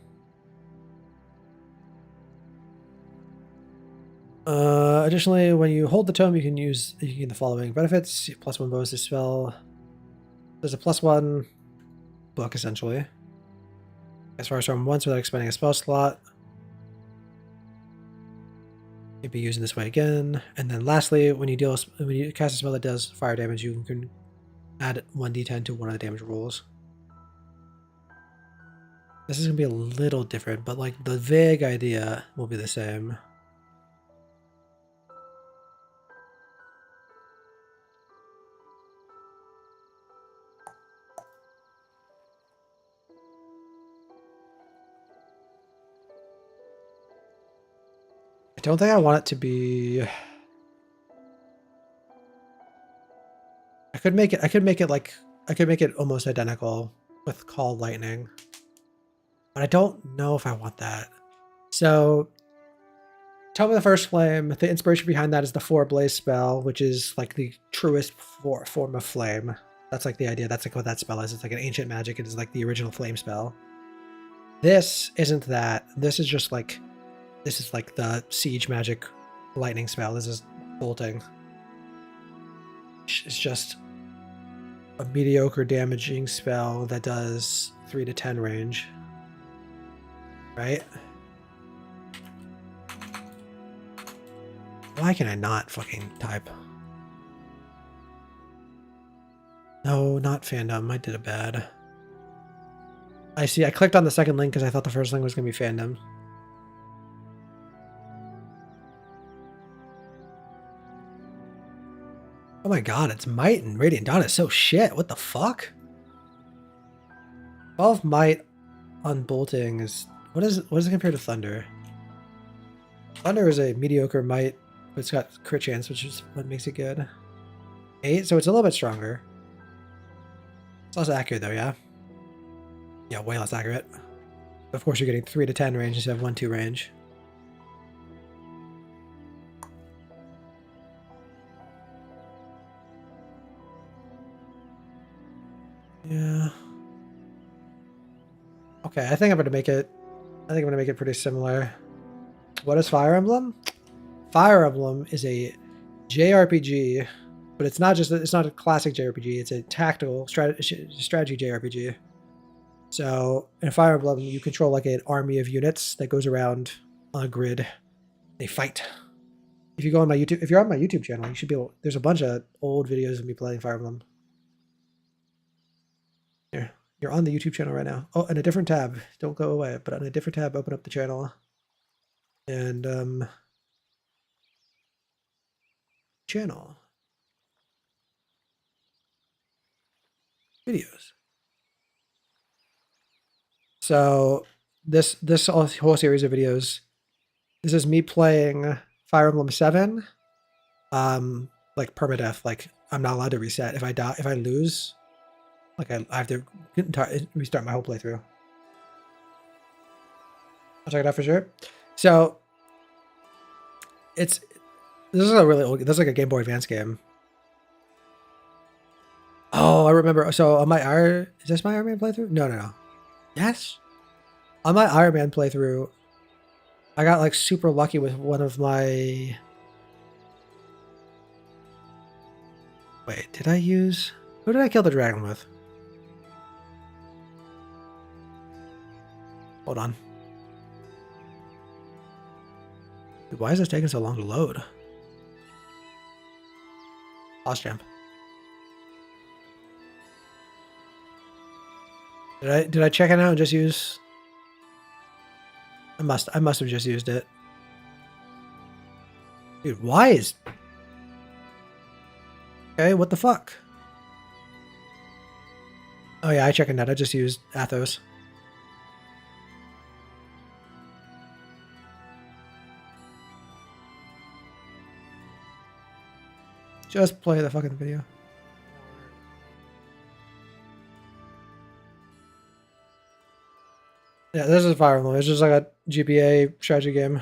Additionally, when you hold the tome, you can get the following benefits. +1 bonus to spell. There's a +1 book, essentially. As far as from once without expending a spell slot. You'd be using this way again. And then lastly, when you cast a spell that does fire damage, you can add 1d10 to one of the damage rolls. This is going to be a little different, but like the vague idea will be the same. I don't think I want it to be... I could make it almost identical with Call Lightning. But I don't know if I want that. So, Tome of the First Flame, the inspiration behind that is the Four Blaze spell, which is like the truest form of flame. That's like the idea. That's like what that spell is. It's like an ancient magic. It is like the original flame spell. This isn't that. This is like the siege magic lightning spell. This is bolting. It's just a mediocre damaging spell that does 3 to 10 range. Right? Why can I not fucking type? No, not fandom. I did it bad. I see. I clicked on the second link because I thought the first link was going to be fandom. Oh my god, it's Might and Radiant Dawn is so shit. What the fuck? 12 Might on bolting is... What is it compared to Thunder? Thunder is a mediocre Might, but it's got crit chance, which is what makes it good. 8, so it's a little bit stronger. It's less accurate though, yeah? Yeah, way less accurate. But of course you're getting 3 to 10 range instead of 1-2 range. Yeah. Okay, I think I'm gonna make it pretty similar. What is Fire Emblem? Fire Emblem is a JRPG, but it's not a classic JRPG, it's a tactical strategy JRPG. So in Fire Emblem, you control like an army of units that goes around on a grid. They fight. If you're on my YouTube channel, you should be able, there's a bunch of old videos of me playing Fire Emblem. Here, you're on the YouTube channel right now. Oh, and a different tab. Don't go away, but on a different tab, open up the channel. And channel. Videos. So this whole series of videos, this is me playing Fire Emblem 7. Like permadeath, like I'm not allowed to reset. If I lose, like I have to restart my whole playthrough. I'll check it out for sure. So this is a really old, this is like a Game Boy Advance game. Oh, I remember. So on my is this my Iron Man playthrough? No. Yes. On my Iron Man playthrough, I got like super lucky with one of my... Wait, did I use... Who did I kill the dragon with? Hold on. Dude, why is this taking so long to load? Lost jump. Did I check it out and just use? I must have just used it. Dude, why is? Okay, what the fuck? Oh yeah, I checked it out. I just used Athos. Just play the fucking video. Yeah, this is Fire Emblem. It's just like a GBA strategy game.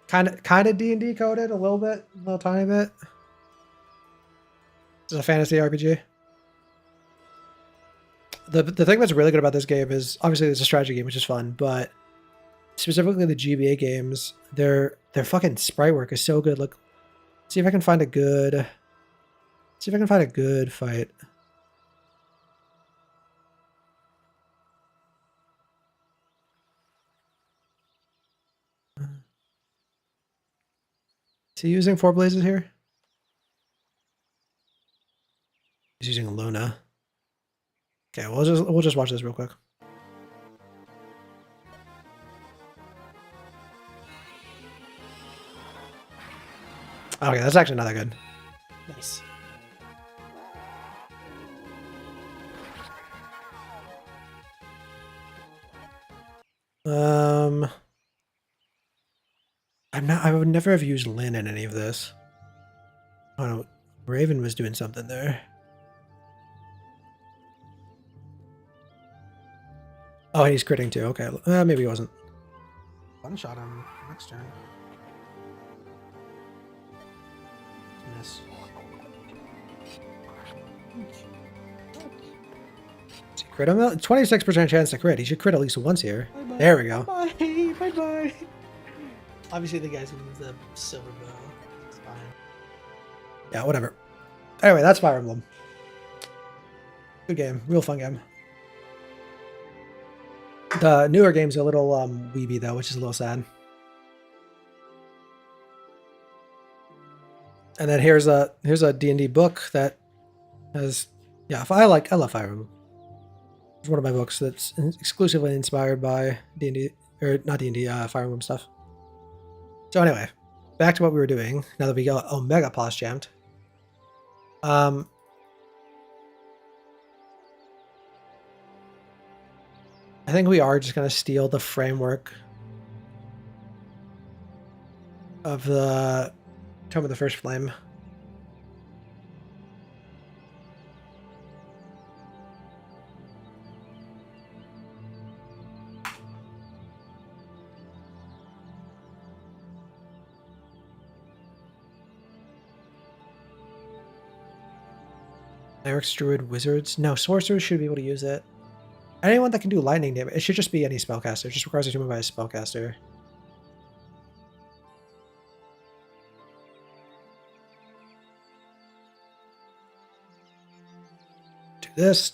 Kind of D&D coded a little tiny bit. It's a fantasy RPG. The thing that's really good about this game is obviously it's a strategy game, which is fun, but specifically the GBA games, their fucking sprite work is so good. Look, see if I can find a good fight. Is he using Four Blazes here? He's using Luna. Okay, we'll just watch this real quick. Okay, that's actually not that good. Nice. I would never have used Lin in any of this. Oh, Raven was doing something there. Oh, he's critting too. Okay, maybe he wasn't. One shot him next turn. Miss. Does he crit him? 26% chance to crit. He should crit at least once here. Bye-bye. There we go. Bye. Bye-bye. Obviously, the guy's gonna use the silver bow. It's fine. Yeah, whatever. Anyway, that's Fire Emblem. Good game. Real fun game. The newer game's a little weeby though, which is a little sad. And then here's a D&D book that has I love Fire Emblem. It's one of my books that's exclusively inspired by D&D or not D&D, Fire Emblem stuff. So anyway, back to what we were doing now that we got Omega pause jammed. I think we are just gonna steal the framework of the Tome of the First Flame. Clerics, Druid, Wizards. No, Sorcerers should be able to use it. Anyone that can do lightning damage. It should just be any spellcaster. It just requires a human by a spellcaster. Do this.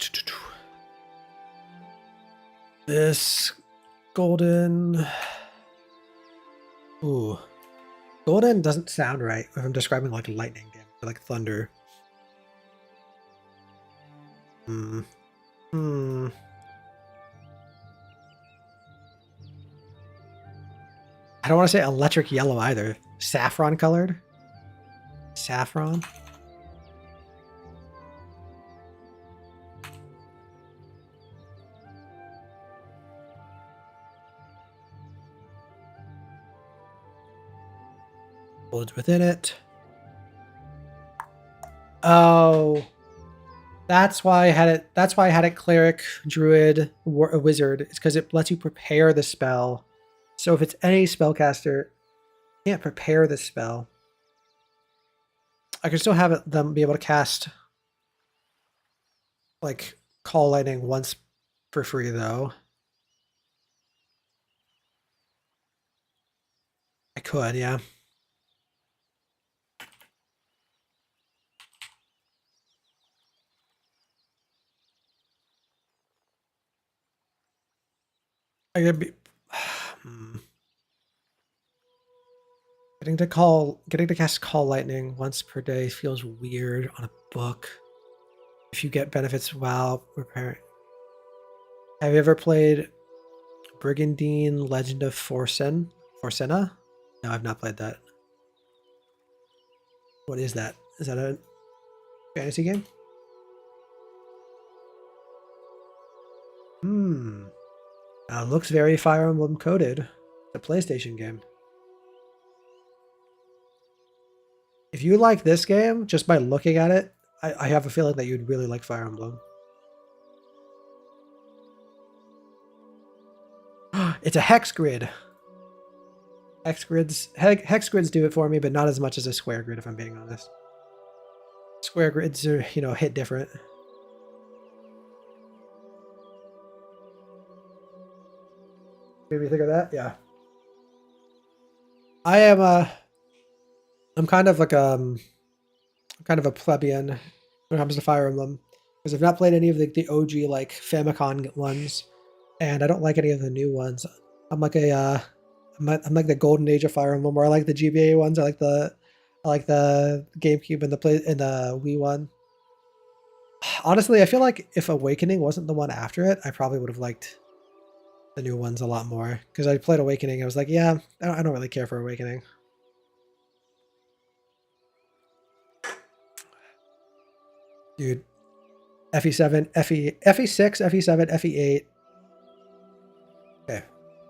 This. Golden. Ooh. Golden doesn't sound right if I'm describing like lightning damage, like thunder. I don't want to say electric yellow either. Saffron colored? Saffron? Holds within it. Oh. That's why I had it. That's why I had it cleric, druid, wizard. It's because it lets you prepare the spell. So if it's any spellcaster, you can't prepare the spell. I can still have them be able to cast, like, call lightning once for free though. I could, yeah. I gotta be getting to cast Call Lightning once per day feels weird on a book. If you get benefits while repairing. Have you ever played Brigandine Legend of Forsenna? No, I've not played that. What is that? Is that a fantasy game? Looks very Fire Emblem coded. It's a PlayStation game. If you like this game, just by looking at it, I have a feeling that you'd really like Fire Emblem. It's a hex grid. Hex grids do it for me, but not as much as a square grid, if I'm being honest. Square grids are, hit different. Maybe think of that? Yeah. I'm kind of like kind of a plebeian when it comes to Fire Emblem, because I've not played any of the OG like Famicom ones, and I don't like any of the new ones. I'm like I'm like the golden age of Fire Emblem, where I like the GBA ones. I like the GameCube and the Wii one. Honestly, I feel like if Awakening wasn't the one after it, I probably would have liked the new ones a lot more, because I played Awakening. I was like, yeah, I don't really care for Awakening. Dude, FE7, FE6, FE7, FE8. Okay.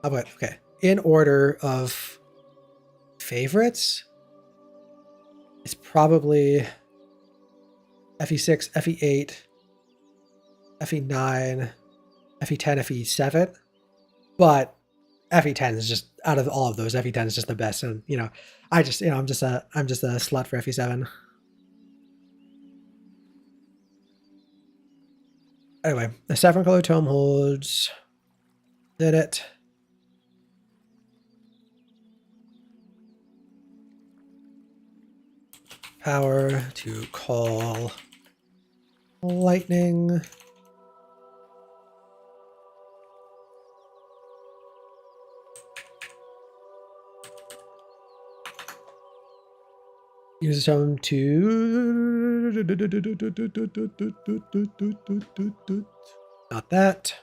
How about, okay. In order of favorites, it's probably FE6, FE8, FE9, FE10, FE7. But FE10 is just, out of all of those, FE10 is just the best. And I'm just a slut for FE7. Anyway, the Saffron Color Tome holds. Did it. Power to call lightning. Use the tome to. Not that.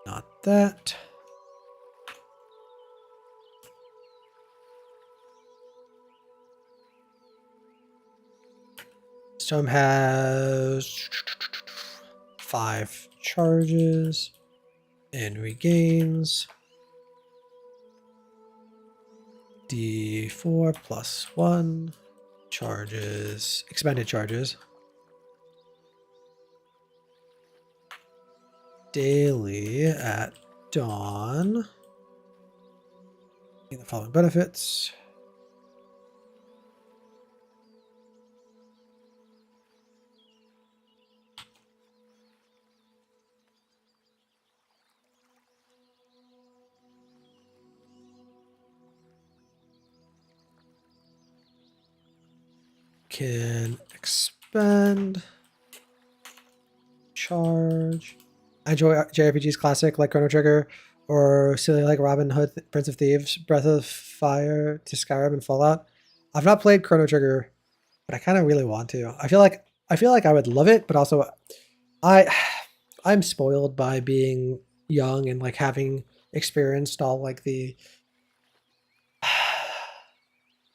Not that. This tome has 5 charges and regains. D4 plus 1 charges, expended charges. Daily at dawn. The following benefits. Can expend, charge. I enjoy JRPGs classic like Chrono Trigger, or silly like Robin Hood, Prince of Thieves, Breath of Fire, to Skyrim and Fallout. I've not played Chrono Trigger, but I kind of really want to. I feel like I would love it, but also I'm spoiled by being young and like having experienced all like the.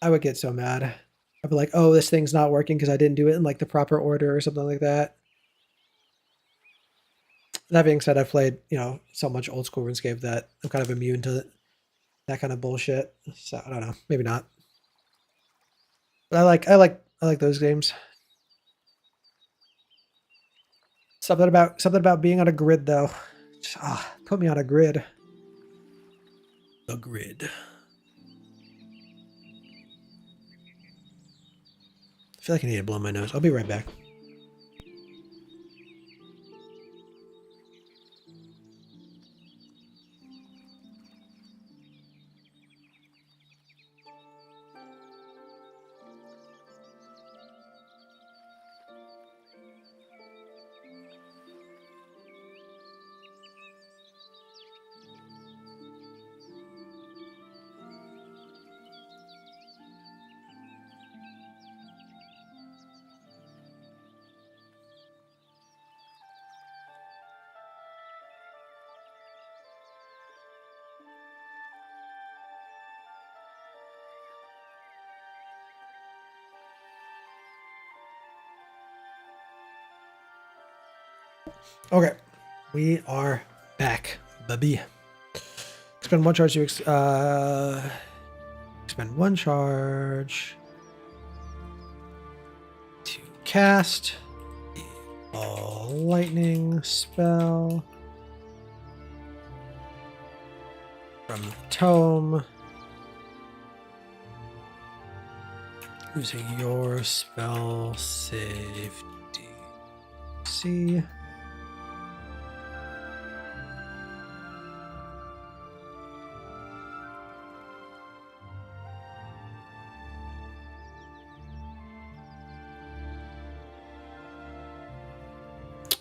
I would get so mad. I'd be like, oh, this thing's not working because I didn't do it in like the proper order or something like that. That being said, I've played, so much old school RuneScape that I'm kind of immune to that kind of bullshit. So I don't know, maybe not. But I like those games. Something about being on a grid though. Just, put me on a grid. The grid. I feel like I need to blow my nose. I'll be right back. Okay, we are back, baby. Expend one charge to expend one charge to cast a lightning spell from the tome using your spell save DC.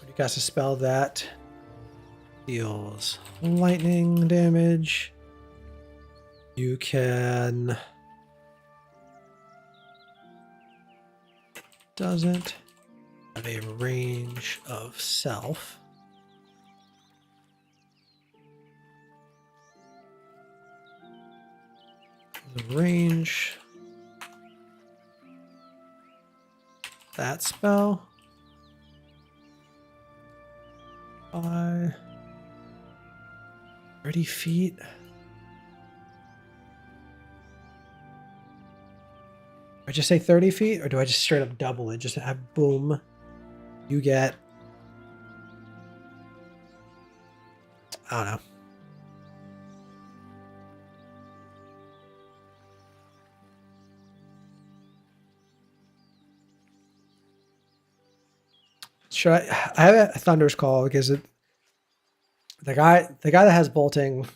You cast a spell that deals lightning damage. You can doesn't have a range of self. The range that spell by 30 feet. I just say 30 feet, or do I just straight up double it? Just have boom. You get, I don't know. Should I have a Thunder's Call because the guy that has bolting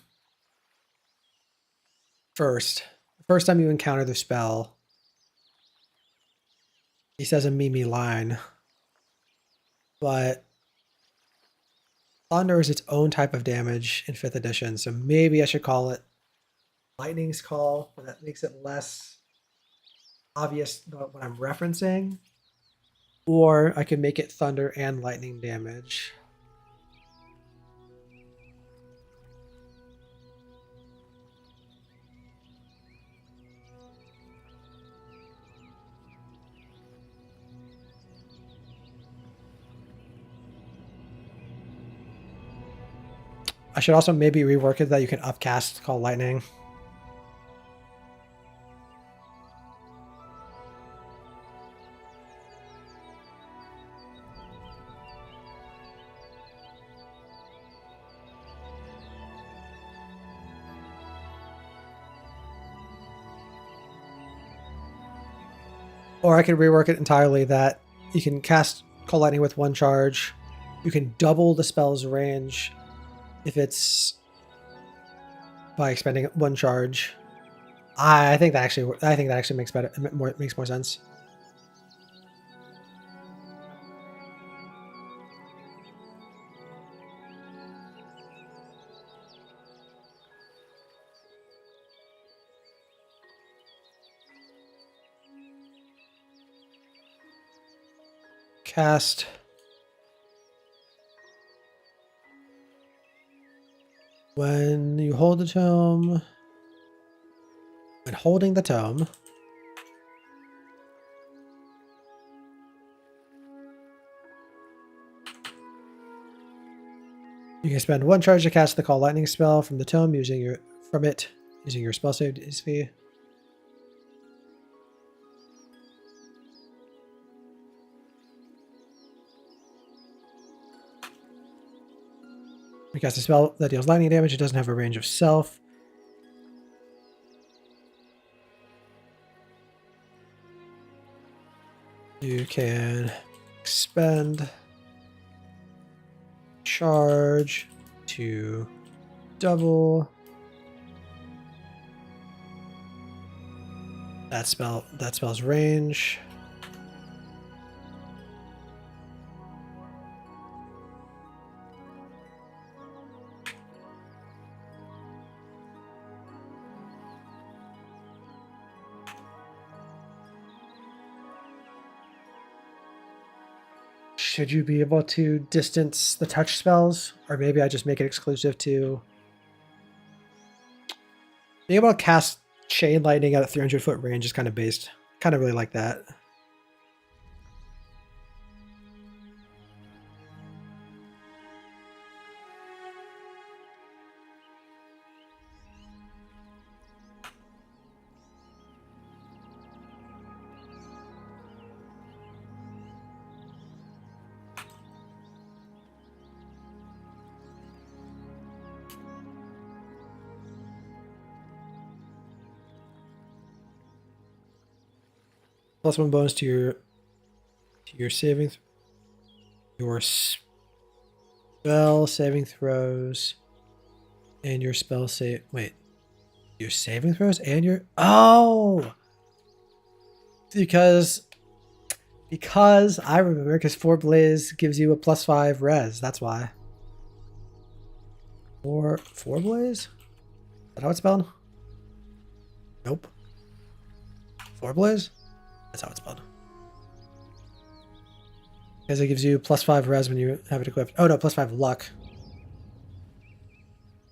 first, the first time you encounter the spell, he says a Mimi line, but Thunder is its own type of damage in 5th edition, so maybe I should call it Lightning's Call, but that makes it less obvious what I'm referencing. Or I could make it thunder and lightning damage. I should also maybe rework it that you can upcast call lightning. Or I could rework it entirely that you can cast Call Lightning with one charge. You can double the spell's range if it's by expending one charge. I think that actually makes more sense. Cast when you hold the tome. When holding the tome, you can spend one charge to cast the Call Lightning spell from the tome using your spell save DC. You cast a spell that deals lightning damage. It doesn't have a range of self. You can expend charge to double that spell's range. Should you be able to distance the touch spells? Or maybe I just make it exclusive to being able to cast Chain Lightning at a 300-foot range is kind of based. Kind of really like that. +1 bonus to your saving, your spell saving throws, and your spell save. Wait, your saving throws and your because I remember because 4 Blaze gives you a +5 res. That's why. 4 Blaze? Is that how it's spelled? Nope. 4 Blaze? That's how it's spelled. Because it gives you +5 res when you have it equipped. Oh no, +5 luck.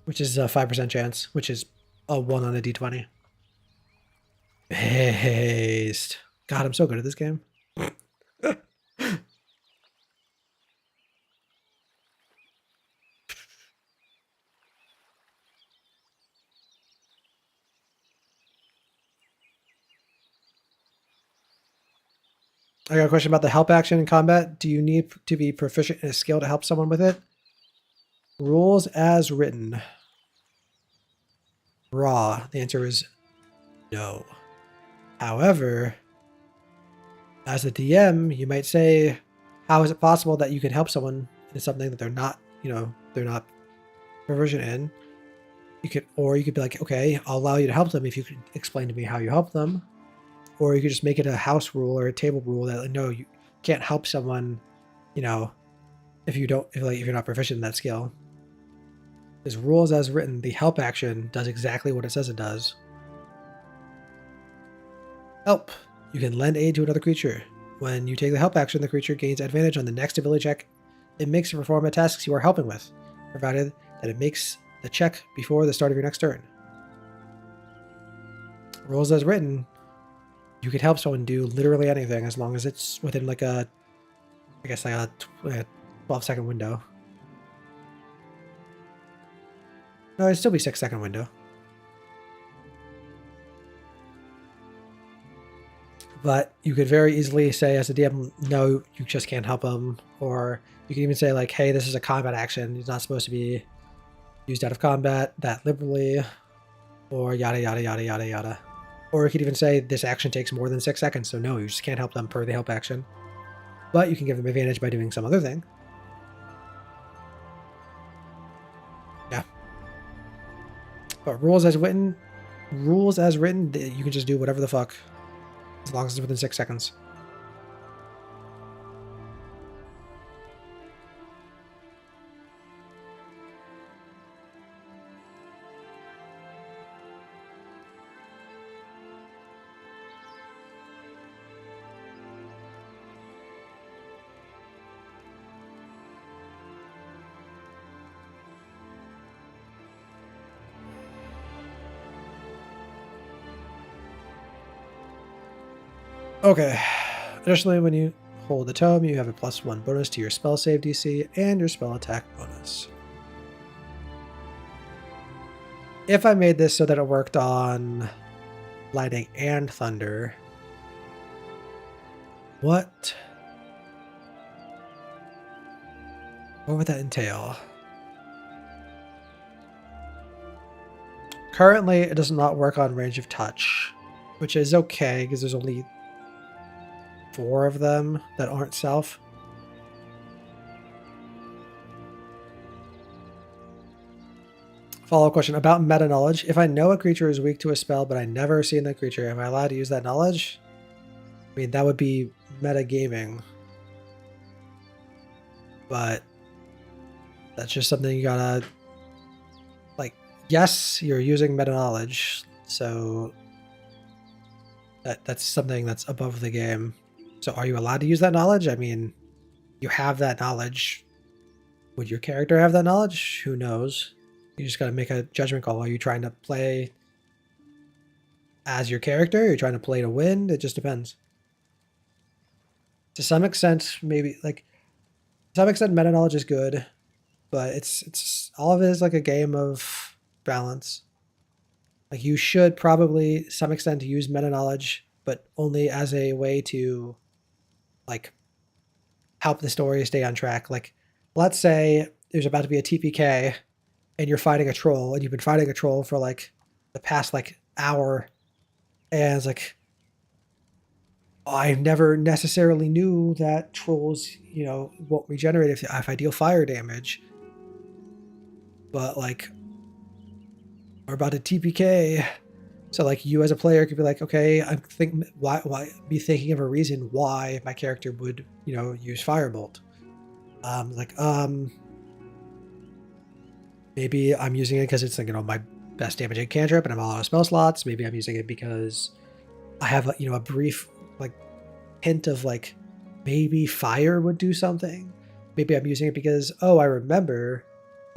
Which is a 5% chance, which is a 1 on a d20. Haste. God, I'm so good at this game. I got a question about the help action in combat. Do you need to be proficient in a skill to help someone with it? Rules as written. Raw. The answer is no. However, as a DM, you might say, how is it possible that you can help someone in something that they're not proficient in? You could be like, okay, I'll allow you to help them if you can explain to me how you help them. Or you could just make it a house rule or a table rule that no, you can't help someone, if you're not proficient in that skill. Because rules as written, the help action does exactly what it says it does. Help. You can lend aid to another creature. When you take the help action, the creature gains advantage on the next ability check it makes to perform the tasks you are helping with, provided that it makes the check before the start of your next turn. Rules as written, you could help someone do literally anything as long as it's within like a 12-second window. No, it'd still be 6-second window. But you could very easily say as a DM, no, you just can't help them. Or you can even say like, hey, this is a combat action. It's not supposed to be used out of combat that liberally. Or yada, yada, yada, yada, yada. Or you could even say this action takes more than 6 seconds. So no, you just can't help them per the help action. But you can give them advantage by doing some other thing. Yeah. But rules as written, you can just do whatever the fuck. As long as it's within 6 seconds. Okay. Additionally, when you hold the tome, you have a +1 bonus to your spell save DC and your spell attack bonus. If I made this so that it worked on lightning and thunder, what would that entail? Currently, it does not work on range of touch, which is okay because there's only 4 of them that aren't self. Follow-up question about meta knowledge. If I know a creature is weak to a spell, but I never seen the creature, am I allowed to use that knowledge? I mean, that would be metagaming. But that's just something you gotta... Like, yes, you're using meta knowledge, so... That's something that's above the game. So are you allowed to use that knowledge? I mean, you have that knowledge. Would your character have that knowledge? Who knows? You just got to make a judgment call. Are you trying to play as your character? Are you trying to play to win? It just depends. To some extent, maybe like to some extent, meta knowledge is good, but it's all of it is like a game of balance. Like you should probably, to some extent, use meta knowledge, but only as a way to like help the story stay on track. Like, let's say there's about to be a TPK and you're fighting a troll and you've been fighting a troll for like the past like hour and it's like I never necessarily knew that trolls, you know, won't regenerate if I deal fire damage. But like, we're about to TPK. So like you as a player could be like, okay, I'm thinking why be thinking of a reason why my character would, you know, use firebolt. Like maybe I'm using it because it's like, you know, my best damaging cantrip and I'm all out of spell slots. Maybe I'm using it because I have a, you know, a brief like hint of like maybe fire would do something. Maybe I'm using it because, oh, I remember,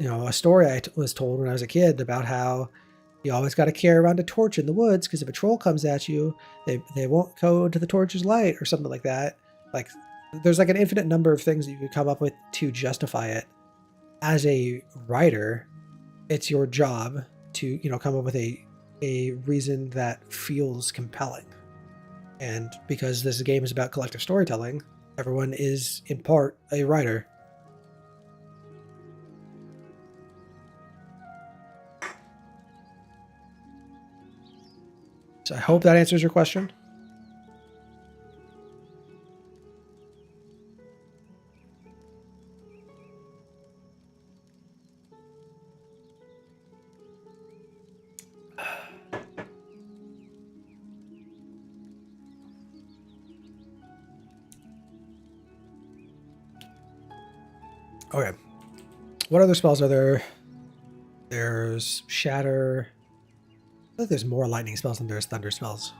you know, a story I was told when I was a kid about how you always got to carry around a torch in the woods because if a troll comes at you, they won't go to the torch's light or something like that. Like there's like an infinite number of things that you could come up with to justify it. As a writer, it's your job to, you know, come up with a reason that feels compelling. And because this game is about collective storytelling, everyone is in part a writer. So I hope that answers your question. Okay. What other spells are there? There's Shatter. I think there's more lightning spells than there's thunder spells.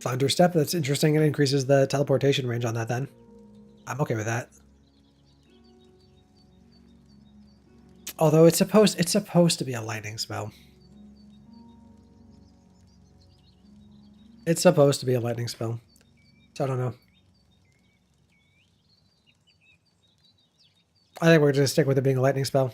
Thunder Step, that's interesting. It increases the teleportation range on that then. I'm okay with that. Although it's supposed to be a lightning spell. It's supposed to be a lightning spell. So I don't know. I think we're gonna stick with it being a lightning spell.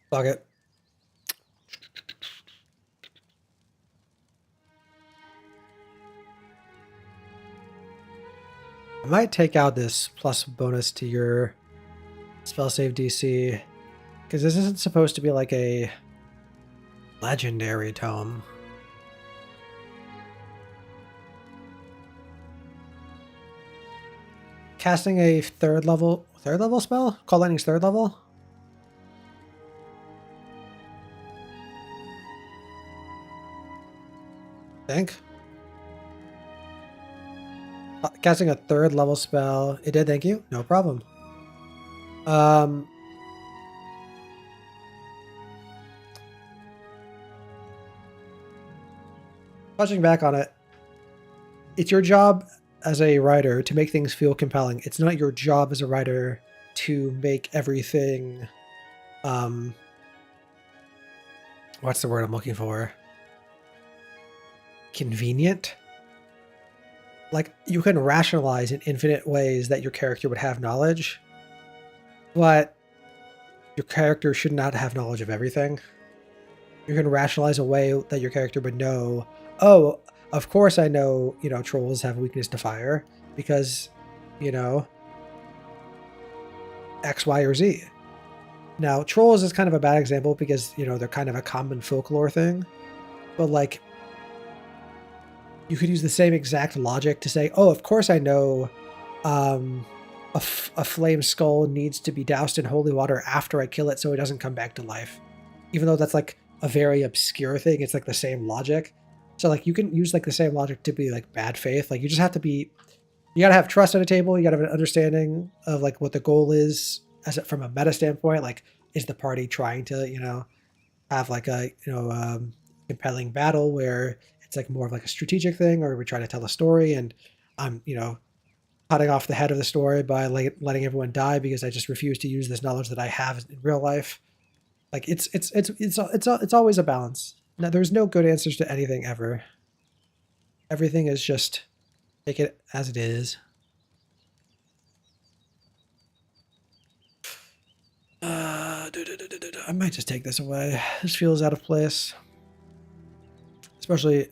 Fuck it. I might take out this plus bonus to your spell save DC because this isn't supposed to be like a legendary tome. Casting a third level spell? Call Lightning's third level? Think. Casting a third level spell. It did, thank you. No problem. Touching back on it, it's your job as a writer to make things feel compelling. It's not your job as a writer to make everything, what's the word I'm looking for? Convenient? Like, you can rationalize in infinite ways that your character would have knowledge, but your character should not have knowledge of everything. You can rationalize a way that your character would know, oh, of course I know, you know, trolls have weakness to fire because, you know, X, Y, or Z. Now, trolls is kind of a bad example because, you know, they're kind of a common folklore thing, but like, you could use the same exact logic to say, oh, of course I know a flame skull needs to be doused in holy water after I kill it so it doesn't come back to life. Even though that's like a very obscure thing, it's like the same logic. So like you can use like the same logic to be like bad faith. Like you just have to be, you gotta have trust at a table. You gotta have an understanding of like what the goal is as from a meta standpoint. Like, is the party trying to, you know, have like a, you know, compelling battle where it's like more of like a strategic thing, or we try to tell a story and I'm, you know, cutting off the head of the story by like letting everyone die because I just refuse to use this knowledge that I have in real life. Like it's always a balance. Now, there's no good answers to anything ever. Everything is just take it as it is. I might just take this away. This feels out of place. Especially...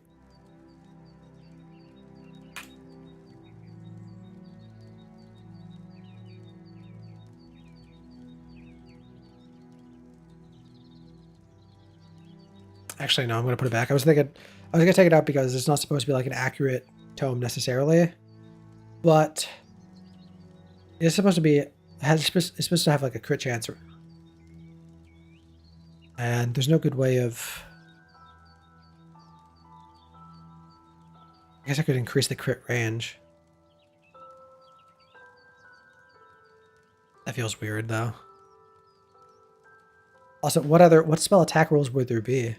Actually, no, I'm going to put it back. I was going to take it out because it's not supposed to be like an accurate tome necessarily. But it's supposed to be... It's supposed to have like a crit chance. And there's no good way of... I guess I could increase the crit range. That feels weird, though. Also, what spell attack rules would there be?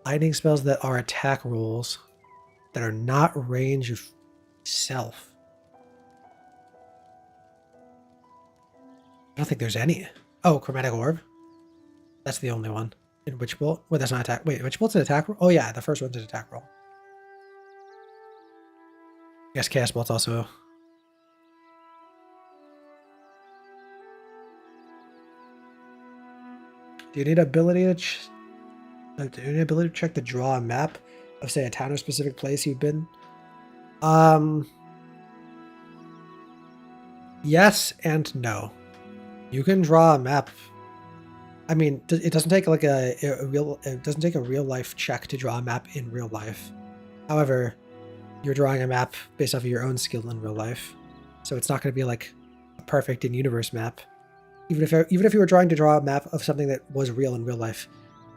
Lightning spells that are attack rules that are not range of self. I don't think there's any. Oh, Chromatic Orb. That's the only one. In Witch Bolt? Wait, that's not attack. Wait, Witch Bolt's an attack roll? Oh yeah, the first one's an attack roll. I guess Chaos Bolt's also... Do you need ability to check to draw a map of, say, a town or specific place you've been? Yes and no. You can draw a map. I mean, it doesn't take like it doesn't take a real life check to draw a map in real life. However, you're drawing a map based off of your own skill in real life, so it's not going to be like a perfect in-universe map. Even if you were trying to draw a map of something that was real in real life,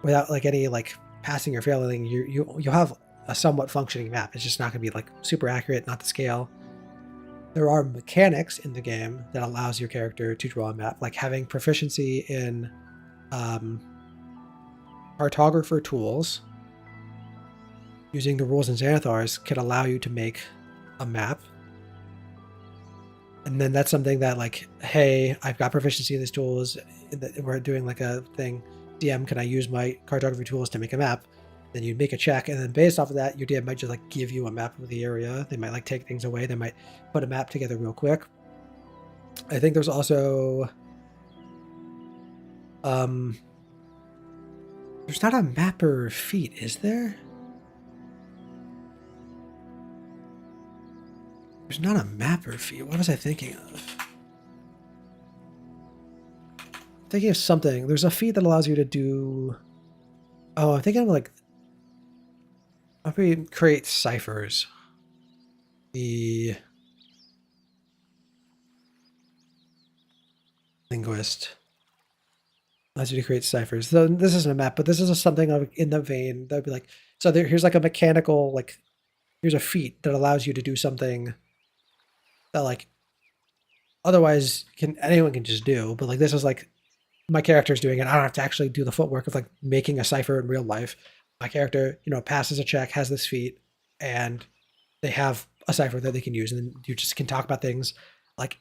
without like any like passing or failing, you'll have a somewhat functioning map. It's just not going to be like super accurate, not to scale. There are mechanics in the game that allows your character to draw a map, like having proficiency in cartographer tools. Using the rules in Xanathars can allow you to make a map. And then that's something that like, hey, I've got proficiency in these tools. We're doing like a thing. DM, can I use my cartography tools to make a map? Then you make a check, and then based off of that, your DM might just like give you a map of the area. They might like take things away. They might put a map together real quick. I think there's also there's not a mapper feat, is there? There's not a mapper feat. What was I thinking of? Thinking of something. There's a feat that allows you to do... Oh, I'm thinking of like... How we create ciphers? The... Linguist allows you to create ciphers. So this isn't a map, but this is something in the vein that would be like... So here's like a mechanical, like... Here's a feat that allows you to do something that like... Otherwise, anyone can just do, but like this is like... My character's doing it. I don't have to actually do the footwork of like making a cipher in real life. My character, passes a check, has this feat, and they have a cipher that they can use, and then you just can talk about things like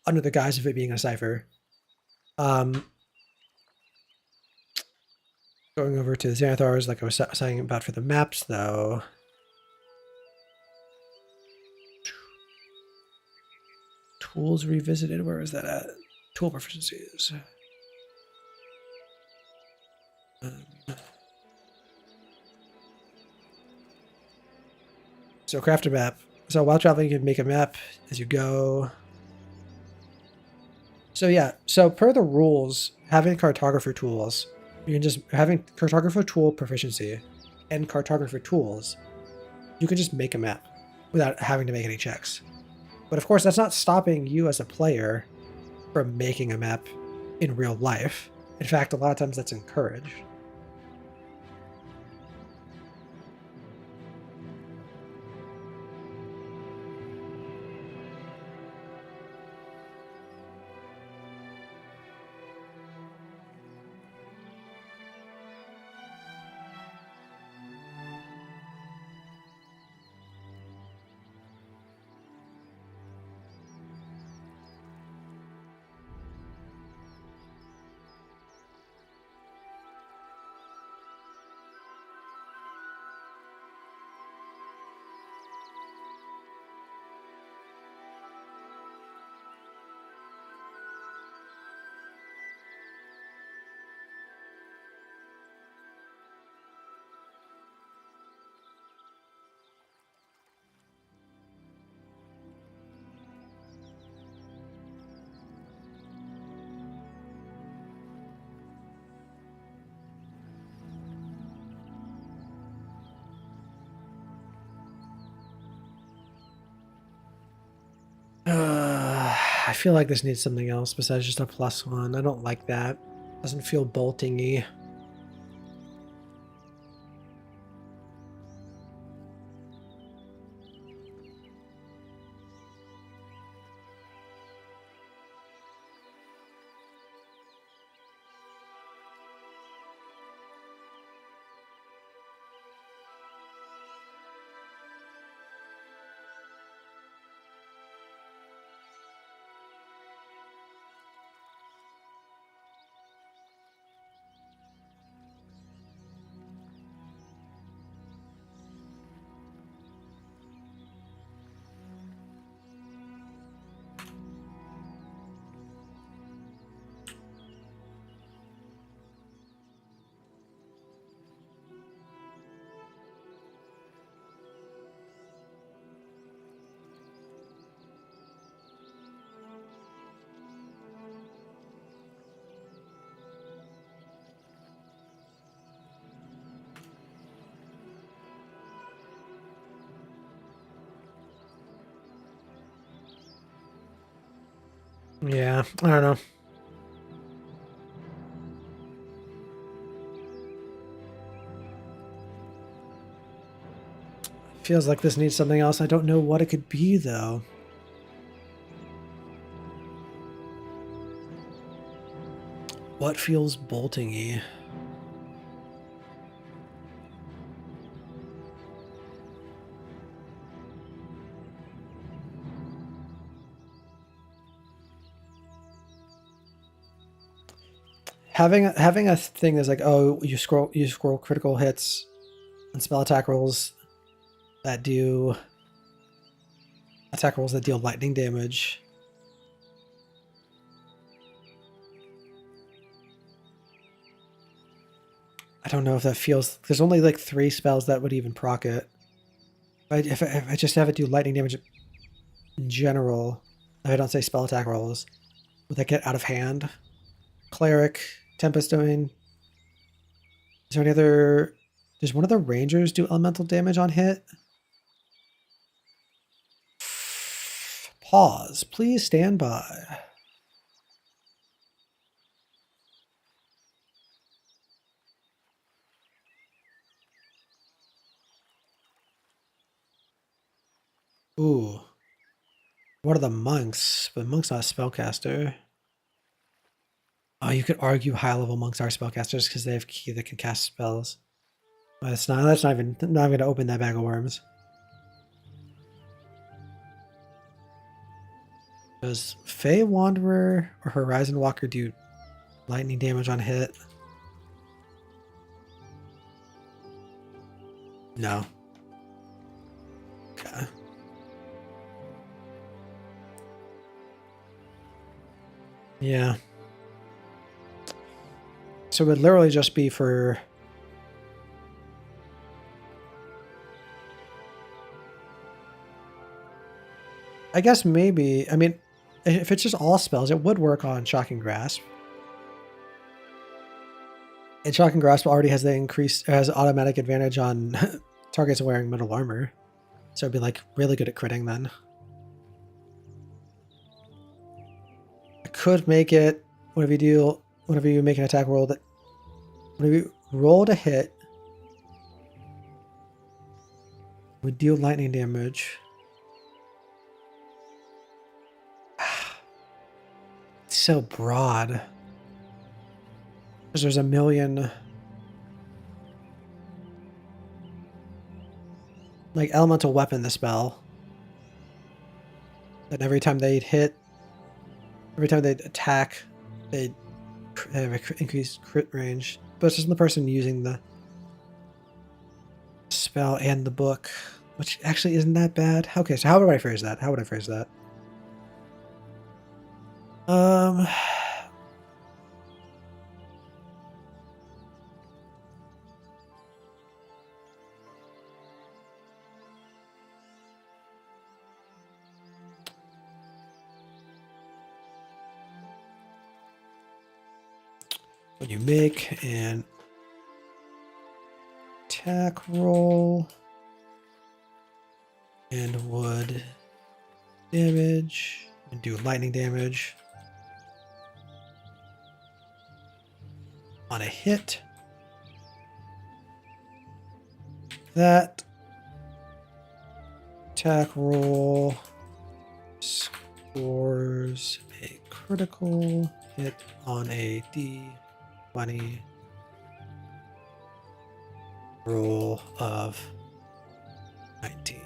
under the guise of it being a cipher. Going over to the Xanathars, like I was saying about for the maps, though. Tools revisited. Where is that at? Tool proficiencies. So craft a map. So while traveling, you can make a map as you go. So yeah, so per the rules, having cartographer tools, you can just having cartographer tool proficiency and cartographer tools, you can just make a map without having to make any checks. But of course, that's not stopping you as a player from making a map in real life. In fact, a lot of times that's encouraged. I feel like this needs something else besides just a +1. I don't like that. Doesn't feel bolting-y. Yeah, I don't know. Feels like this needs something else. I don't know what it could be, though. What feels bolting-y? Having a thing that's like, oh, you scroll critical hits and spell attack rolls that do deal lightning damage. I don't know if that feels. There's only like 3 spells that would even proc it. But if I just have it do lightning damage in general, if I don't say spell attack rolls, would that get out of hand? Cleric, Tempest Domain. Is there any other? Does one of the Rangers do elemental damage on hit? Pause. Please stand by. Ooh. What are the monks? But monk's not a spellcaster. Oh, you could argue high-level monks are spellcasters because they have key that can cast spells. But it's not. That's not even going to open that bag of worms. Does Fey Wanderer or Horizon Walker do lightning damage on hit? No. Okay. Yeah. So it would literally just be for... I guess maybe... I mean, if it's just all spells, it would work on Shocking Grasp. And Shocking Grasp already has automatic advantage on targets wearing metal armor. So it'd be like really good at critting then. I could make it whenever you make an attack roll that whenever you roll to hit would deal lightning damage. It's so broad. Because there's a million like elemental weapon the spell. And every time they'd attack, they'd have increased crit range. But it's just the person using the spell and the book, which actually isn't that bad. Okay, so how would I phrase that? When you make an attack roll and would damage and do lightning damage on a hit. That attack roll scores a critical hit on a D20 roll of 19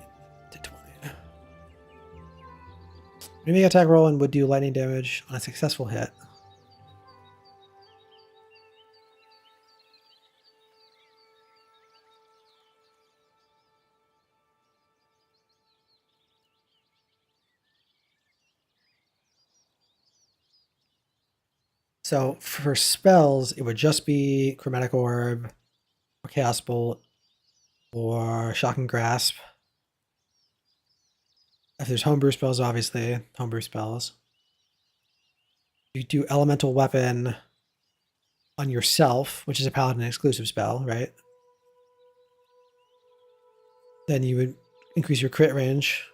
to 20. When you make an attack roll and would do lightning damage on a successful hit. So for spells, it would just be Chromatic Orb, or Chaos Bolt, or Shocking Grasp. If there's homebrew spells, obviously, homebrew spells. You do Elemental Weapon on yourself, which is a Paladin exclusive spell, right? Then you would increase your crit range.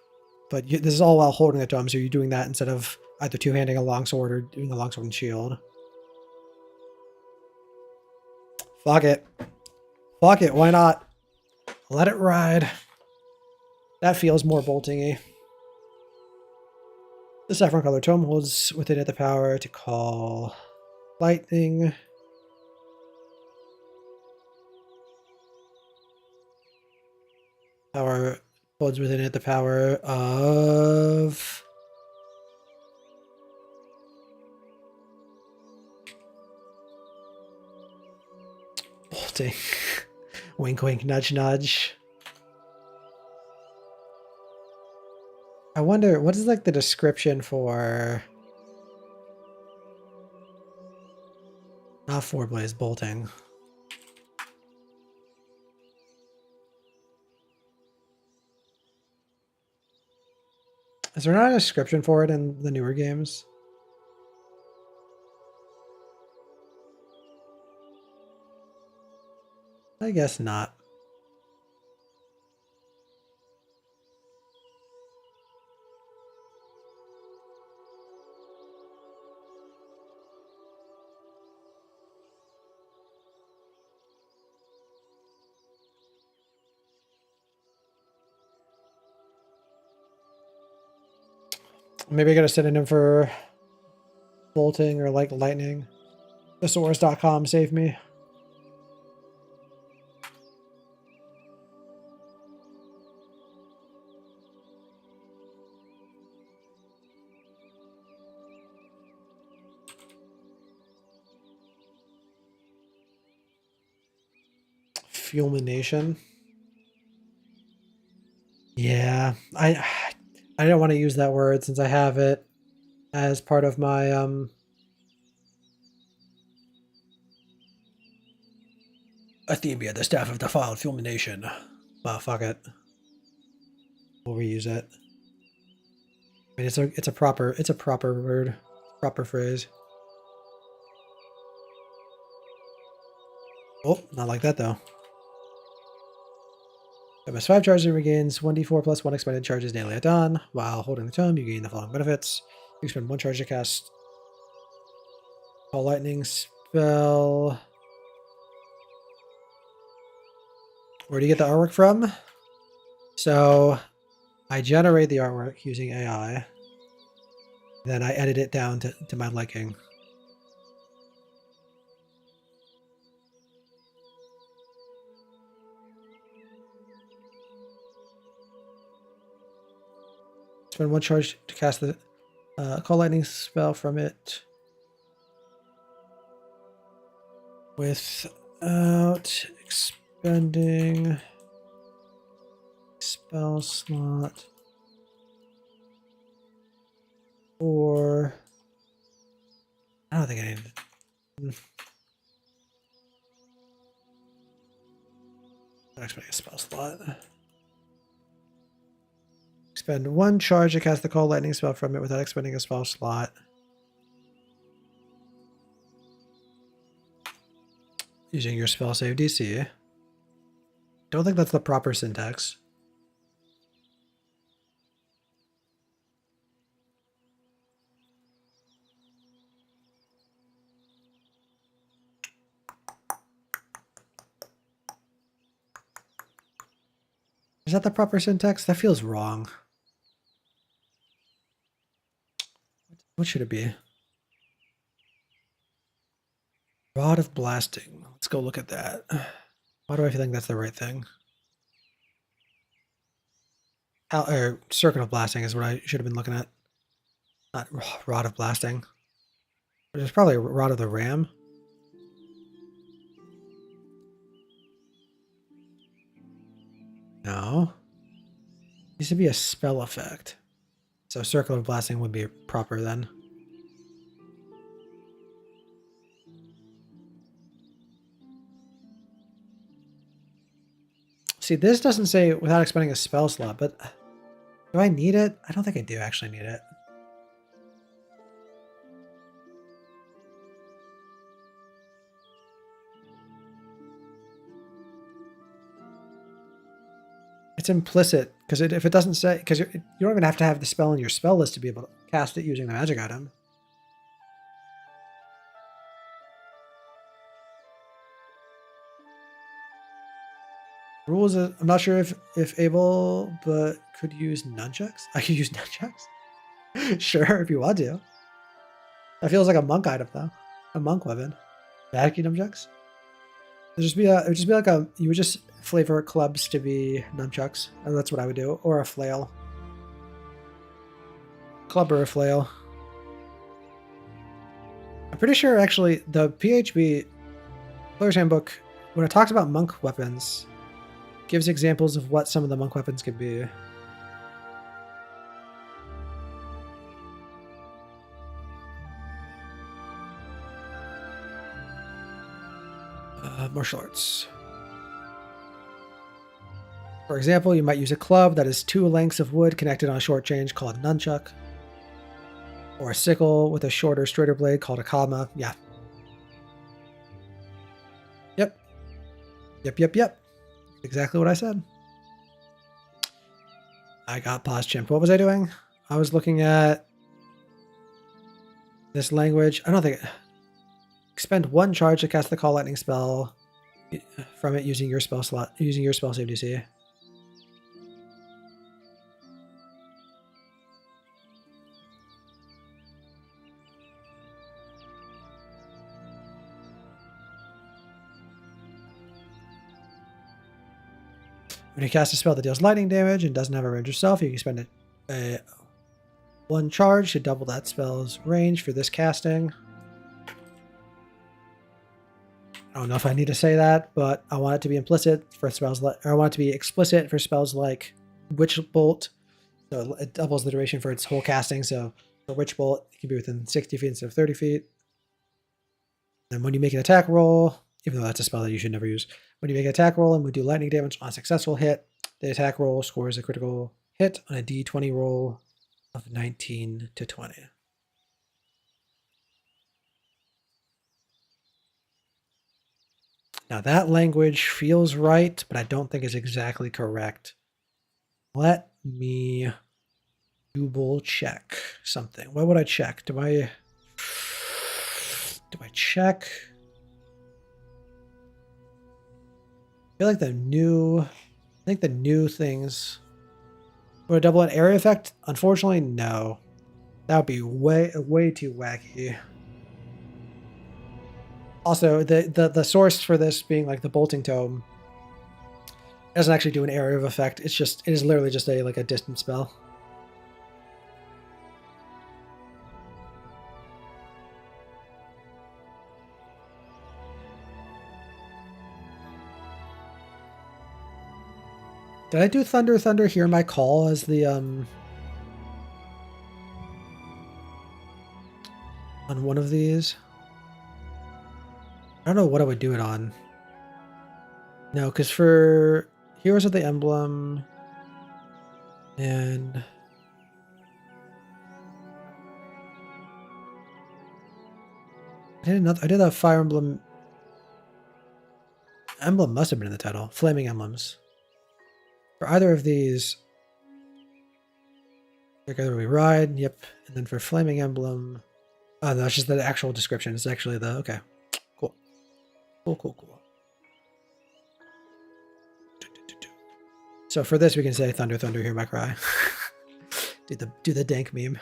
But this is all while holding the dome, so you're doing that instead of either two-handing a longsword or doing a longsword and shield. Fuck it. Fuck it, why not? Let it ride. That feels more bolting-y. The saffron colored tome holds within it the power to call lightning. Power holds within it the power of bolting. Wink, wink, nudge, nudge. I wonder, what is like the description for... Not four blaze, bolting. Is there not a description for it in the newer games? I guess not. Maybe I got a synonym for bolting or like lightning. Thesaurus.com save me. Fulmination. Yeah, I don't want to use that word since I have it as part of my Athemia, the staff of defiled fulmination. Well, fuck it. We'll reuse it. I mean, it's a proper word, proper phrase. Oh, not like that though. MS 5 charges and regains 1d4 plus 1 expended charges daily at dawn. While holding the tome, you gain the following benefits. You spend 1 charge to cast Call Lightning spell. Where do you get the artwork from? So I generate the artwork using AI. Then I edit it down to my liking. Spend 1 charge to cast the Call Lightning spell from it without expending spell slot or I don't think I need it. Not expending a spell slot. Expend 1 charge to cast the Call Lightning spell from it without expending a spell slot. Using your spell save DC. Don't think that's the proper syntax. Is that the proper syntax? That feels wrong. What should it be? Rod of blasting. Let's go look at that. Why do I feel like that's the right thing? Circuit of blasting is what I should have been looking at. Not rod of blasting. There's probably a rod of the ram. No. Needs to be a spell effect. So circle of blasting would be proper then. See, this doesn't say without expending a spell slot, but do I need it? I don't think I do actually need it. It's implicit, because if it doesn't say, because you don't even have to have the spell in your spell list to be able to cast it using the magic item. Rules, I'm not sure if able, but could use nunchucks? I could use nunchucks? Sure, if you want to. That feels like a monk item, though. A monk weapon. Vacuum nunchucks? It would just be like you would just flavor clubs to be nunchucks. And that's what I would do. Or a flail. Club or a flail. I'm pretty sure, actually, the PHB Player's Handbook, when it talks about monk weapons, gives examples of what some of the monk weapons could be. Martial arts. For example, you might use a club that is 2 lengths of wood connected on a short change called a nunchuck. Or a sickle with a shorter, straighter blade called a kama. Yeah. Yep. Yep. Exactly what I said. I got pause chimped. What was I doing? I was looking at this language. I don't think... Expend 1 charge to cast the Call Lightning spell from it using your spell slot, using your spell save DC. When you cast a spell that deals lightning damage and doesn't have a range yourself, you can spend a 1 charge to double that spell's range for this casting. I don't know if I need to say that, but I want it to be implicit for spells or I want it to be explicit for spells like Witch Bolt. So it doubles the duration for its whole casting. So for Witch Bolt, it can be within 60 feet instead of 30 feet. Then when you make an attack roll, even though that's a spell that you should never use, when you make an attack roll and we do lightning damage on a successful hit, the attack roll scores a critical hit on a d20 roll of 19 to 20. Now that language feels right, but I don't think it's exactly correct. Let me double check something. What would I check? Do I check? I feel like the new things. Would I double an area effect? Unfortunately, no. That would be way too wacky. Also, the source for this being like the bolting tome doesn't actually do an area of effect. It is literally just a distance spell. Did I do Thunder, Hear My Call as the on one of these? I don't know what I would do it on. No, because for Heroes of the Emblem and I did a Fire Emblem. Emblem must have been in the title. Flaming Emblems. For either of these, together we ride. Yep. And then for Flaming Emblem, oh, that's just the actual description. It's actually the okay. Cool. So for this, we can say thunder, thunder, hear my cry. do the dank meme.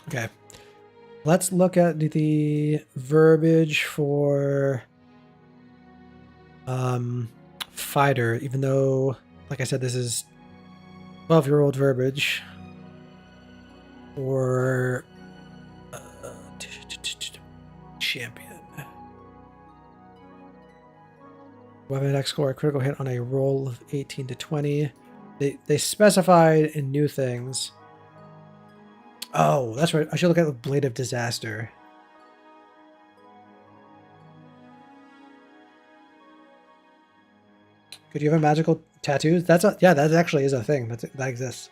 Okay, let's look at the verbiage for fighter, even though, like I said, this is 12-year-old verbiage for champion. Weapon attack score a critical hit on a roll of 18 to 20. They specified in new things. Oh, that's right. I should look at the Blade of Disaster. Could you have a magical tattoos? Yeah, that actually is a thing that exists.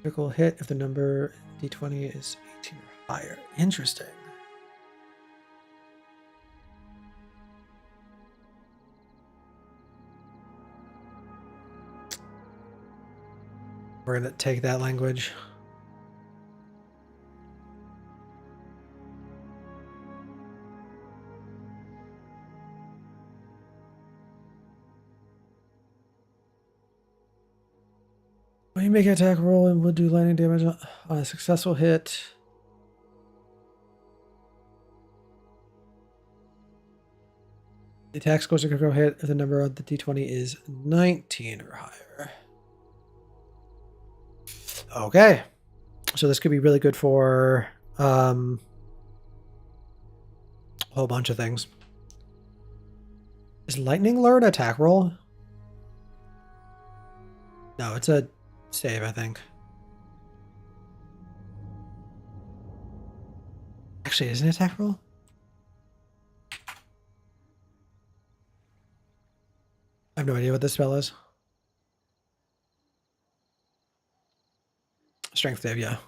Critical hit if the number d20 is 18 or higher. Interesting. We're gonna take that language. When you make an attack roll and will do lightning damage on a successful hit. The attack scores a critical hit if the number on the d20 is 19 or higher. Okay. So this could be really good for a whole bunch of things. Is lightning lure an attack roll? No, it's a save, I think. Actually, is it an attack roll? I have no idea what this spell is. Strength save, yeah.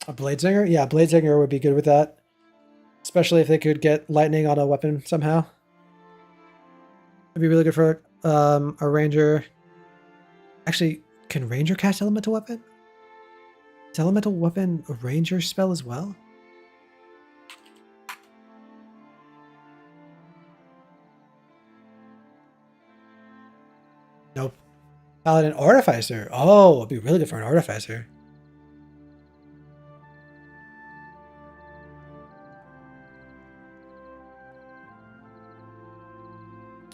A Bladesinger? Yeah, Bladesinger would be good with that. Especially if they could get lightning on a weapon somehow. It'd be really good for a ranger. Actually, can ranger cast elemental weapon? Is elemental weapon a ranger spell as well? Nope. Paladin Artificer. Oh, it'd be really good for an Artificer.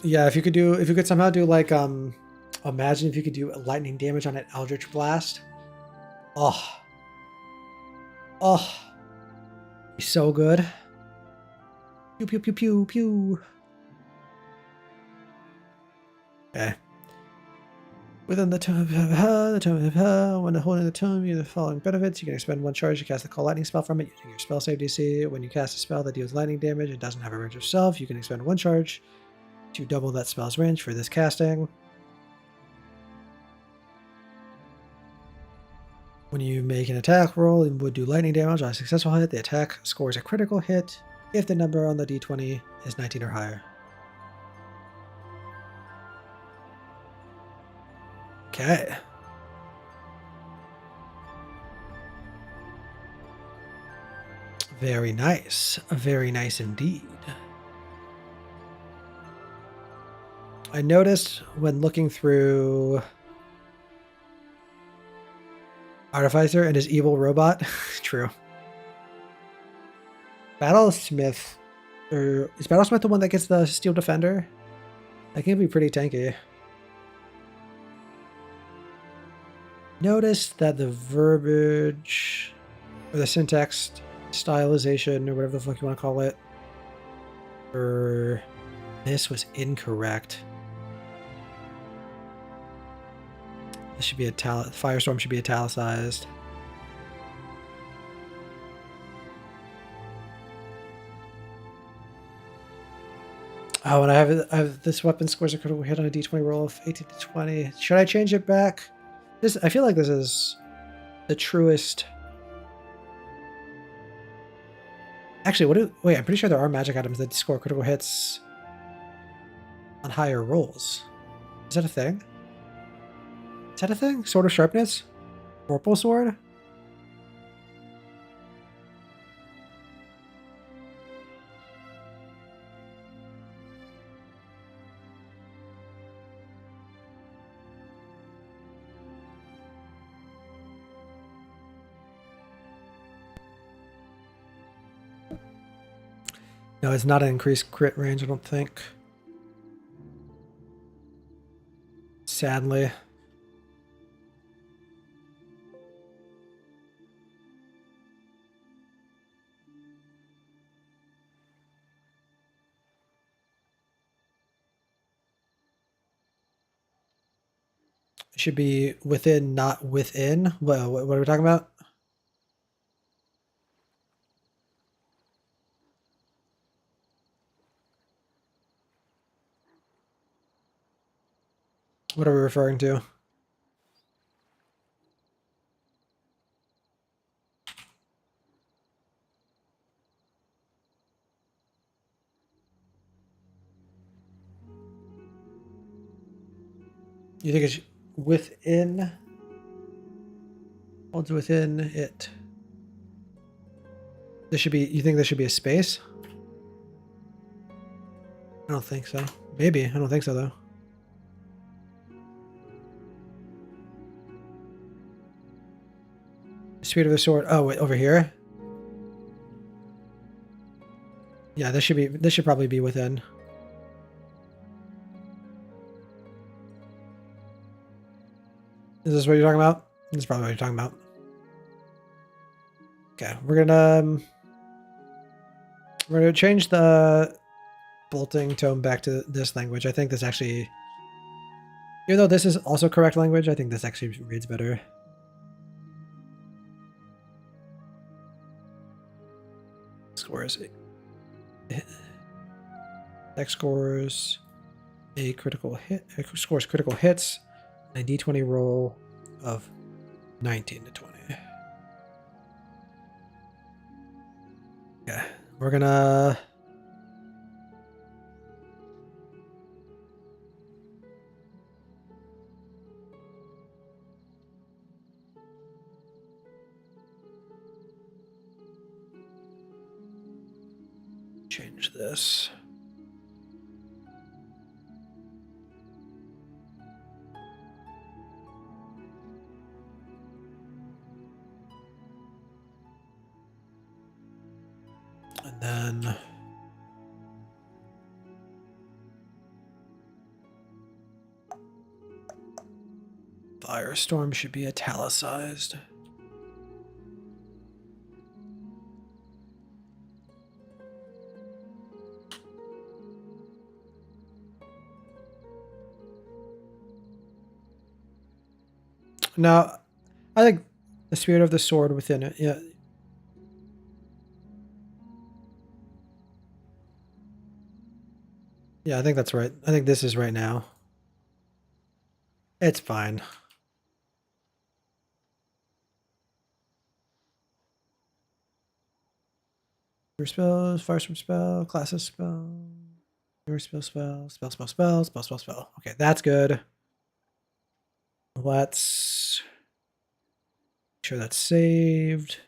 Yeah, if you could somehow do like imagine if you could do lightning damage on an Eldritch Blast. Oh. Oh. Be so good. Pew pew pew pew pew. Okay. Within the tome of when holding the tome, you have the following benefits. You can expend one charge to cast the Call Lightning spell from it using your spell save DC. When you cast a spell that deals lightning damage and doesn't have a range yourself, you can expend one charge to double that spell's range for this casting. When you make an attack roll and would do lightning damage on a successful hit, the attack scores a critical hit if the number on the d20 is 19 or higher. Okay. Very nice. Very nice indeed. I noticed when looking through Artificer and his evil robot. True. Battlesmith. Or is Battlesmith the one that gets the Steel Defender? That can be pretty tanky. Notice that the verbiage or the syntax stylization or whatever the fuck you want to call it This was incorrect. This should be Firestorm should be italicized. Oh, and I have this weapon scores a critical hit on a d20 roll of 18 to 20. Should I change it back? I feel like this is the truest. Actually, wait, I'm pretty sure there are magic items that score critical hits on higher rolls. Is that a thing? Is that a thing? Sword of Sharpness? Vorpal Sword? No, it's not an increased crit range, I don't think. Sadly. It should be within, not within. Well, what are we talking about? What are we referring to? You think it's within? Holds within it. This should be. You think there should be a space? I don't think so. Maybe. I don't think so though. Speed of the sword. Oh, wait, over here. Yeah, this should be. This should probably be within. Is this what you're talking about? This is probably what you're talking about. Okay, we're gonna change the bolting tone back to this language. I think this actually, even though this is also correct language, I think this actually reads better. Scores. X scores a critical hit. Scores critical hits. A d20 roll of 19 to 20. Okay, we're gonna change this. And then Firestorm should be italicized. Now, I think the spirit of the sword within it, yeah. Yeah, I think that's right. I think this is right now. It's fine. Your spells, firestorm spell, classes spell, your spell. Okay, that's good. Let's make sure that's saved.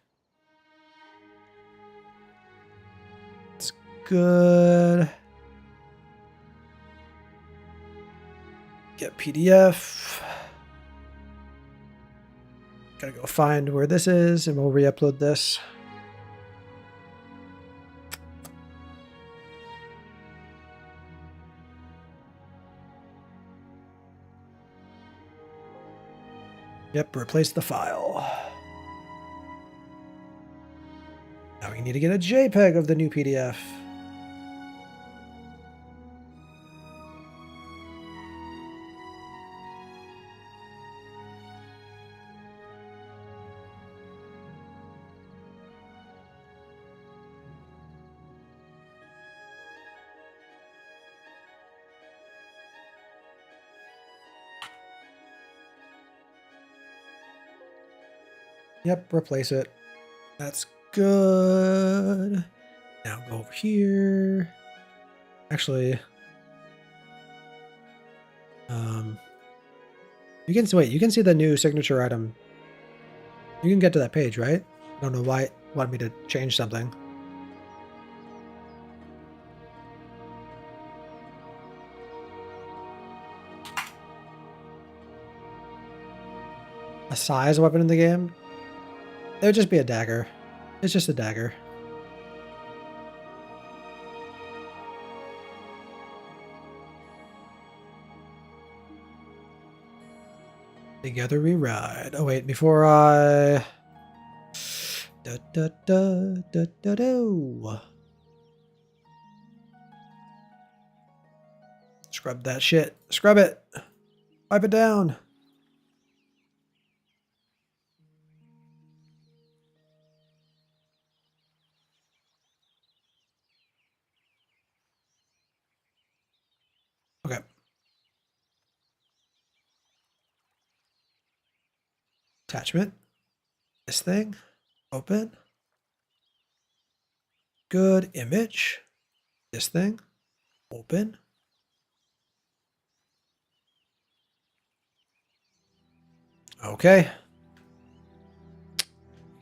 It's good. Get PDF. Gotta go find where this is and we'll re-upload this. Yep, replace the file. Now we need to get a JPEG of the new PDF. Yep, replace it. That's good. Now go over here. Actually, you can wait. You can see the new signature item. You can get to that page, right? I don't know why it wanted me to change something. A size weapon in the game? It would just be a dagger. It's just a dagger. Together we ride. Oh wait, before I... Da, da, da, da, da, da. Scrub that shit. Scrub it. Wipe it down. Okay. Attachment. This thing. Open. Good image. This thing. Open. Okay.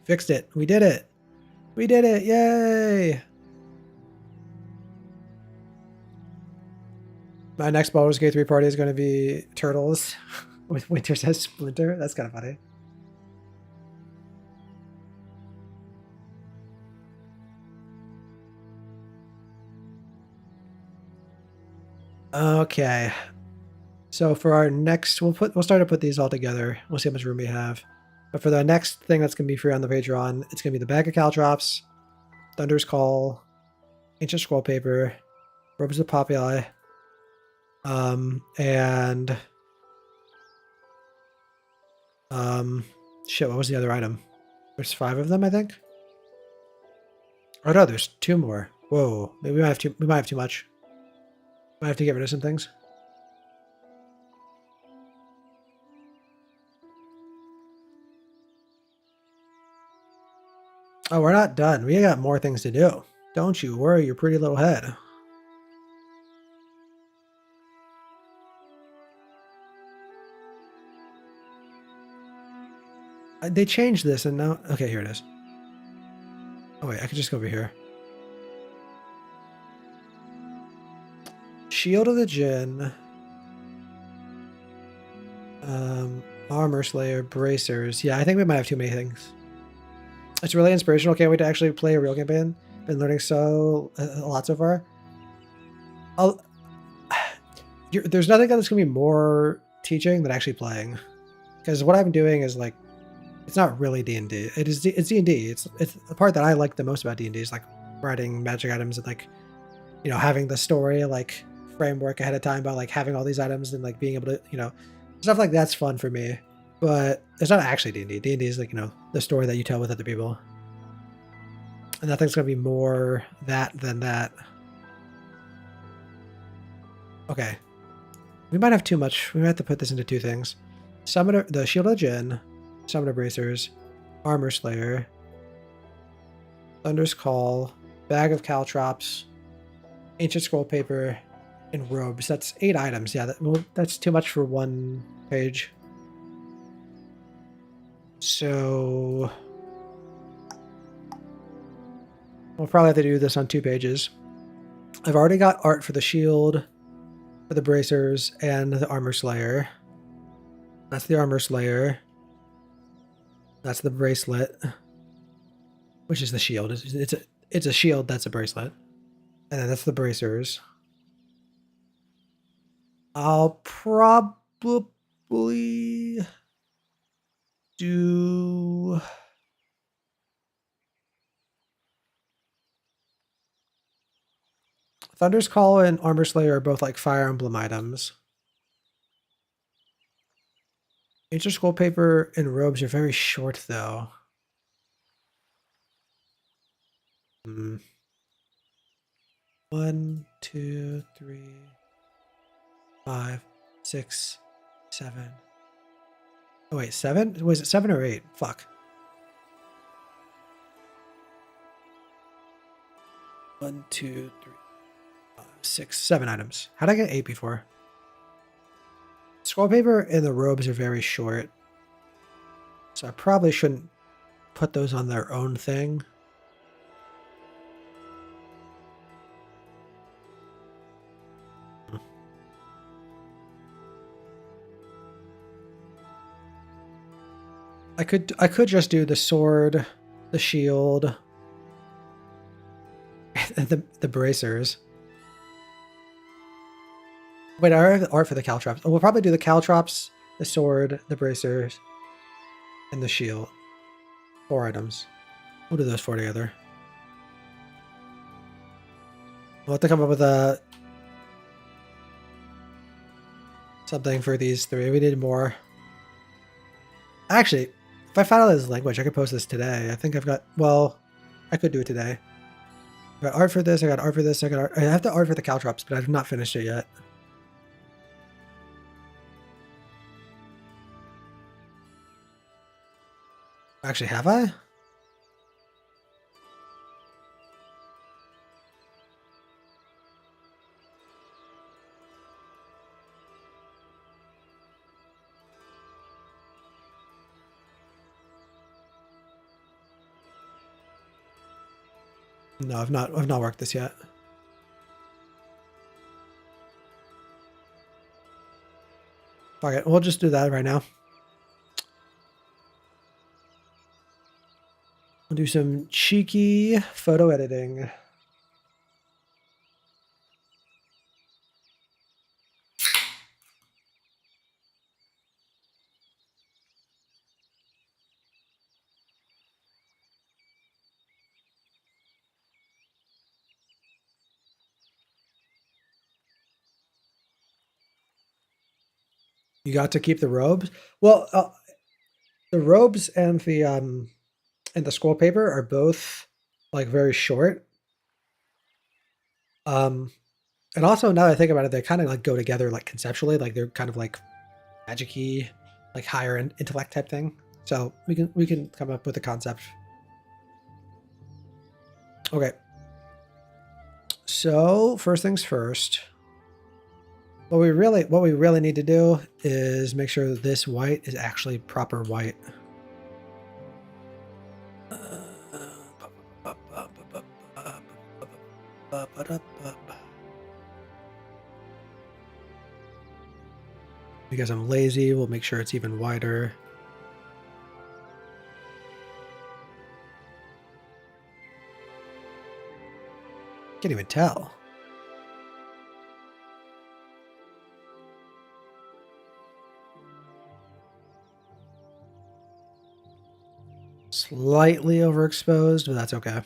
Fixed it. We did it. We did it. Yay. My next Baldur's Gate 3 party is going to be Turtles with Winter Says Splinter. That's kind of funny. Okay. So for our next, we'll start to put these all together. We'll see how much room we have. But for the next thing that's going to be free on the Patreon, it's going to be the Bag of Caltrops, Thunder's Call, Ancient Scroll Paper, Robes of Populi, and shit, what was the other item? There's 5 of them, I think. Oh no, there's 2 more. Whoa, maybe we might have too. We might have too much. Might have to get rid of some things. Oh, we're not done. We got more things to do. Don't you worry your pretty little head. They changed this and now... Okay, here it is. Oh wait, I could just go over here. Shield of the Djinn. Armor Slayer, Bracers. Yeah, I think we might have too many things. It's really inspirational. Can't wait to actually play a real campaign. Been learning a lot so far. There's nothing that's going to be more teaching than actually playing. Because what I'm doing is like, it's not really D&D. It's D&D. It's the part that I like the most about D&D is like writing magic items and like, you know, having the story like framework ahead of time about like having all these items and like being able to, you know, stuff like that's fun for me. But it's not actually D&D. D&D is like, you know, the story that you tell with other people. And nothing's going to be more that than that. Okay. We might have too much. We might have to put this into 2 things. Summoner, the Shield of Djinn, Summoner Bracers, Armor Slayer, Thunder's Call, Bag of Caltrops, Ancient Scroll Paper, and Robes. That's 8 items. Yeah, that's too much for 1 page. So we'll probably have to do this on 2 pages. I've already got art for the shield, for the bracers, and the armor slayer. That's the armor slayer. That's the bracelet, which is the shield. It's a shield that's a bracelet. And then that's the bracers. I'll probably do... Thunder's Call and Armor Slayer are both like Fire Emblem items. Ancient Scroll Paper and Robes are very short though. 1, 2, 3, 5, 6, 7. Oh wait, 7? Was it 7 or 8? Fuck. 1, 2, 3, 5, 6, 7 items. How did I get 8 before? Scroll paper and the robes are very short. So I probably shouldn't put those on their own thing. I could just do the sword, the shield, and the bracers. Wait, I have the art for the caltrops. Oh, we'll probably do the caltrops, the sword, the bracers, and the shield. 4 items. We'll do those 4 together. We'll have to come up with a something for these 3. We need more. Actually, if I found out this language, I could post this today. I think I've got, well, I could do it today. I got art for this, I got art for this, I have the art for the caltrops, but I've not finished it yet. Actually, have I? No, I've not worked this yet. Fuck it, we'll just do that right now. We'll do some cheeky photo editing. You got to keep the robes? Well, the robes and the scroll paper are both like very short. And also now that I think about it, they kind of like go together like conceptually, like they're kind of like magic-y, like higher intellect type thing. So we can come up with a concept. Okay. So first things first. What we really need to do is make sure that this white is actually proper white. Because I'm lazy, we'll make sure it's even wider. Can't even tell. Slightly overexposed, but that's okay.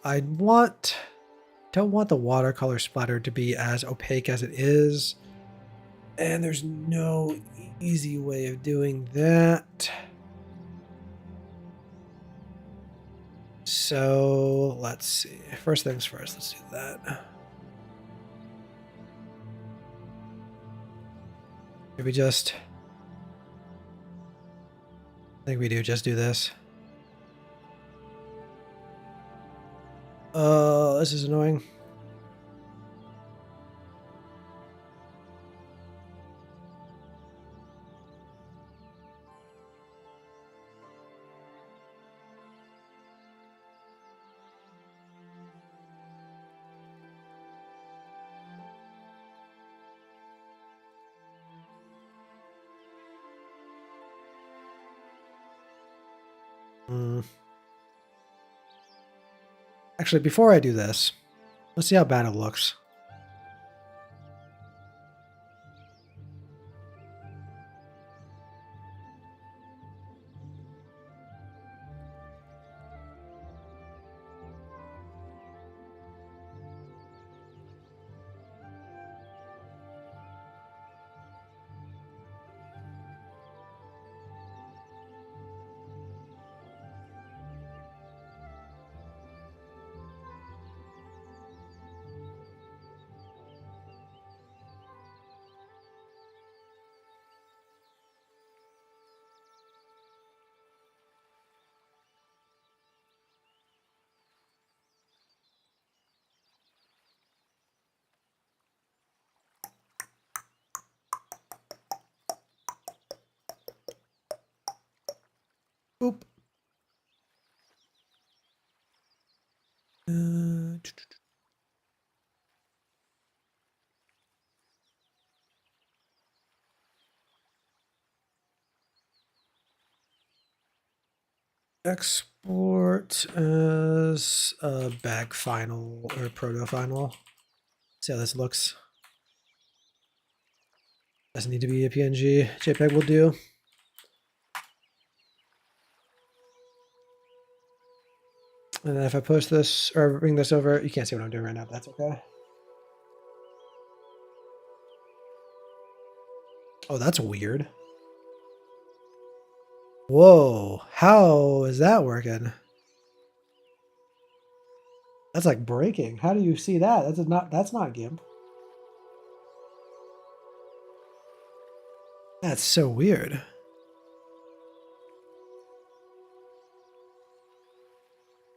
I don't want the watercolor splatter to be as opaque as it is. And there's no easy way of doing that. So let's see. First things first, let's do that. Maybe just, I think we do just do this. This is annoying. Actually, before I do this, let's see how bad it looks. Export as a bag final or proto final. See how this looks. Doesn't need to be a PNG. JPEG will do. And then if I post this or bring this over, you can't see what I'm doing right now, but that's okay. Oh, that's weird. Whoa, how is that working? That's like breaking. How do you see that? That's not GIMP. That's so weird.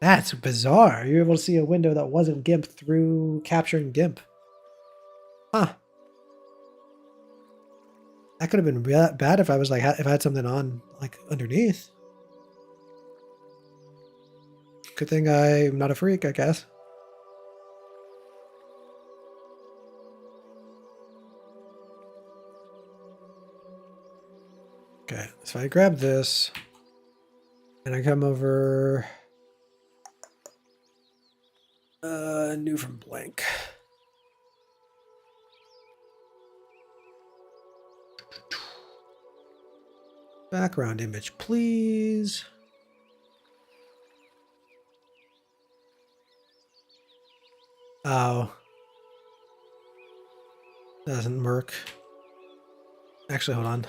That's bizarre. You're able to see a window that wasn't GIMP through capturing GIMP. Huh. That could have been bad if I was like if I had something on like underneath. Good thing I'm not a freak, I guess. Okay, so I grab this and I come over new from blank. Background image, please. Oh. Doesn't work. Actually, hold on.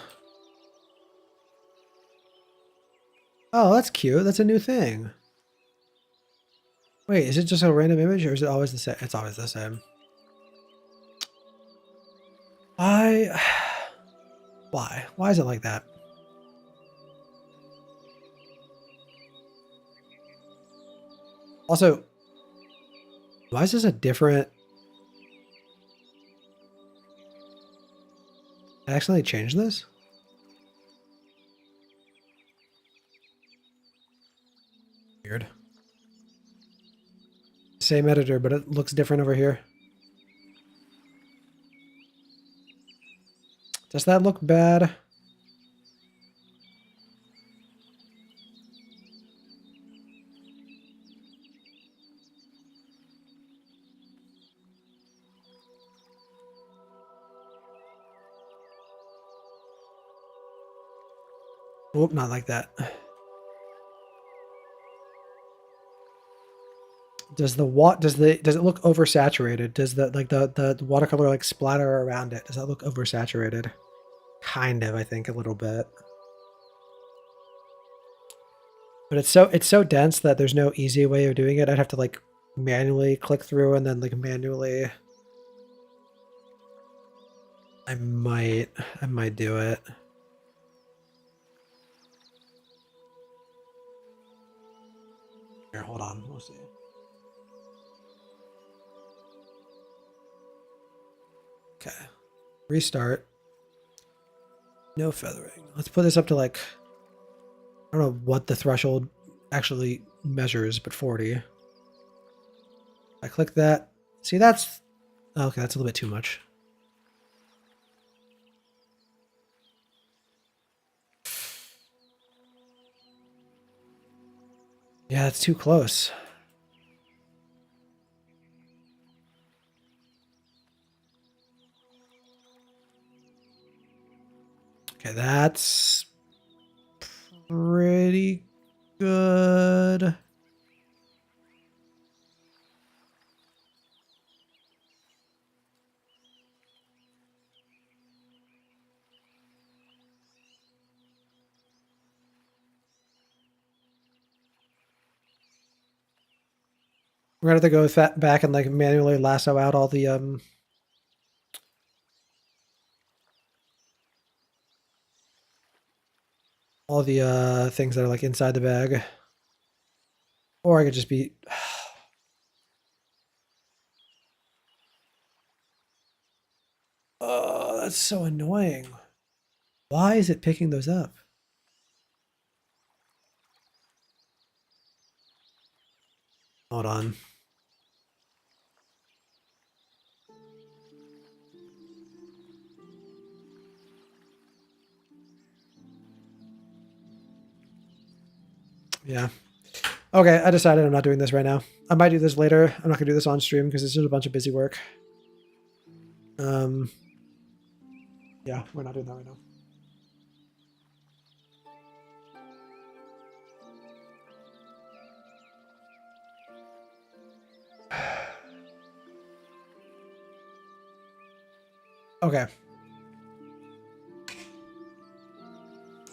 Oh, that's cute. That's a new thing. Wait, is it just a random image or is it always the same? It's always the same. Why? Why? Why is it like that? Also, why is this a different... I accidentally changed this? Weird. Same editor, but it looks different over here. Does that look bad? Oh, not like that. Does the does it look oversaturated? Does the watercolor like splatter around it? Does that look oversaturated? Kind of, I think a little bit. But it's so dense that there's no easy way of doing it. I'd have to like manually click through and then like manually I might do it. Here, hold on. We'll see. Okay. Restart. No feathering. Let's put this up to like, I don't know what the threshold actually measures, but 40. I click that. See, that's, okay, that's a little bit too much. Yeah, it's too close. Okay, that's pretty good. We're gonna have to go back and like manually lasso out all the things that are like inside the bag. Or I could just be oh, that's so annoying. Why is it picking those up? Hold on. Yeah. Okay, I decided I'm not doing this right now. I might do this later. I'm not gonna do this on stream because it's just a bunch of busy work. Yeah, we're not doing that right now. Okay.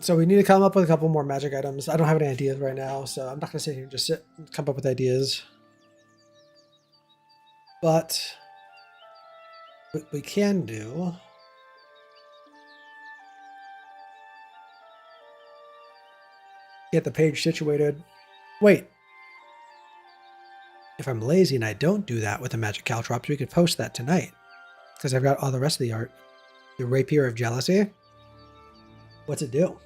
So we need to come up with a couple more magic items. I don't have any ideas right now, so I'm not gonna sit here and just come up with ideas. But what we can do get the page situated. Wait. If I'm lazy and I don't do that with the magic caltrops, we could post that tonight. Because I've got all the rest of the art. The Rapier of Jealousy. What's it do?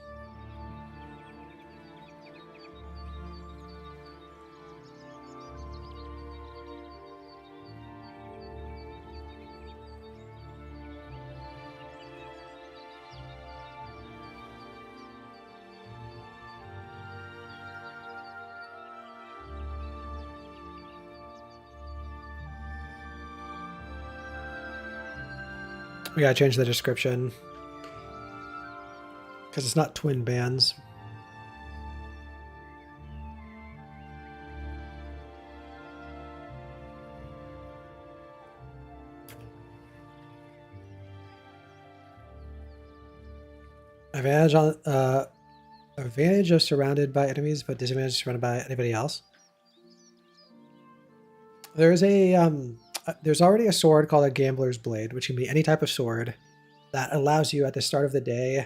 We gotta change the description. Because it's not twin bands. Advantage of surrounded by enemies, but disadvantage of surrounded by anybody else. There's there's already a sword called a Gambler's Blade, which can be any type of sword that allows you at the start of the day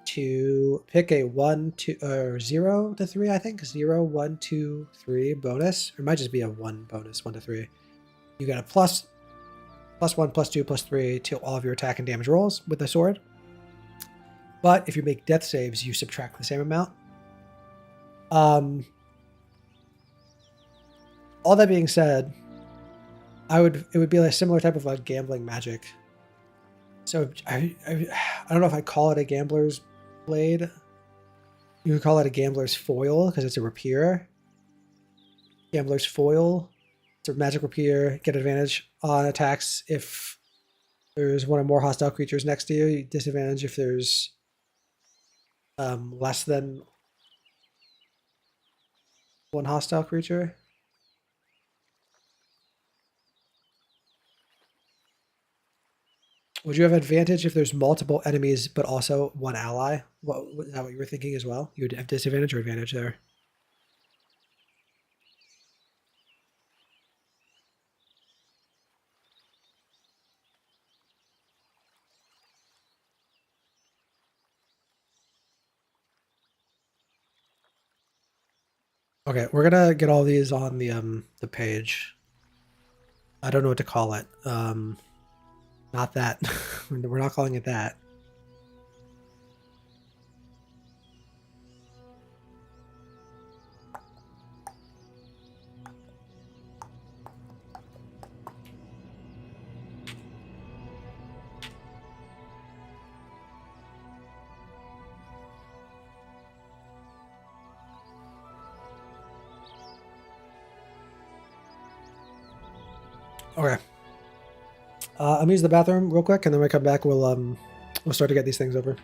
to pick a 1, 2, or 0 to 3, I think. 0, 1, 2, 3 bonus. Or it might just be a 1 bonus, 1 to 3. You get a plus 1, plus 2, plus 3 to all of your attack and damage rolls with the sword. But if you make death saves, you subtract the same amount. All that being said, it would be a similar type of like gambling magic. So I don't know if I'd call it a Gambler's Blade. You could call it a Gambler's Foil because it's a rapier. Gambler's Foil. It's a magic rapier. Get advantage on attacks if there's one or more hostile creatures next to you. Disadvantage if there's less than one hostile creature. Would you have advantage if there's multiple enemies but also one ally? Is that what you were thinking as well? You would have disadvantage or advantage there? Okay, we're gonna get all these on the page. I don't know what to call it. Not that. We're not calling it that. Okay. I'm gonna use the bathroom real quick, and then when we come back, we'll start to get these things over.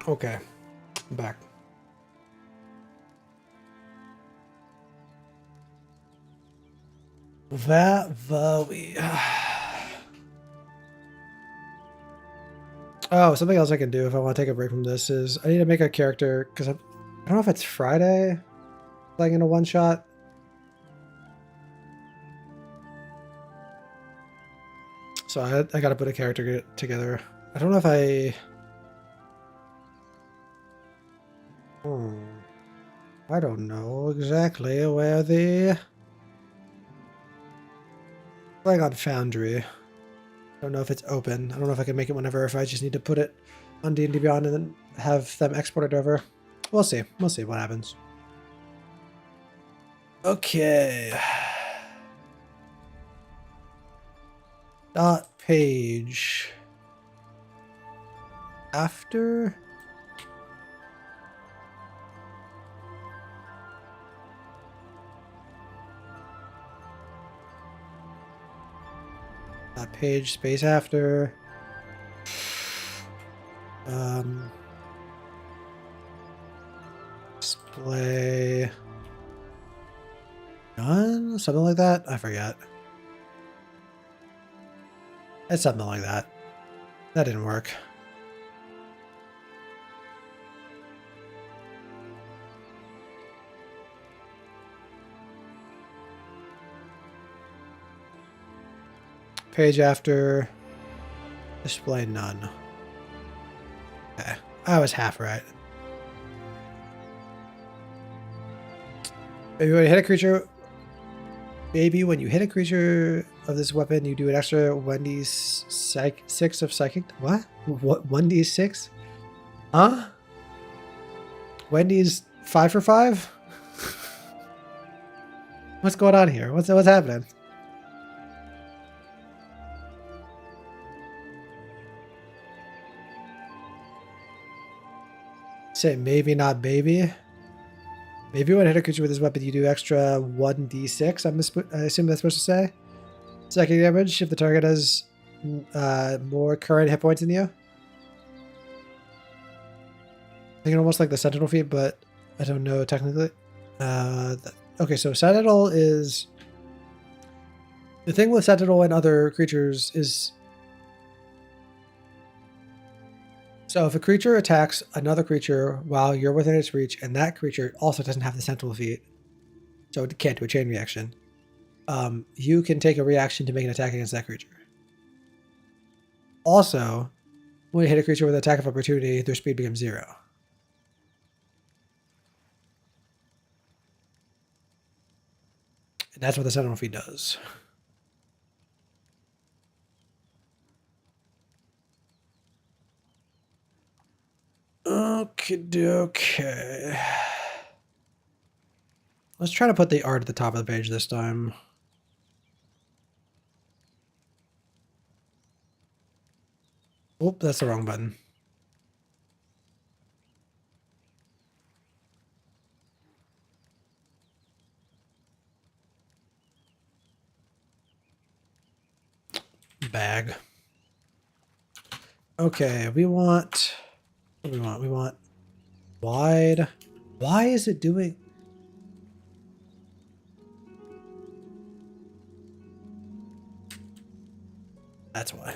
Okay, I'm back. That we. Oh, something else I can do if I want to take a break from this is I need to make a character because I don't know if it's Friday, playing in a one shot. So I got to put a character together. I don't know if I. I don't know exactly where the. Playing on Foundry. I don't know if it's open. I don't know if I can make it whenever, if I just need to put it on D&D Beyond and then have them export it over. We'll see. We'll see what happens. Okay. Dot page. After. Dot page space after. Display. None? Something like that? I forget. It's something like that. That didn't work. Page after. Display none. Okay. I was half right. Maybe when you hit a creature. Maybe when you hit a creature of this weapon, you do an extra 1d6 of psychic. What? What? 1d6? Huh? Wendy's 5 for 5? What's going on here? What's happening? Say maybe not baby. Maybe when I hit a creature with this weapon, you do extra 1d6. I assume that's supposed to say. Psychic damage if the target has more current hit points than you. I think almost like the Sentinel feat, but I don't know technically. Okay, so Sentinel is... The thing with Sentinel and other creatures is... So if a creature attacks another creature while you're within its reach, and that creature also doesn't have the Sentinel feat, so it can't do a chain reaction, you can take a reaction to make an attack against that creature. Also, when you hit a creature with an attack of opportunity, their speed becomes 0. And that's what the Sentinel feat does. Okay. Let's try to put the art at the top of the page this time. Oop, that's the wrong button. Bag. Okay, we want... What do we want? We want wide. Why is it doing... That's why.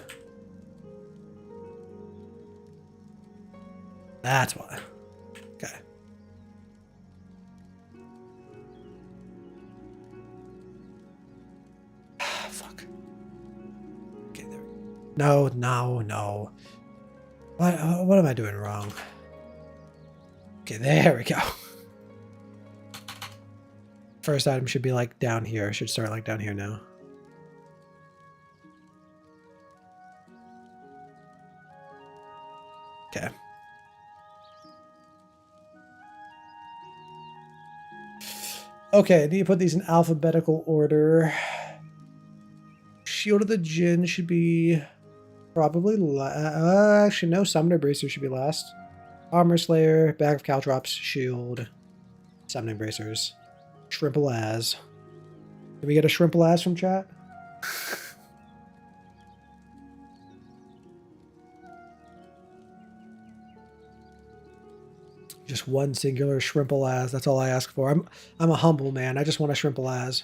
That's why. Okay. Fuck. Okay, there we go. No. What am I doing wrong? Okay, there we go. First item should be like down here. It should start like down here now. Okay. Okay, I need to put these in alphabetical order. Shield of the Djinn should be probably actually no, Summoner Bracer should be last. Armor Slayer, Bag of Caltrops, Shield, Summoning Bracers. Shrimple As. Did we get a Shrimple As from chat? Just one singular shrimple as. That's all I ask for. I'm a humble man. I just want a shrimple as.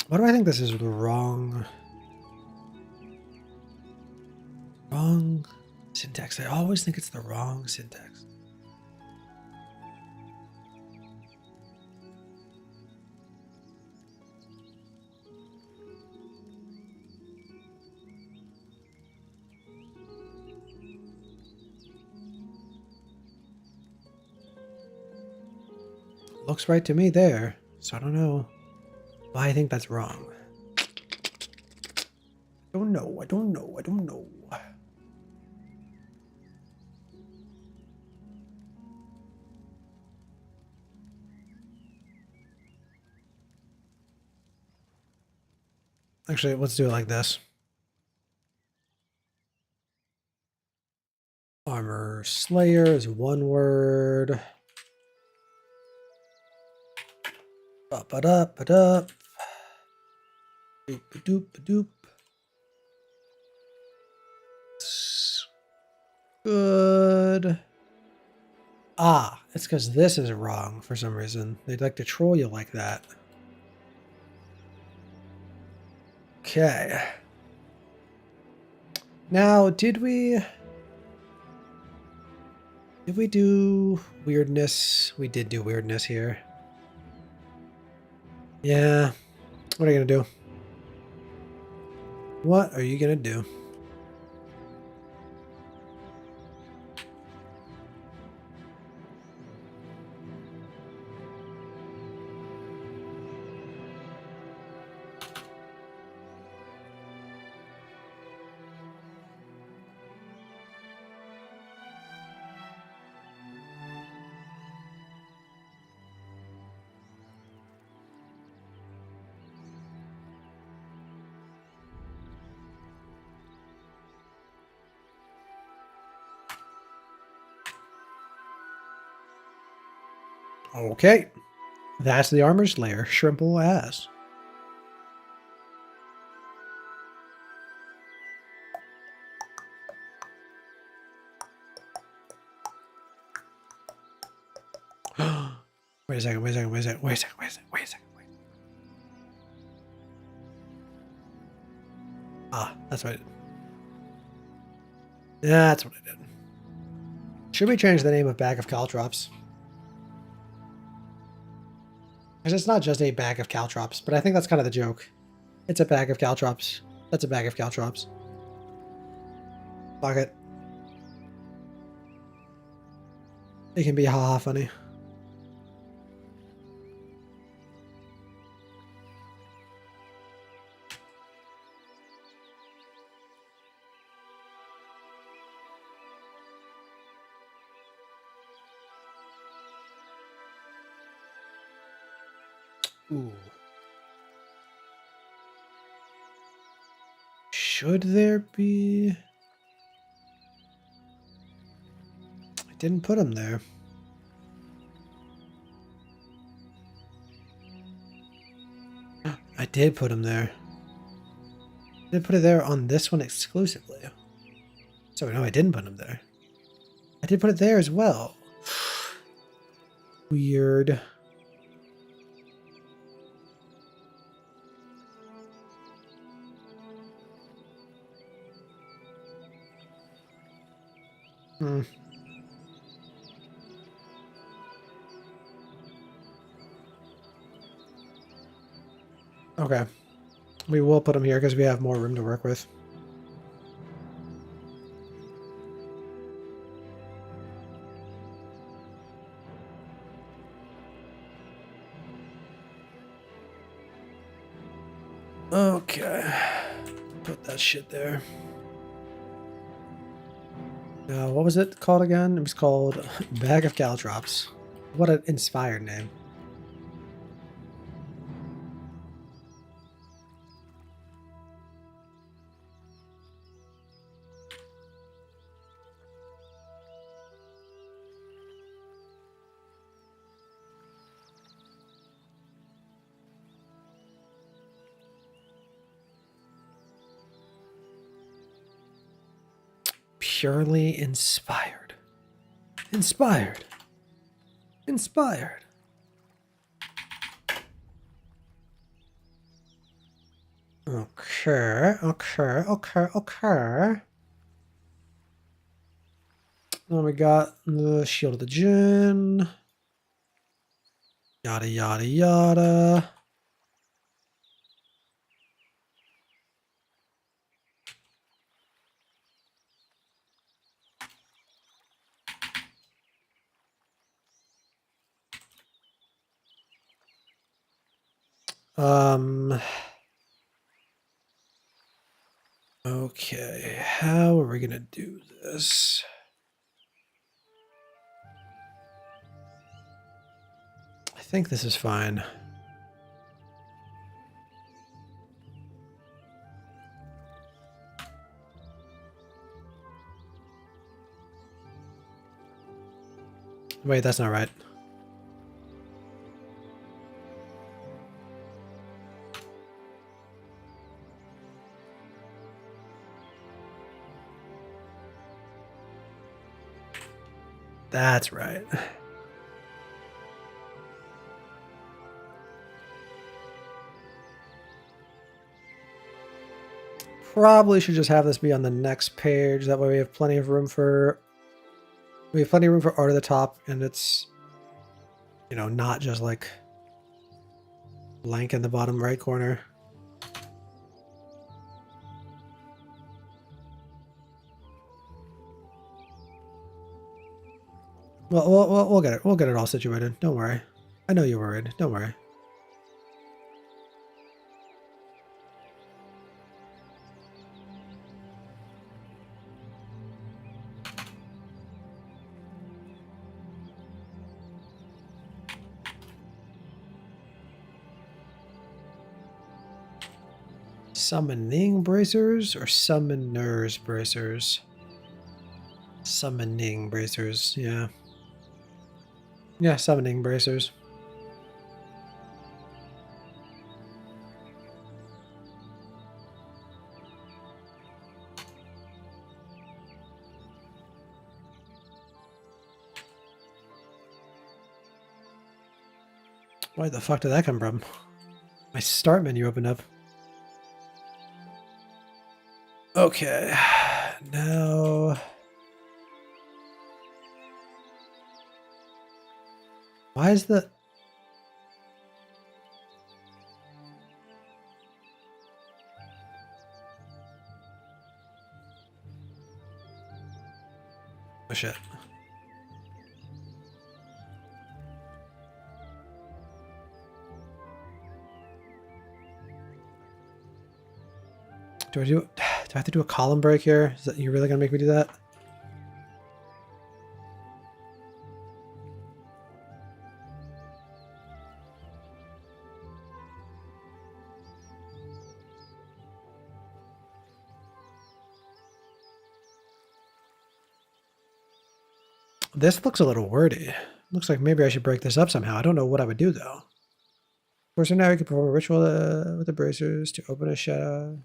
Why do I think this is the wrong syntax? I always think it's the wrong syntax. Looks right to me there, so I don't know why I think that's wrong. I don't know. Actually, let's do it like this. Armor Slayer is one word. Up, up. Doop, doop, doop. Good. Ah, it's because this is wrong for some reason. They'd like to troll you like that. Okay. Now, did we do weirdness? We did do weirdness here. Yeah. What are you gonna do? What are you gonna do? Okay. That's the Armor Slayer. Shrimple ass. Wait a second. Ah, that's what I did. That's what I did. Should we change the name of Bag of Caltrops? Because it's not just a bag of caltrops, but I think that's kind of the joke. It's a bag of caltrops. That's a bag of caltrops. Fuck it. It can be haha funny. Ooh. Should there be? I didn't put him there. I did put him there. I did put it there on this one exclusively. So no, I didn't put him there. I did put it there as well. Weird. Hmm. Okay. We will put him here because we have more room to work with. Okay. Put that shit there. Now, what was it called again? It was called Bag of Caltrops. What an inspired name. purely inspired. Inspired. Inspired. Okay, okay. Then we got the Shield of the Djinn. Yada, yada, yada. Okay, how are we gonna do this? I think this is fine. Wait, that's not right. That's right. Probably should just have this be on the next page. That way we have plenty of room for... We have plenty of room for art at the top, and it's, you know, not just like blank in the bottom right corner. Well, we'll get it. We'll get it all situated. Don't worry. I know you're worried. Don't worry. Summoning bracers or summoners bracers? Summoning bracers, yeah. Yeah, summoning bracers. Why the fuck did that come from? My start menu opened up. Okay, now... Why is the... Oh shit. Do I have to do a column break here? Is that you really gonna make me do that? This looks a little wordy. Looks like maybe I should break this up somehow. I don't know what I would do though. Of course, now we can perform a ritual with the bracers to open a shadow.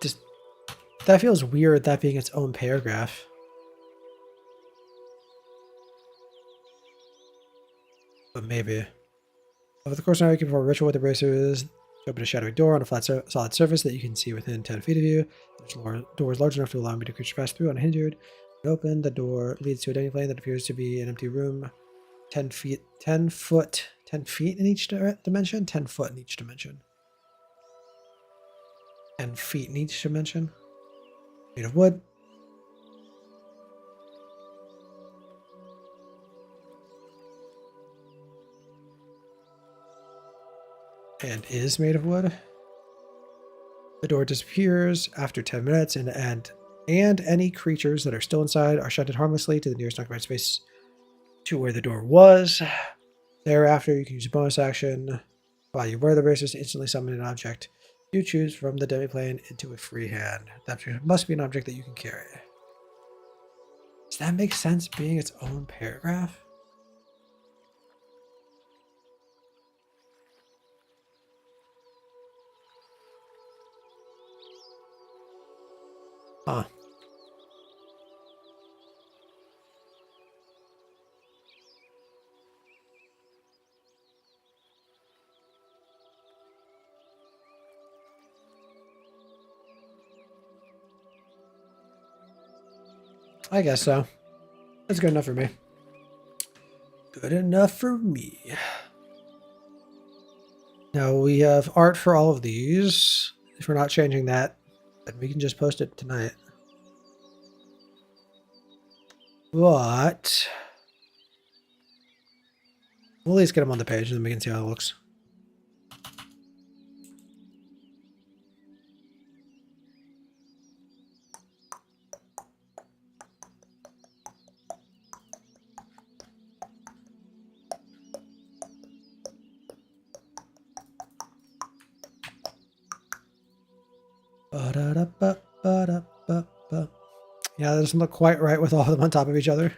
Just that feels weird, that being its own paragraph. But maybe. Over the course of now, you can perform a ritual with the bracers. Open a shadowy door on a flat solid surface that you can see within 10 feet of you. The door is large enough to allow me to pass through unhindered. When open, the door leads to a dining plane that appears to be an empty room. 10 feet in each dimension? 10 foot in each dimension. 10 feet in each dimension. Made of wood. And is made of wood. The door disappears after 10 minutes and and any creatures that are still inside are shunted harmlessly to the nearest occupied space to where the door was. Thereafter, you can use a bonus action while you wear the bracers to instantly summon an object you choose from the demiplane into a free hand. That must be an object that you can carry. Does that make sense being its own paragraph? Huh. I guess so. That's good enough for me. Good enough for me. Now we have art for all of these. If we're not changing that, then we can just post it tonight. But we'll at least get them on the page and then we can see how it looks. Ba-da-da-ba-ba-da-ba-ba. Yeah, that doesn't look quite right with all of them on top of each other.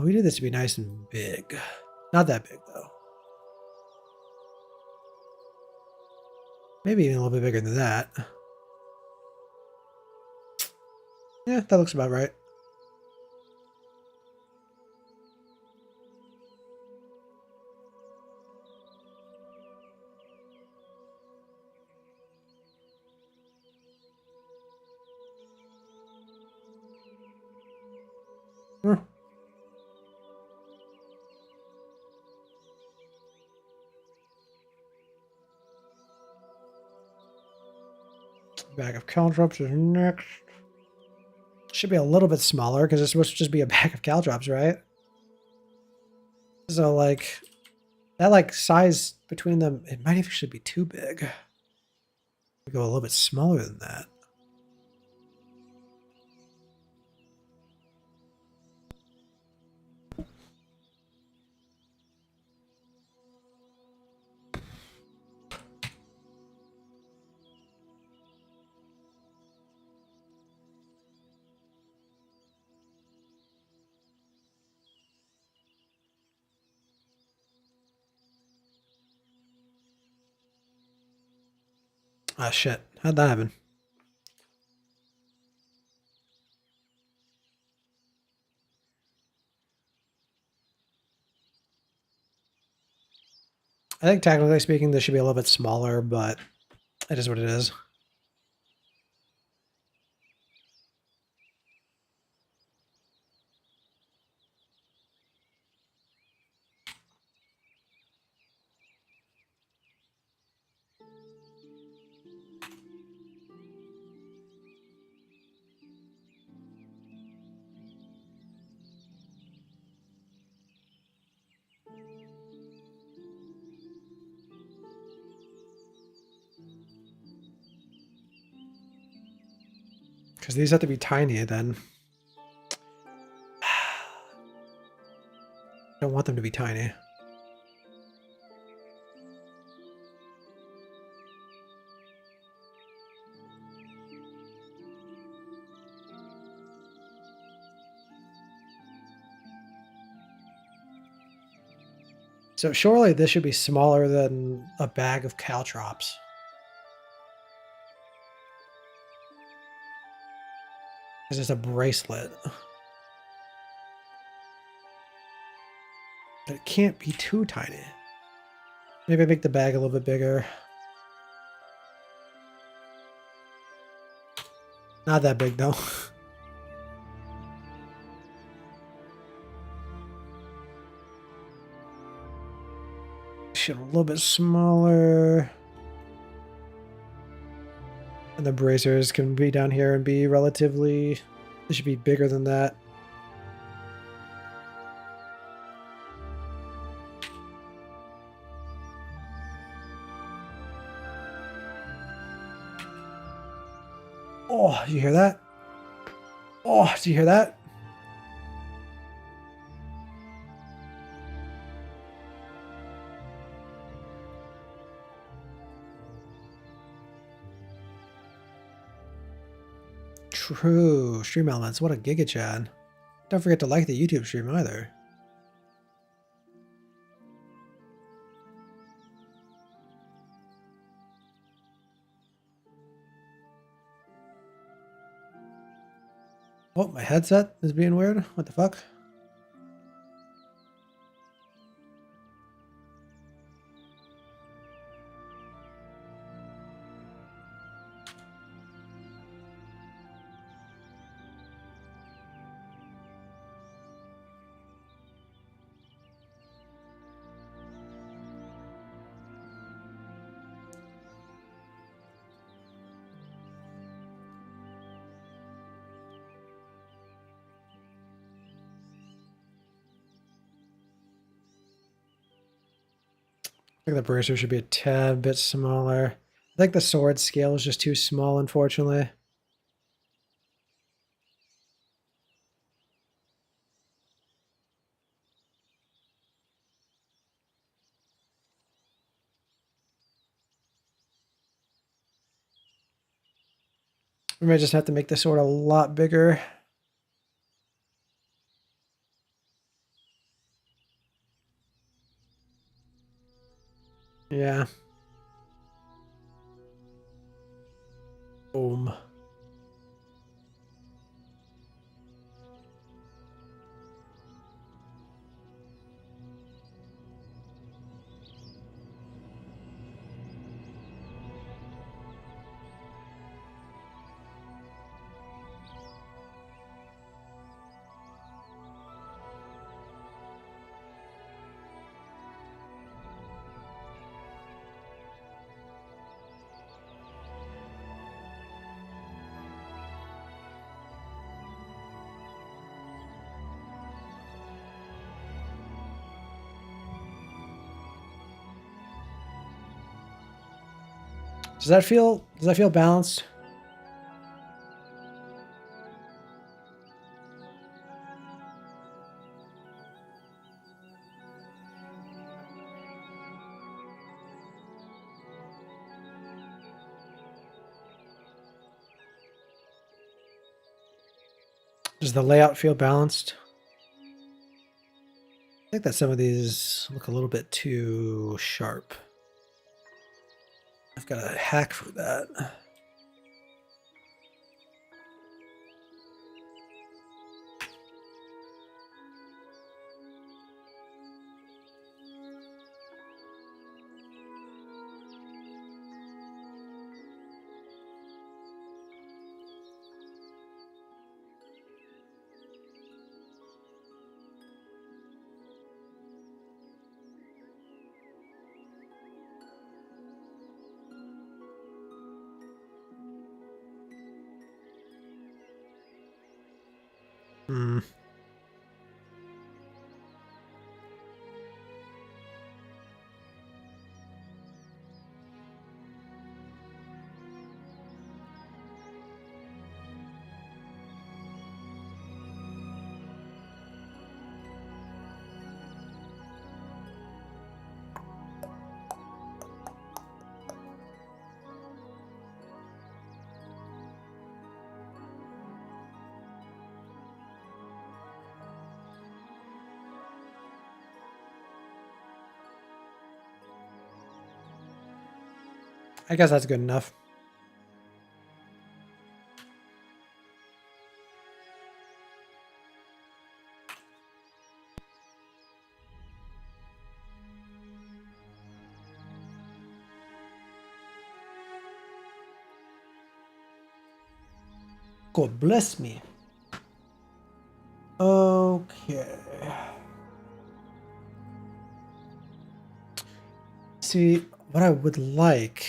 We did this to be nice and big. Not that big, though. Maybe even a little bit bigger than that. Yeah, that looks about right. Hmm. Bag of caltrops is next. Should be a little bit smaller because it's supposed to just be a bag of caltrops, right? So like that like size between them, it might actually be too big. We go a little bit smaller than that. Ah, shit. How'd that happen? I think technically speaking, this should be a little bit smaller, but it is what it is. Because these have to be tiny then. Don't want them to be tiny. So surely this should be smaller than a bag of caltrops. Because it's a bracelet. But it can't be too tiny. Maybe make the bag a little bit bigger. Not that big though. Shit, a little bit smaller. And the bracers can be down here and be relatively... They should be bigger than that. Oh, did you hear that? Oh, did you hear that? True. Stream elements. What a giga chat. Don't forget to like the YouTube stream either. Oh, my headset is being weird. What the fuck? I think the bracer should be a tad bit smaller. I think the sword scale is just too small, unfortunately. We might just have to make the sword a lot bigger. Yeah. Boom. Does that feel balanced? Does the layout feel balanced? I think that some of these look a little bit too sharp. I've got a hack for that. Hmm. I guess that's good enough. God bless me. Okay. See, what I would like,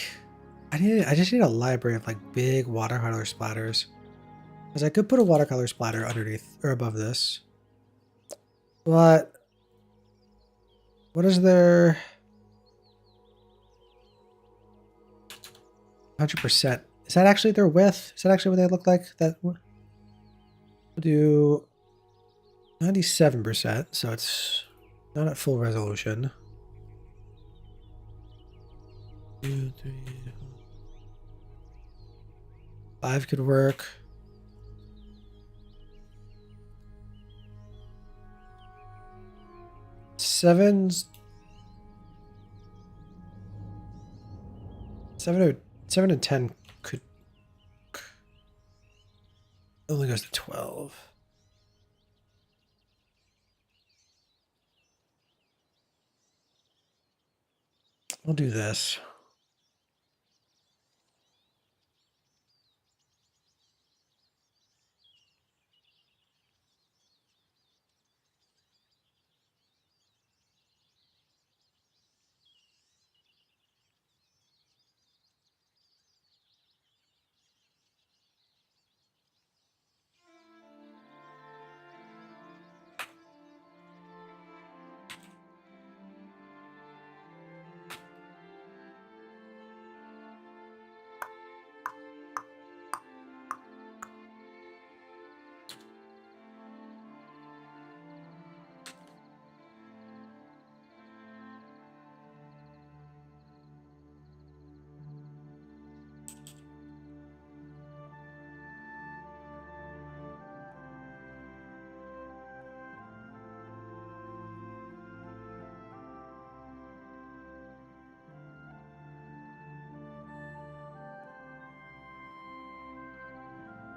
I just need a library of like big watercolor splatters. Because I could put a watercolor splatter underneath or above this. But what is their 100% Is that actually their width? Is that actually what they look like? That we'll do 97%, so it's not at full resolution. 2, 3, 5 could work. Seven and 10 could only goes to 12. I'll do this.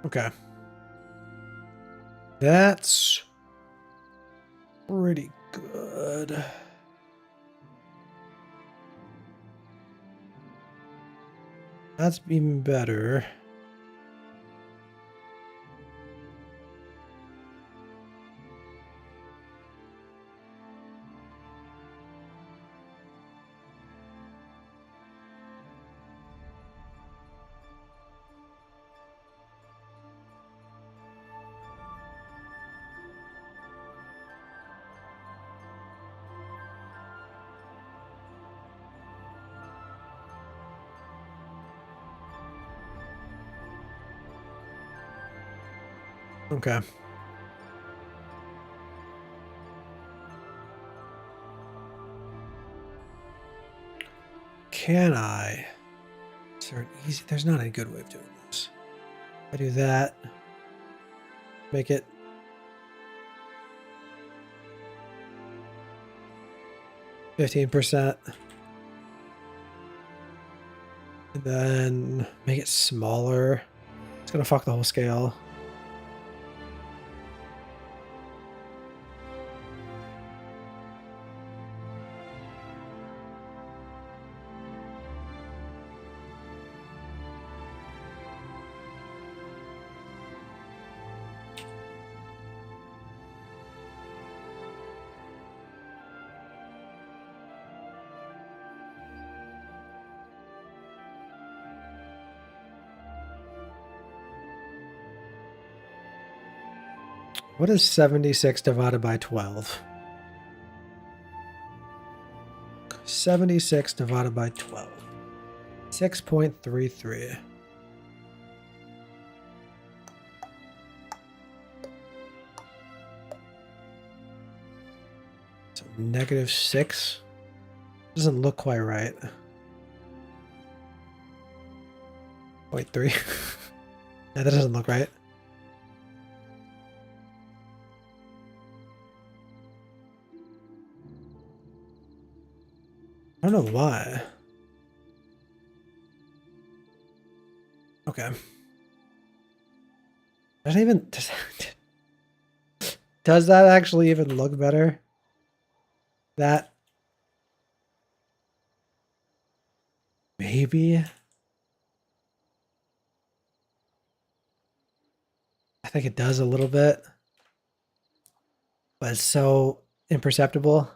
Okay. That's pretty good. That's even better. Okay. Can I? Is there an easy? There's not a good way of doing this. I do that. Make it 15%. And then make it smaller. It's gonna fuck the whole scale. What is 76 divided by 12? 76 divided by 12. 6.33. So -6. Doesn't look quite right. 0.3. Yeah, that doesn't look right. I don't know why. Okay. Doesn't even does that actually even look better? That maybe. I think it does a little bit, but it's so imperceptible.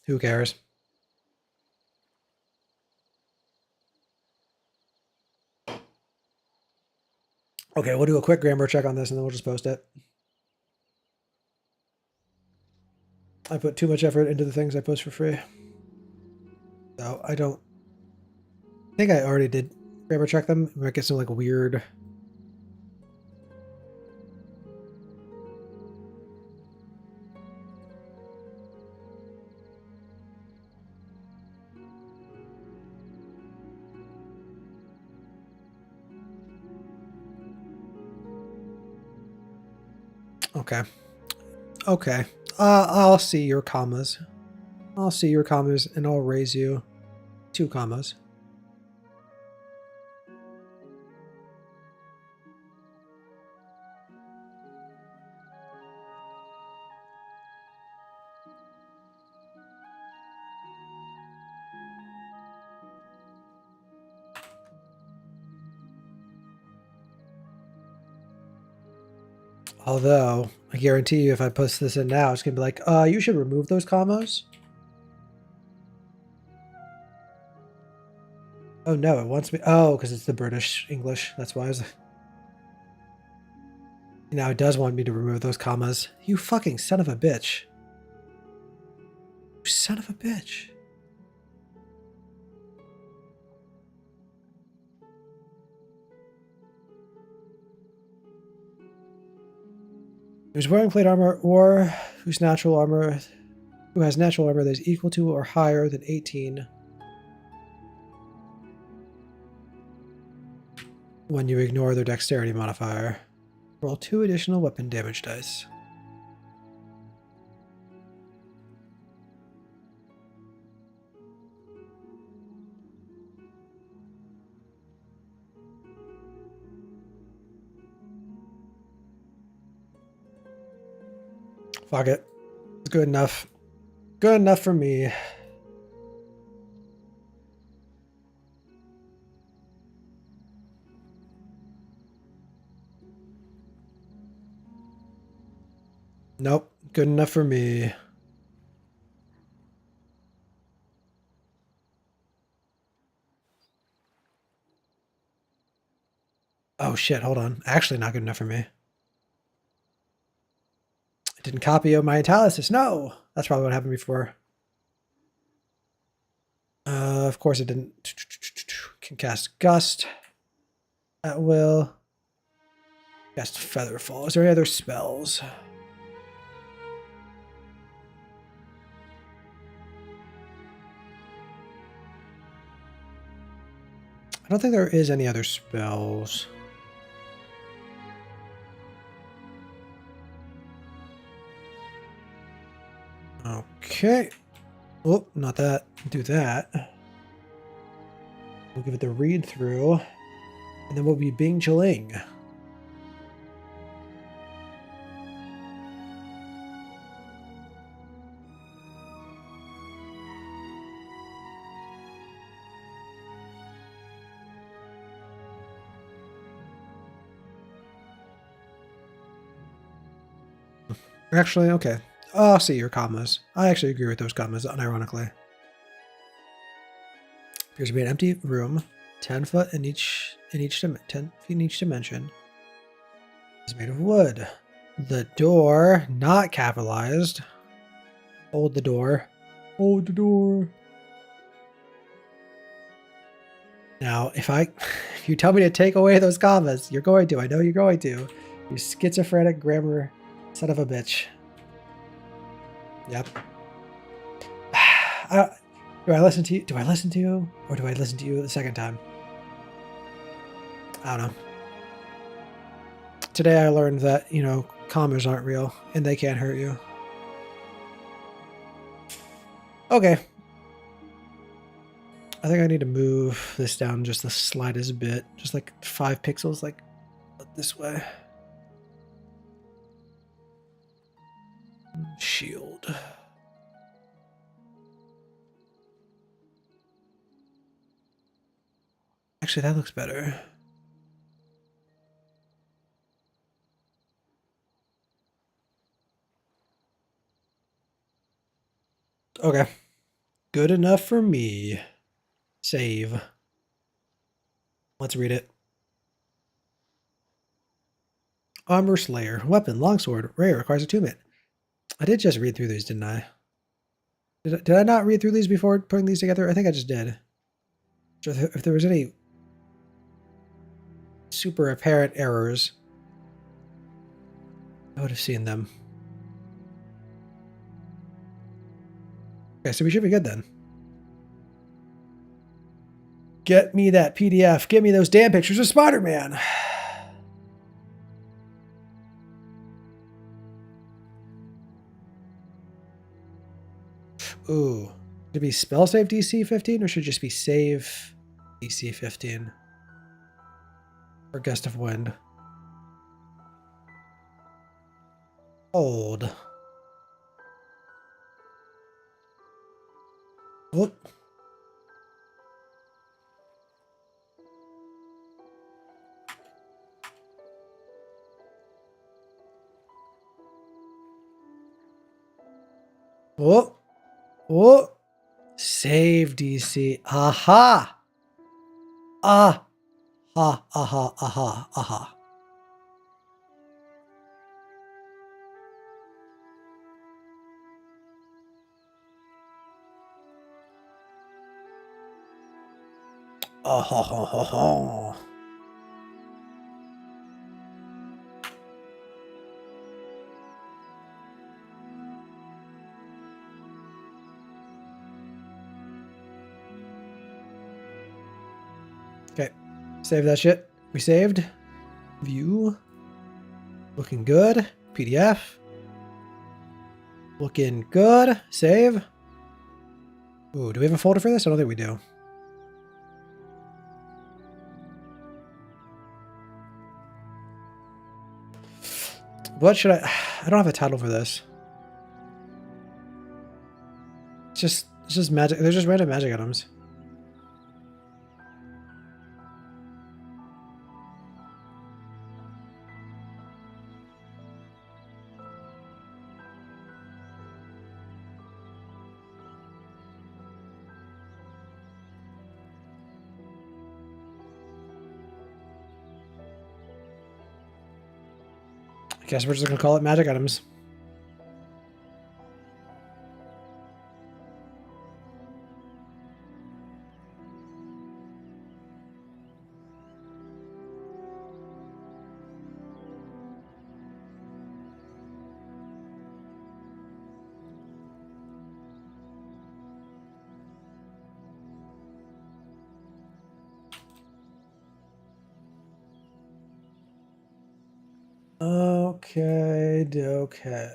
Who cares? Okay, we'll do a quick grammar check on this and then we'll just post it. I put too much effort into the things I post for free. So I think I already did Grammar check them. We might get some like weird. Okay. Okay. I'll see your commas. I'll see your commas and I'll raise you 2 commas. Although, I guarantee you if I post this in now, it's going to be like, you should remove those commas. Oh no, it wants me. Oh, because it's the British English. That's why I was. Now it does want me to remove those commas. You fucking son of a bitch. You son of a bitch. Who's wearing plate armor or who has natural armor that is equal to or higher than 18 when you ignore their dexterity modifier. Roll 2 additional weapon damage dice. Fuck it. It's good enough. Good enough for me. Nope. Good enough for me. Oh shit, hold on. Actually not good enough for me. I didn't copy my Italicus. No! That's probably what happened before. Of course it didn't. Can cast Gust at will. Cast Featherfall. Is there any other spells? I don't think there is any other spells. Okay. Oh, not that. Do that. We'll give it the read through. And then we'll be Bing Chilling. Actually, okay. I'll see your commas. I actually agree with those commas, unironically. Appears to be an empty room, 10 foot in 10 feet in each dimension. It's made of wood. The door, not capitalized. Hold the door. Hold the door. Now, if you tell me to take away those commas, you're going to. I know you're going to. You schizophrenic grammar son of a bitch. Yep. Do I listen to you? Do I listen to you? Or do I listen to you the second time? I don't know. Today I learned that, commas aren't real and they can't hurt you. Okay. I think I need to move this down just the slightest bit. Just like 5 pixels, like this way. Shield. Actually, that looks better. Okay. Good enough for me. Save. Let's read it. Armor Slayer. Weapon. Longsword. Rare. Requires attunement. I did just read through these, didn't I? Did I not read through these before putting these together? I think I just did. If there was any super apparent errors, I would have seen them. Okay, so we should be good then. Get me that PDF. Get me those damn pictures of Spider-Man. Ooh. Should it be spell save DC 15 or should it just be save DC 15? Or gust of wind? Hold. Whoop. Whoop. Whoop. Save DC. Aha. Ah. Ah. Aha. Aha. Aha. Oh, ho, ho, ho, ho. Okay, save that shit. We saved. View. Looking good. PDF. Looking good. Save. Ooh, do we have a folder for this? I don't think we do. What should I don't have a title for this. It's just magic. They're just random magic items. I guess we're just gonna call it magic items. Okay, okay.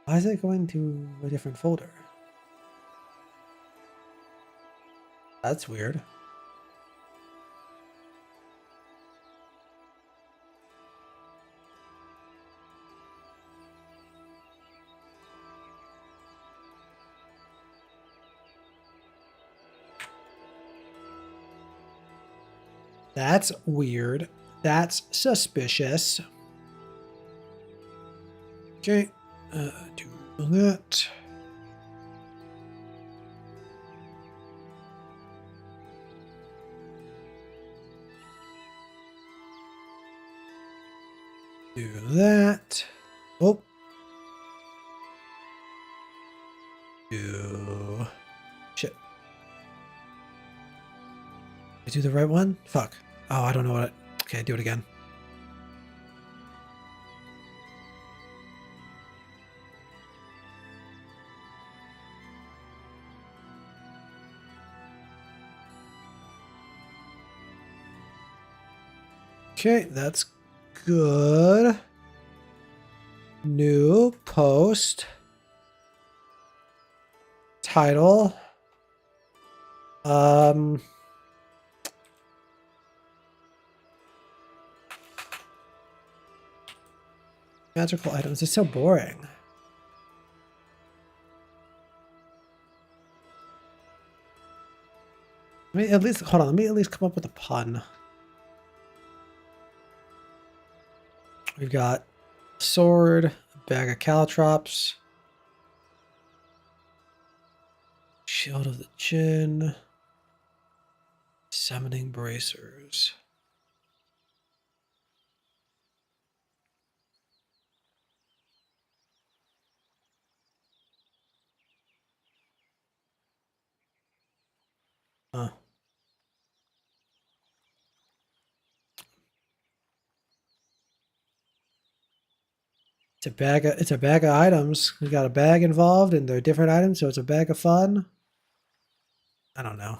Why is it going to a different folder? That's weird. That's weird. That's suspicious. Okay, do that. Do that. Oh. Do. Shit. Did I do the right one? Fuck. Oh, I don't know what it. Okay, do it again. Okay, that's good. New post. Title. Magical items. It's so boring. Let me at least hold on. Let me at least come up with a pun. We've got sword, a bag of caltrops, shield of the chin, summoning bracers. Huh. It's a bag of items. We got a bag involved and they're different items, so it's a bag of fun. I don't know.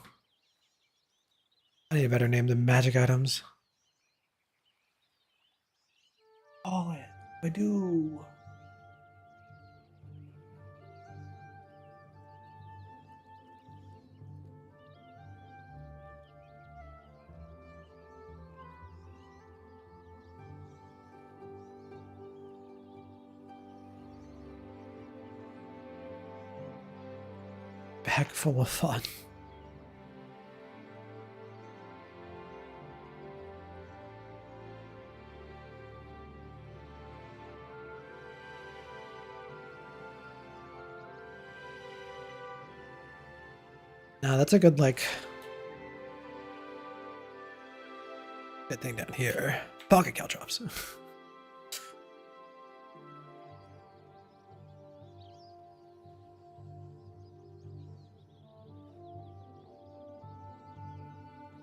I need a better name than magic items. Oh, I do. Bag full of fun. Now that's a good good thing down here. Pocket caltrops.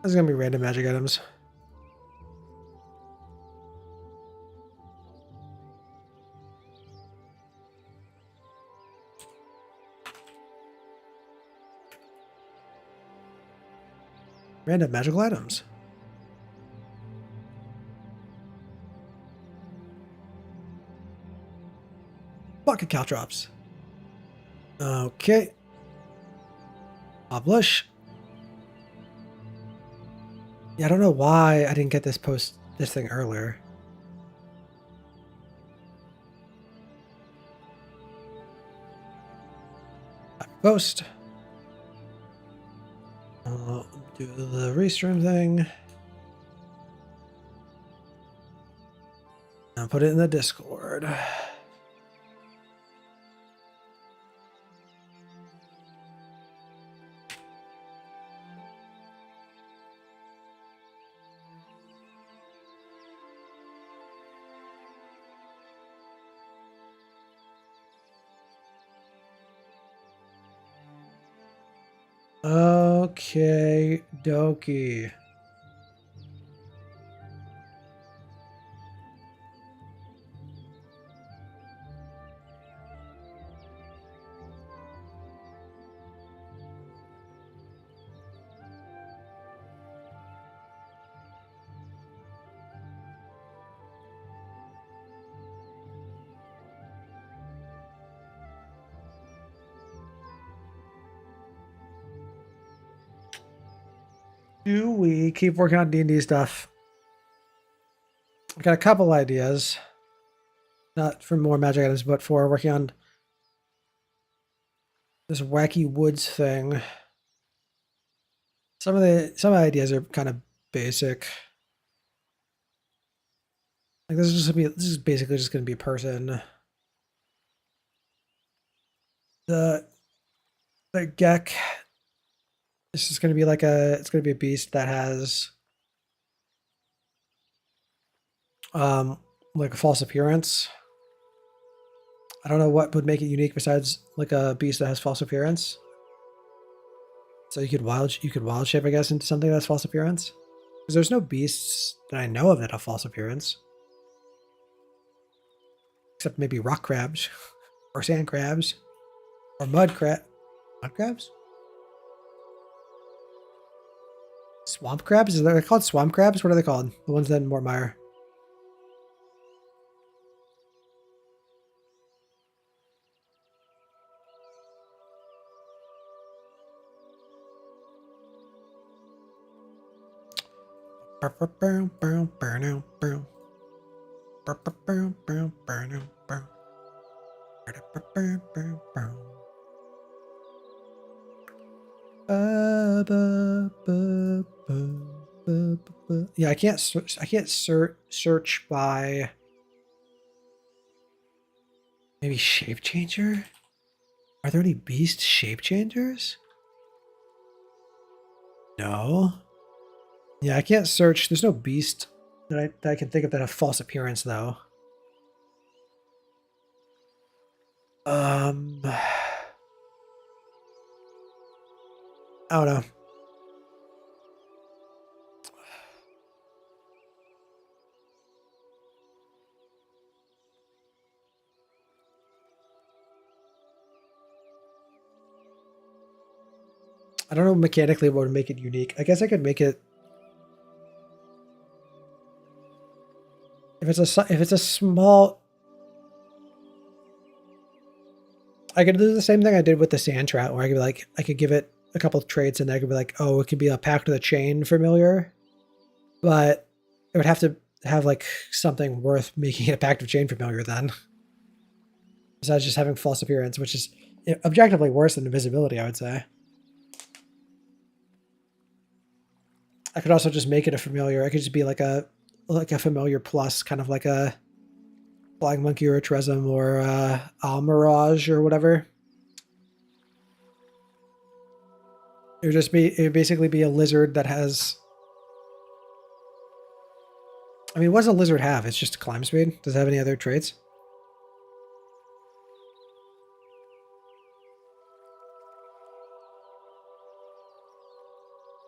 This is gonna be random magic items. Random magical items. Pocket caltrops. Okay. Publish. Yeah, I don't know why I didn't get this thing earlier. Post. I'll do the restream thing. And put it in the Discord. Okay, dokie. Do we keep working on D&D stuff? I've got a couple ideas. Not for more magic items, but for working on this wacky woods thing. Some of the ideas are kind of basic. Like this is basically just gonna be a person. The Gek. This is gonna be it's gonna be a beast that has like a false appearance. I don't know what would make it unique besides like a beast that has false appearance. So you could wild shape, I guess, into something that's false appearance. Because there's no beasts that I know of that have false appearance. Except maybe rock crabs. Or sand crabs. Or mud crabs? Swamp crabs? Is that called swamp crabs? What are they called? The ones that in Mortmire. Yeah, I can't search by maybe shape changer. Are there any beast shape changers? No. Yeah, I can't search. There's no beast that I can think of that have false appearance though. I don't know. I don't know mechanically what would make it unique. I guess I could make it if it's a small. I could do the same thing I did with the sand trout, where I could be like, I could give it a couple of traits, and I could be like, oh, it could be a Pact of the Chain familiar, but it would have to have like something worth making it a Pact of Chain familiar then, besides just having false appearance, which is objectively worse than invisibility, I would say. I could also just make it a familiar. I could just be like a familiar plus, kind of like a Flying Monkey or a Tresem or Almirage or whatever. It would basically be a lizard that has. I mean, what does a lizard have? It's just climb speed. Does it have any other traits?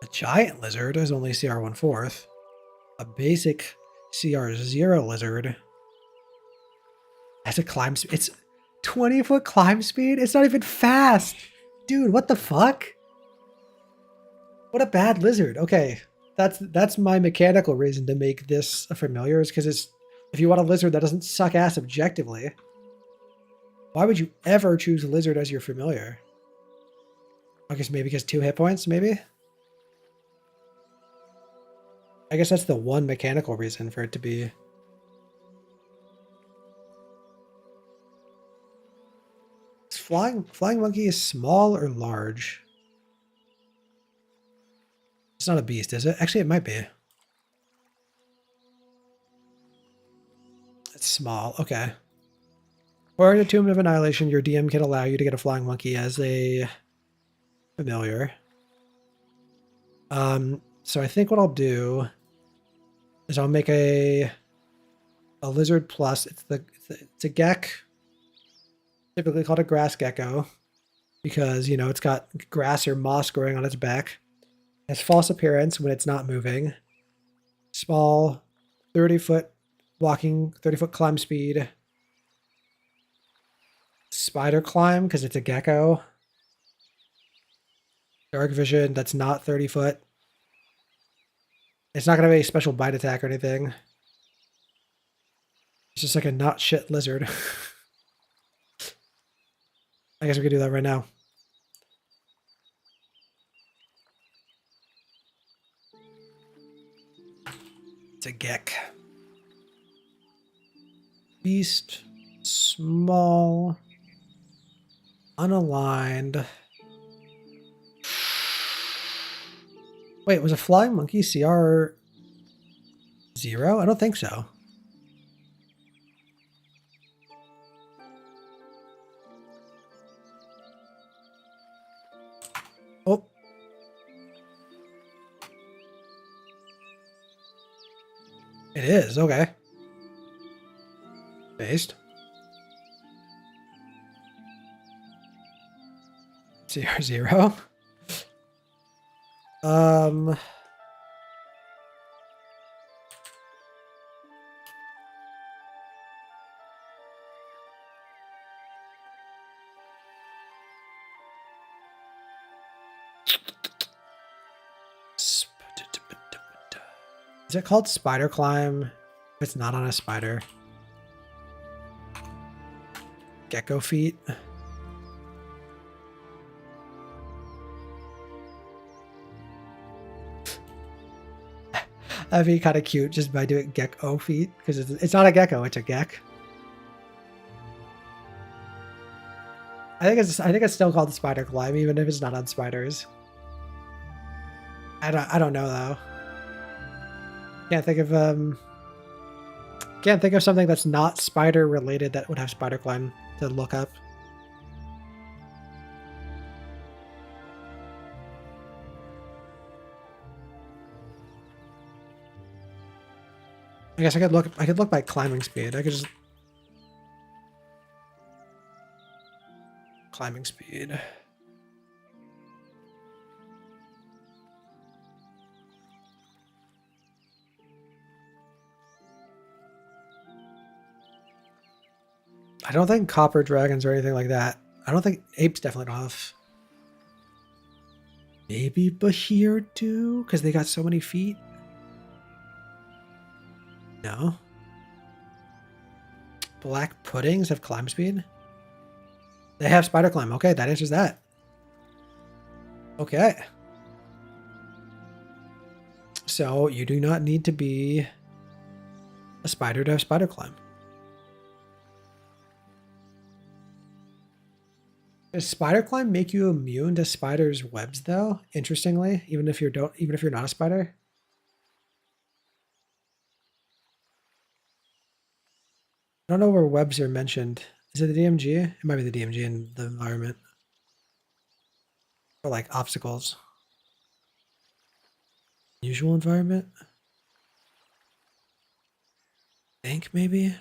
A giant lizard is only CR 1/4. A basic CR 0 lizard has a climb speed. It's 20-foot climb speed. It's not even fast, dude. What the fuck? What a bad lizard. Okay, that's my mechanical reason to make this a familiar, is because if you want a lizard that doesn't suck ass objectively, why would you ever choose a lizard as your familiar? I guess maybe because 2 hit points, maybe? I guess that's the one mechanical reason for it to be. Is Flying Monkey is small or large? It's not a beast, is it? Actually, it might be. It's small. Okay. Or in a Tomb of Annihilation, your DM can allow you to get a Flying Monkey as a familiar. So I think what I'll do is I'll make a lizard plus. It's a gek, typically called a grass gecko, because it's got grass or moss growing on its back. It has false appearance when it's not moving. Small, 30-foot walking, 30-foot climb speed. Spider climb because it's a gecko. Dark vision, that's not 30 foot. It's not going to have any special bite attack or anything. It's just like a not shit lizard. I guess we could do that right now. It's a gek. Beast. Small. Unaligned. Wait, was a Flying Monkey CR 0? I don't think so. Oh. It is, okay. Based. CR 0. Is it called Spider Climb? If it's not on a spider. Gecko feet. That'd be kind of cute just by doing gecko feet, because it's not a gecko, it's a gek. I think it's still called Spider Climb, even if it's not on spiders. I don't know though. Can't think of something that's not spider related that would have spider climb to look up. I guess I could look by climbing speed. I could just climbing speed. I don't think copper dragons or anything like that. I don't think apes definitely don't have. Maybe Bahir do, because they got so many feet. No. Black puddings have climb speed. They have spider climb. Okay, that answers that. Okay. So you do not need to be a spider to have spider climb. Does spider climb make you immune to spiders' webs though? Interestingly, even if you're not a spider? I don't know where webs are mentioned. Is it the DMG? It might be the DMG in the environment. Or like obstacles. Usual environment? I think maybe?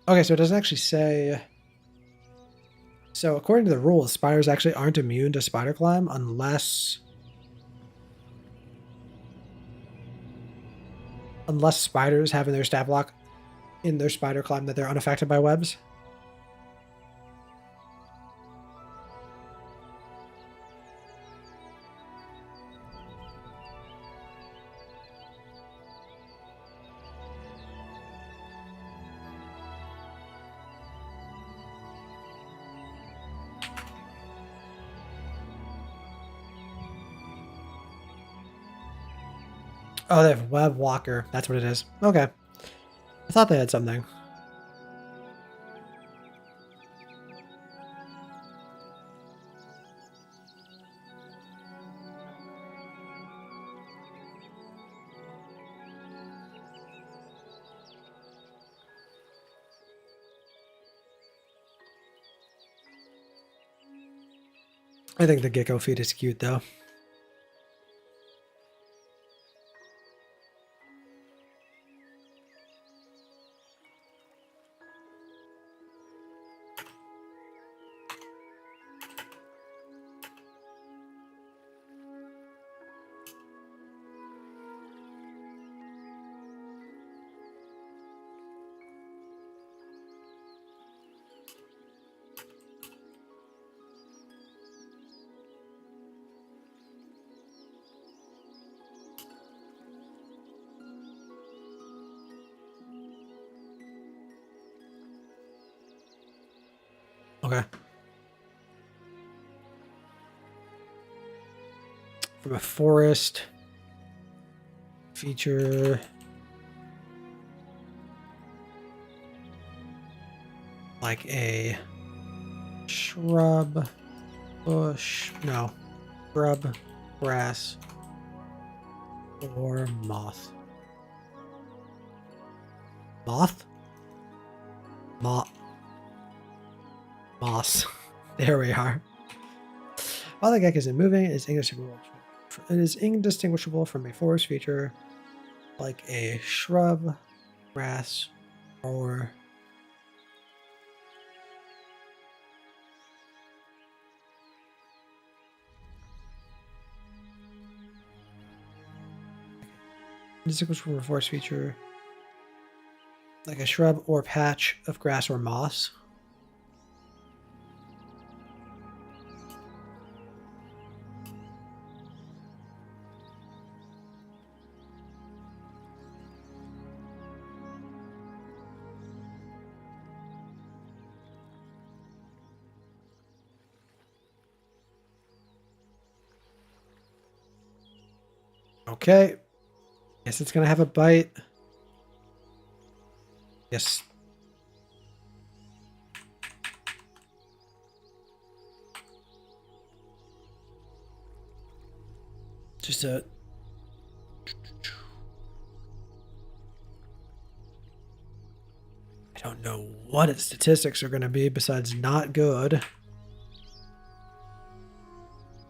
Okay, so it doesn't actually say. So according to the rules, spiders actually aren't immune to spider climb unless spiders have in their stat block in their spider climb that they're unaffected by webs. Oh, they have web walker. That's what it is. Okay. I thought they had something. I think the gecko feet is cute though. Okay. From a forest feature like a shrub, bush, no, shrub, grass, or moth. Moth? Moss. There we are. While the gecko isn't moving, it is indistinguishable from a forest feature like a shrub, grass, or indistinguishable from a forest feature like a shrub or patch of grass or moss. Okay. Guess it's gonna have a bite. Yes. Just a... I don't know what its statistics are gonna be besides not good.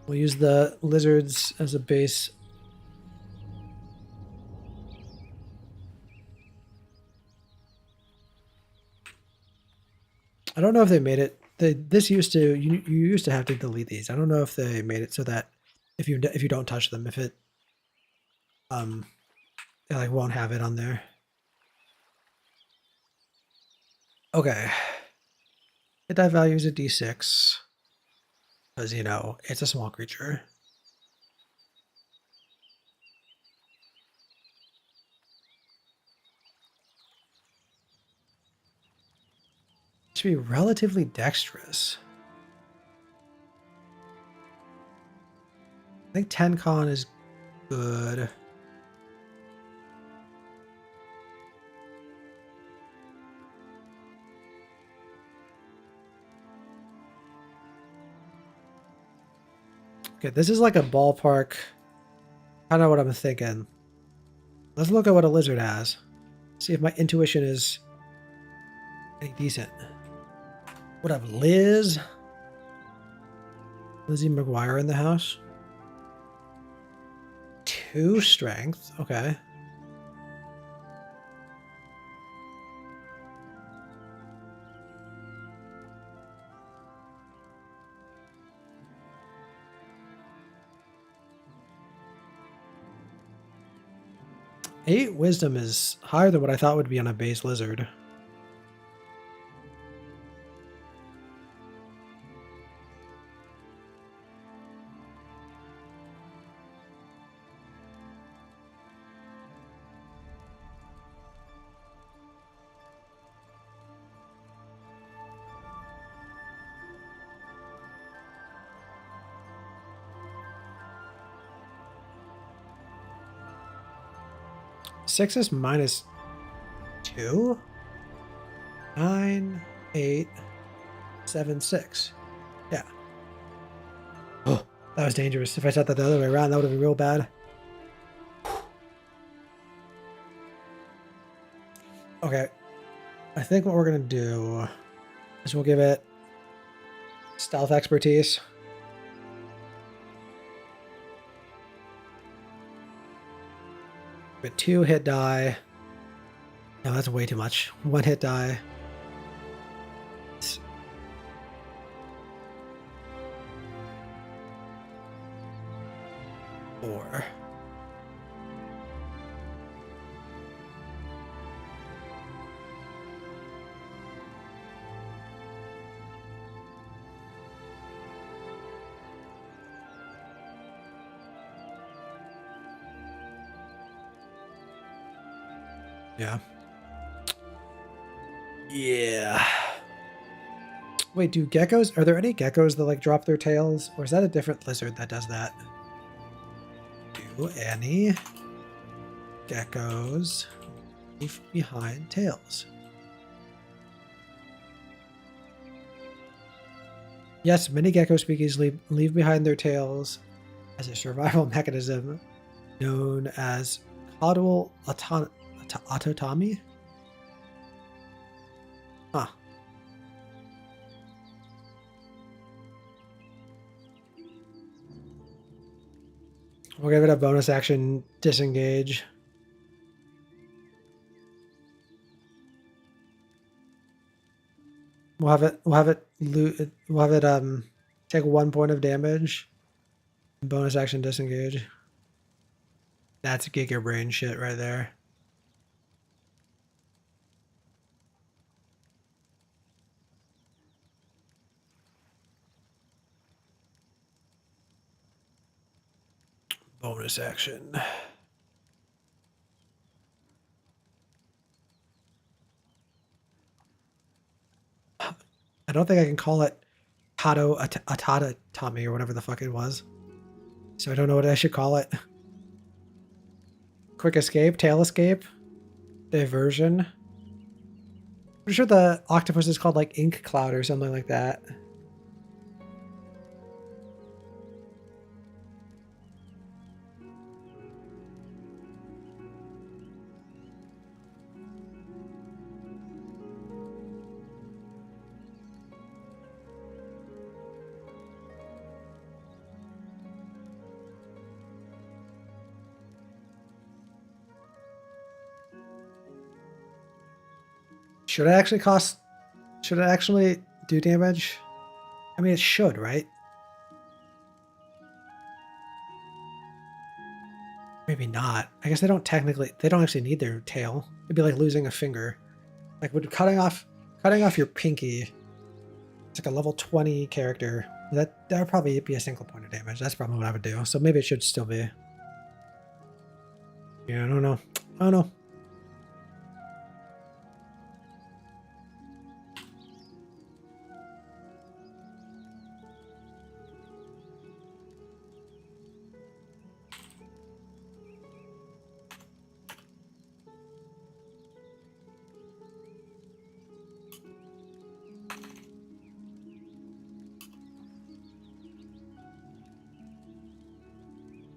We'll use the lizards as a base. I don't know if they made it. This used to you used to have to delete these. I don't know if they made it so that if you don't touch them, if it it like won't have it on there. Okay. Hit die value is a d6 because you know it's a small creature. Should be relatively dexterous. I think 10 con is good. Okay, this is like a ballpark. I know what I'm thinking. Let's look at what a lizard has. See if my intuition is any decent. What up, Liz? Lizzie McGuire in the house. 2 strength. Okay. Eight wisdom is higher than what I thought would be on a base lizard. Six is minus 2? 9, 8, 7, 6. Yeah. Oh, that was dangerous. If I set that the other way around, that would have been real bad. Okay. I think what we're going to do is we'll give it stealth expertise. With 2 hit die. No, that's way too much. 1 hit die. 4. Yeah. Yeah. Wait, do geckos, are there any geckos that like drop their tails? Or is that a different lizard that does that? Do any geckos leave behind tails? Yes, many gecko species leave behind their tails as a survival mechanism known as caudal autotomy. Huh. We'll give it a bonus action disengage. We'll have it take 1 point of damage. Bonus action disengage. That's Giga Brain shit right there. Bonus action. I don't think I can call it Tommy or whatever the fuck it was. So I don't know what I should call it. quick escape, tail escape, diversion. Pretty sure the octopus is called like ink cloud or something like that. Should it actually cost? Should it actually do damage? I mean, it should, right? Maybe not. I guess they don't actually need their tail. It'd be like losing a finger. Like would cutting off your pinky. It's like a level 20 character. That would probably be a single point of damage. That's probably what I would do. So maybe it should still be. Yeah, I don't know. I don't know.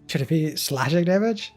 Should it be slashing damage?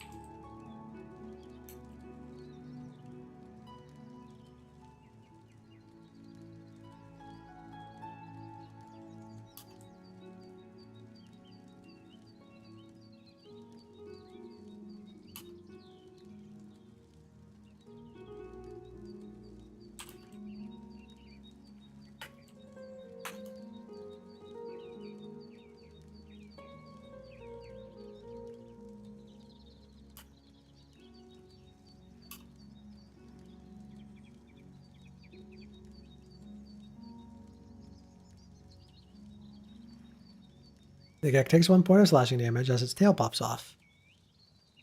The Gek takes 1 point of slashing damage as its tail pops off.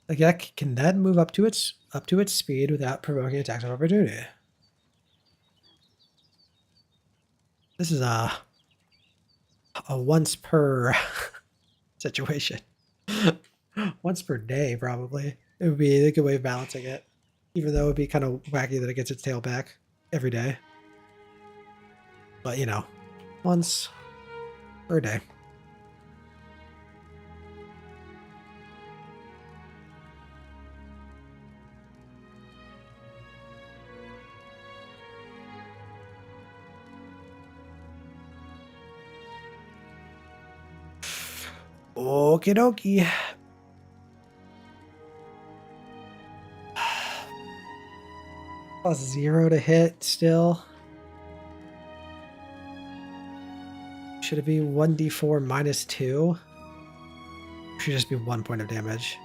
The Gek can then move up to its speed without provoking attacks of opportunity. This is a once per situation. Once per day, probably. It would be a good way of balancing it. Even though it would be kind of wacky that it gets its tail back every day. But, you know, once per day. Okie dokie. +0 to hit still. Should it be 1d4 -2? Should just be 1 point of damage.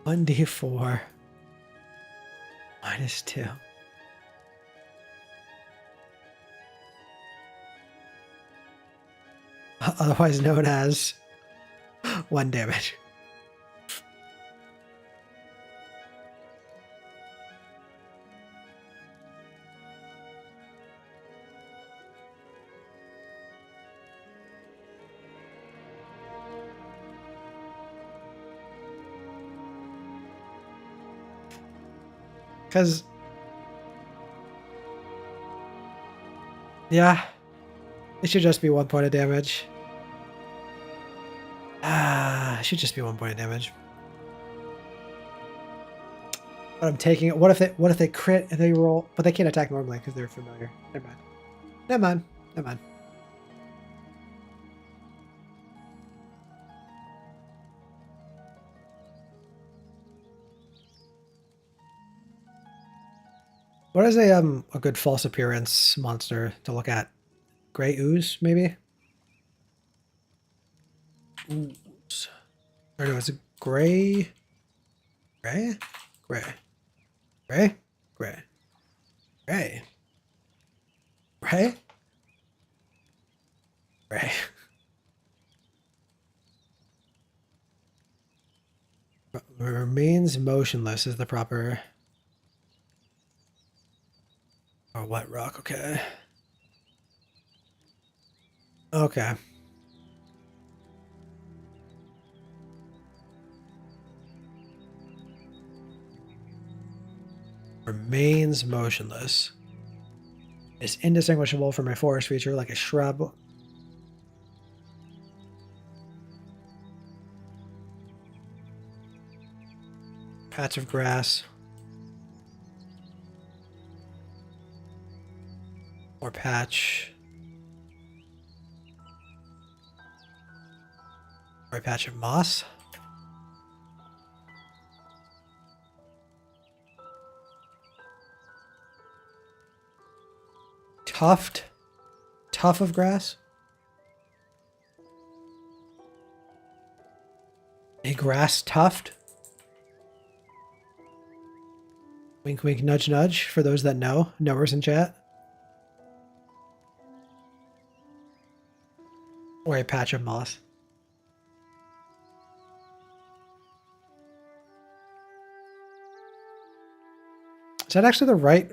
(1d4 -2). Otherwise known as 1 damage. Because, yeah, it should just be 1 point of damage. It should just be 1 point of damage. But I'm taking it. What if they crit and they roll? But they can't attack normally because they're familiar. Never mind. Never mind. Never mind. What is a good false appearance monster to look at? Gray ooze, maybe? Ooze. Or no, it's a gray. Gray? Gray. Gray? Gray. Gray. Gray? Gray. Remains motionless is the proper. Oh, wet rock, okay. Okay. Remains motionless. It's indistinguishable from a forest feature like a shrub. Patch of grass. Or patch. Or a patch of moss. Tuft. Tuft of grass. A grass tuft. Wink, wink, nudge, nudge. For those that know, knowers in chat. Or a patch of moss. Is that actually the right?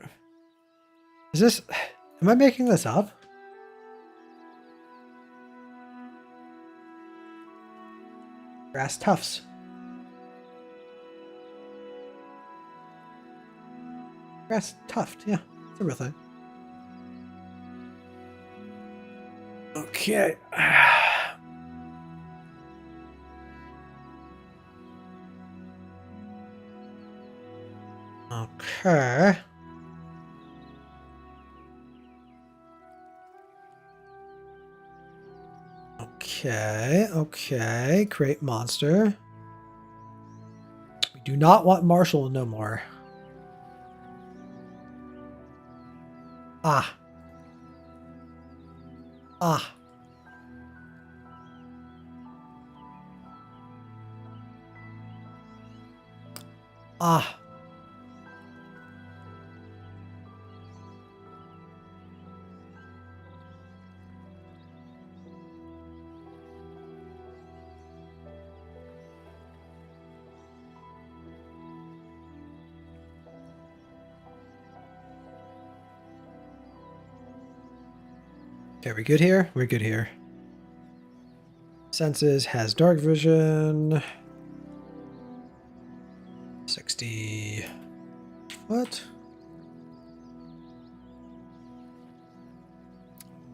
Is this? Am I making this up? Grass tufts. Grass tuft. Yeah, it's a real thing. Okay. Okay. Okay. Create monster. We do not want Marshall no more. Ah. Ah. Ah. Okay, we good here? We're good here. Senses has dark vision. 60. What?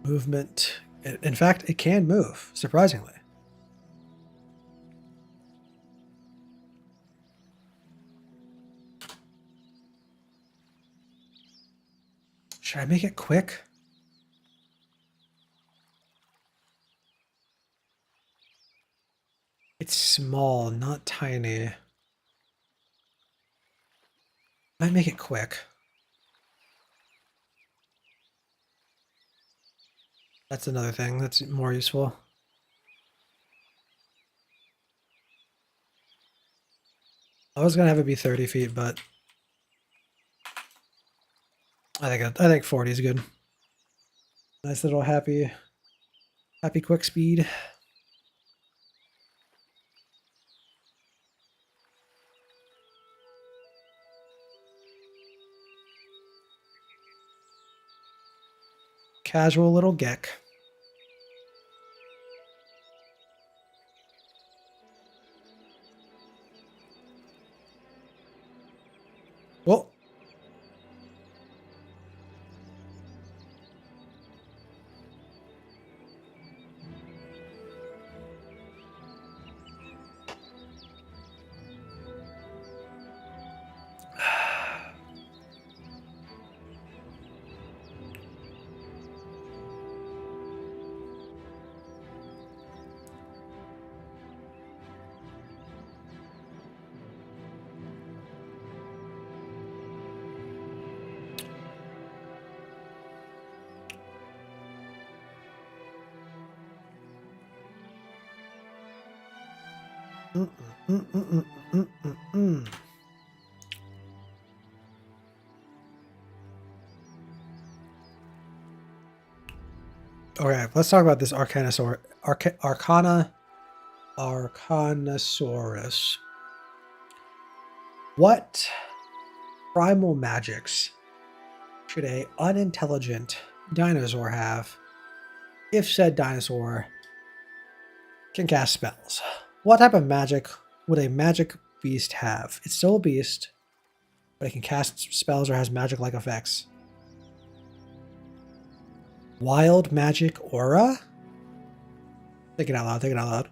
Movement. In fact, it can move, surprisingly. Should I make it quick? It's small, not tiny. Might make it quick. That's another thing that's more useful. I was gonna have it be 30 feet, but I think 40 is good. Nice little happy quick speed. Casual little geck. Well, Okay, let's talk about this Arcanosaurus. What primal magics should a unintelligent dinosaur have if said dinosaur can cast spells. What type of magic would a magic beast have? It's still a beast, but it can cast spells or has magic-like effects. Wild magic aura? Think it out loud, think it out loud.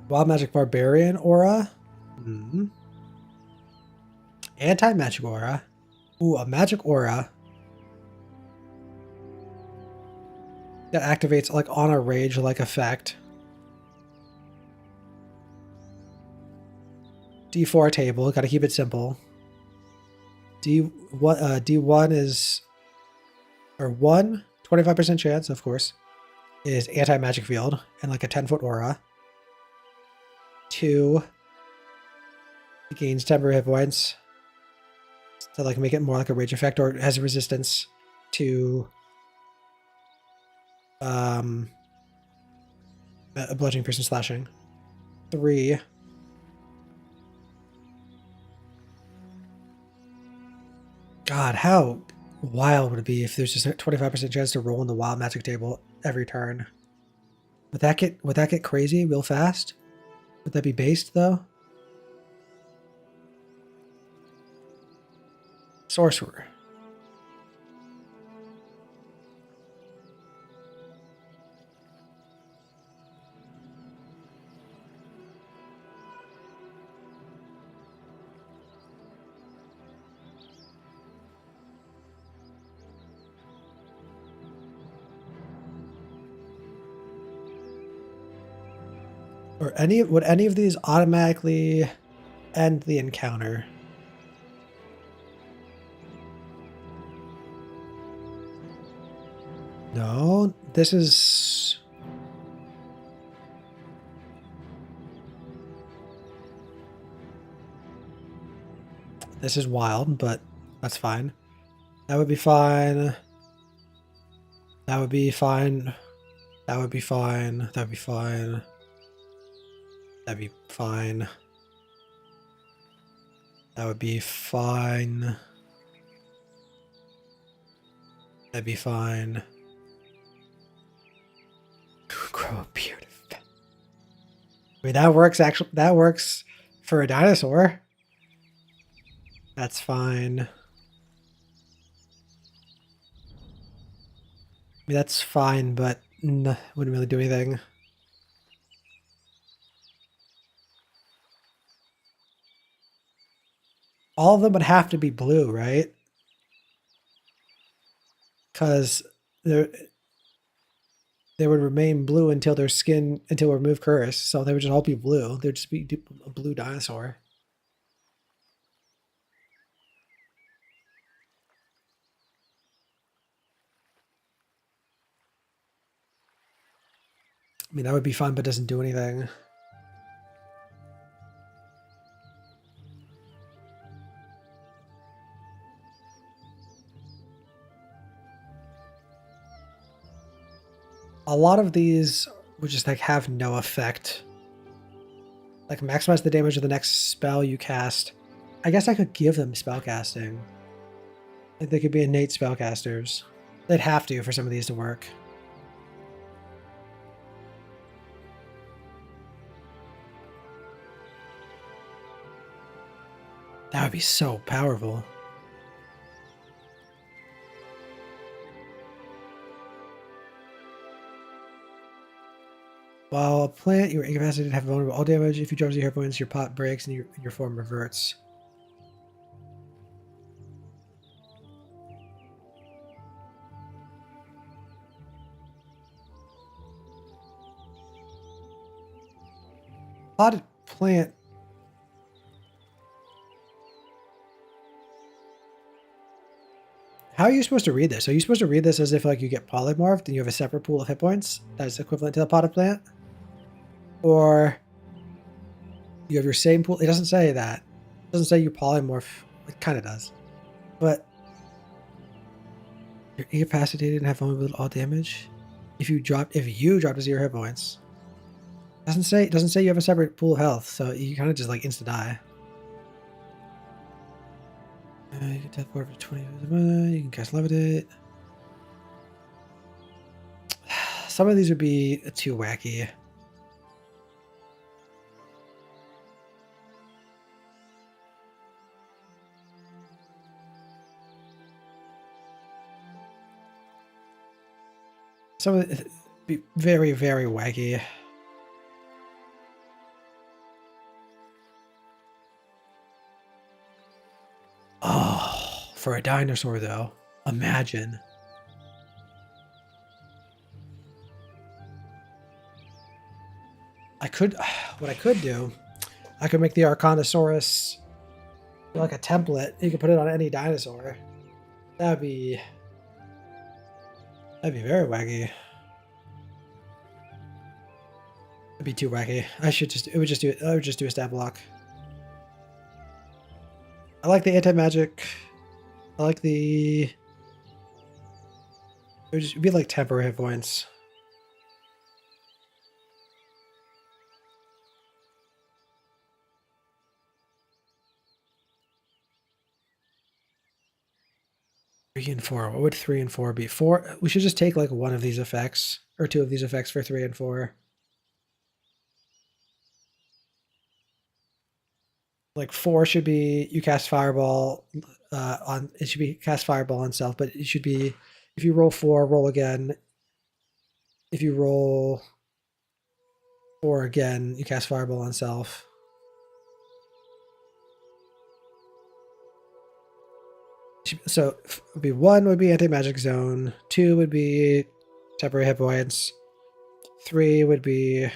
Wild magic barbarian aura? Hmm. Anti-magic aura. Ooh, a magic aura that activates like on a rage-like effect. D4 table, gotta keep it simple. D1 is, or 25% chance, of course, is anti-magic field and like a 10-foot aura. 2, it gains temporary hit points to like make it more like a rage effect, or it has a resistance to a bludgeoning, piercing, slashing. 3, God, how wild would it be if there's just a 25% chance to roll in the wild magic table every turn? Would that get crazy real fast? Would that be based though? Sorcerer. Or would any of these automatically end the encounter? No, this is wild, but that's fine. That would be fine. That would be fine. That would be fine. That'd be fine. That'd be fine. That would be fine. That'd be fine. Grow a beard. I mean, that works actually. That works for a dinosaur. That's fine. I mean, that's fine, but wouldn't really do anything. All of them would have to be blue, right? Because they would remain blue until their skin, until remove curse. So they would just all be blue. They'd just be a blue dinosaur. I mean, that would be fun, but doesn't do anything. A lot of these would just like have no effect. Like maximize the damage of the next spell you cast. I guess I could give them spellcasting. Like they could be innate spellcasters. They'd have to for some of these to work. That would be so powerful. While a plant, you are incapacitated to have vulnerable all damage. If you drop 0 hit points, your pot breaks and your form reverts. Potted plant. How are you supposed to read this? Are you supposed to read this as if like you get polymorphed and you have a separate pool of hit points that is equivalent to the potted plant? Or you have your same pool? It doesn't say that. It doesn't say you polymorph. It kind of does. But you're incapacitated and have vulnerable to all damage. If you drop to 0 hit points. It doesn't say you have a separate pool of health, so you kind of just like insta die. You can teleport for 20. You can cast levitate. some of these would be too wacky. Some of it be very, very wacky. Oh, for a dinosaur though, imagine. What I could do, I could make the Arcanosaurus like a template. You could put it on any dinosaur. That'd be very wacky. It'd be too wacky. I would just do a stab block. I like the anti-magic. I like it would just be like temporary hit points. Three and four. What would 3 and 4 be? 4. We should just take like one of these effects or two of these effects for 3 and 4. Like 4 should be you cast Fireball on. It should be cast Fireball on self, but it should be if you roll 4, roll again. If you roll 4 again, you cast Fireball on self. So it would be 1 would be anti-magic zone, 2 would be temporary hit points, 3 would be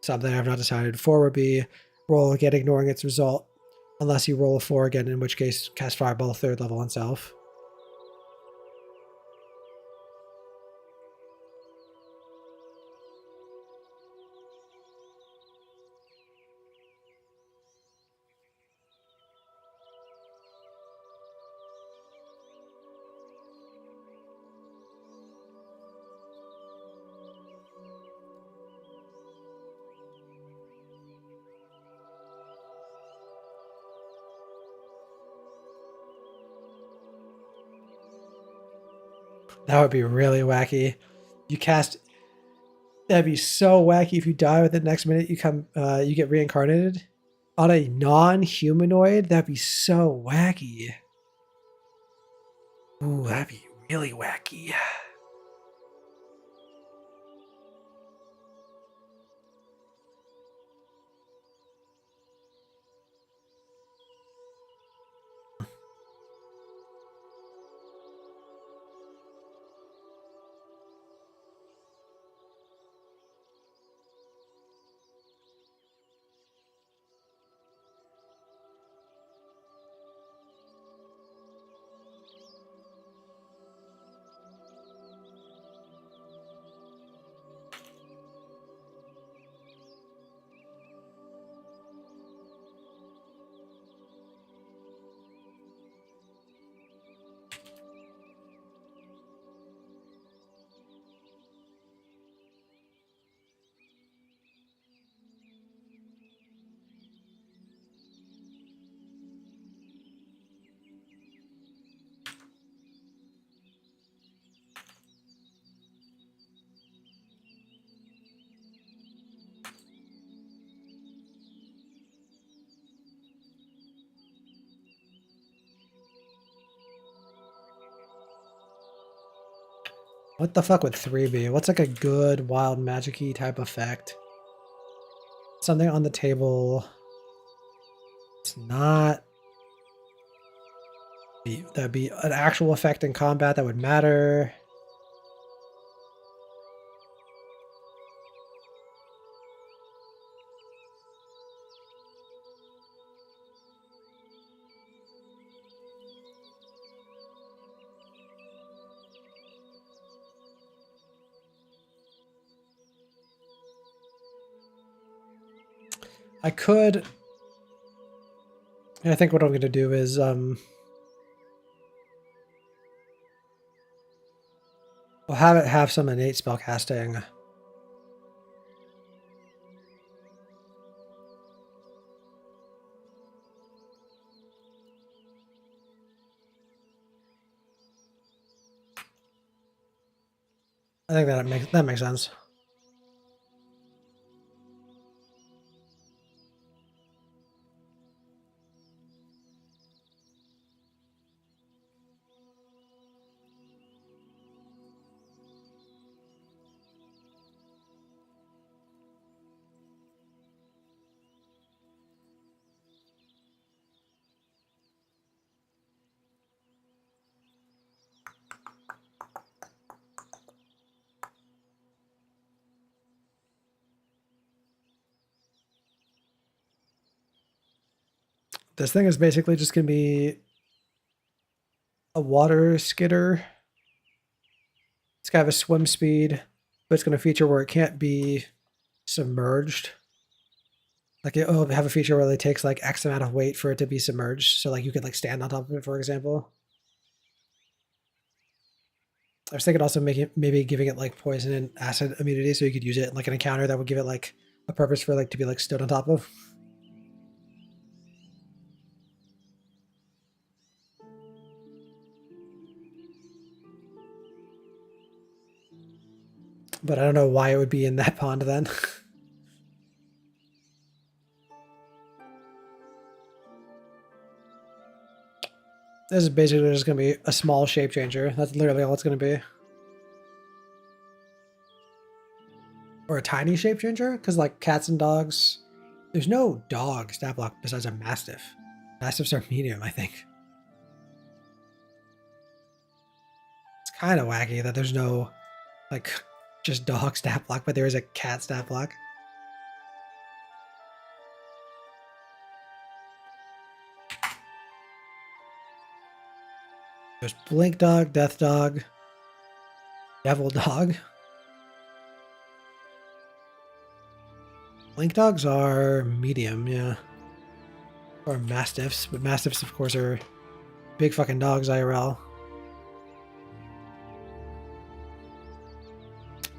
something I've not decided, 4 would be roll again ignoring its result unless you roll a 4 again, in which case cast Fireball 3rd level on self. That would be really wacky. You cast. That'd be so wacky if you die within the next minute. You get reincarnated on a non-humanoid. That'd be so wacky. Ooh, that'd be really wacky. What the fuck would 3 be? What's like a good wild magic-y type effect? Something on the table. It's not. That'd be an actual effect in combat that would matter. I could. I think what I'm going to do is I'll have it have some innate spellcasting. I think that makes sense. This thing is basically just going to be a water skidder. It's going to have a swim speed, but it's going to feature where it can't be submerged. Like it'll have a feature where it takes like X amount of weight for it to be submerged. So like you could like stand on top of it, for example. I was thinking also maybe giving it like poison and acid immunity, so you could use it in like an encounter that would give it like a purpose for like to be like stood on top of. But I don't know why it would be in that pond then. This is basically just going to be a small shape changer. That's literally all it's going to be. Or a tiny shape changer, because like cats and dogs, there's no dog stat block besides a mastiff. Mastiffs are medium, I think. It's kind of wacky that there's no like just dog stat block, but there is a cat stat block. There's blink dog, death dog, devil dog. Blink dogs are medium, yeah. Or mastiffs, but mastiffs of course are big fucking dogs IRL.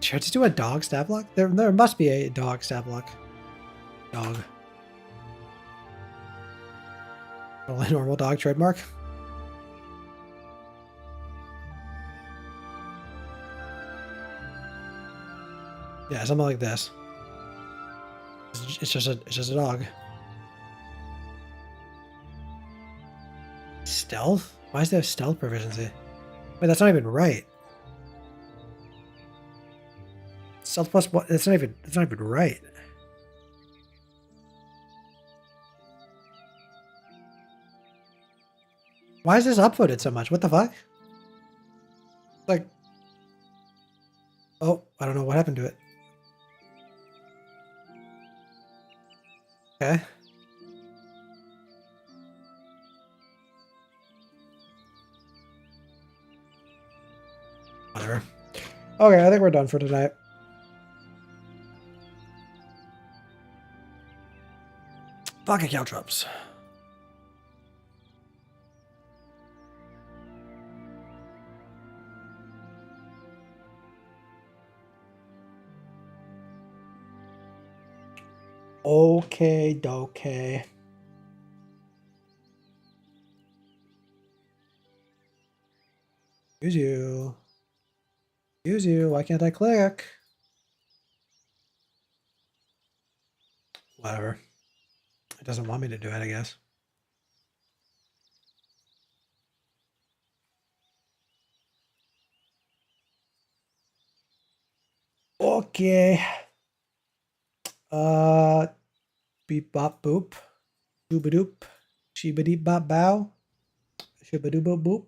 Should I just do a dog stat block? There must be a dog stat block. Dog. Only normal dog trademark. Yeah, something like this. It's just a dog. Stealth? Why does it have stealth proficiency? Wait, that's not even right. Stealth plus what? That's not even right. Why is this upvoted so much? What the fuck? Like, oh, I don't know what happened to it. Okay. Whatever. Okay, I think we're done for tonight. Pocket caltrops. Okay, dokay. Use you. Why can't I click? Whatever. It doesn't want me to do it, I guess. Okay. Beep bop boop. Dooba doop. Sheeba deep bop bow. Shibba dooba boop.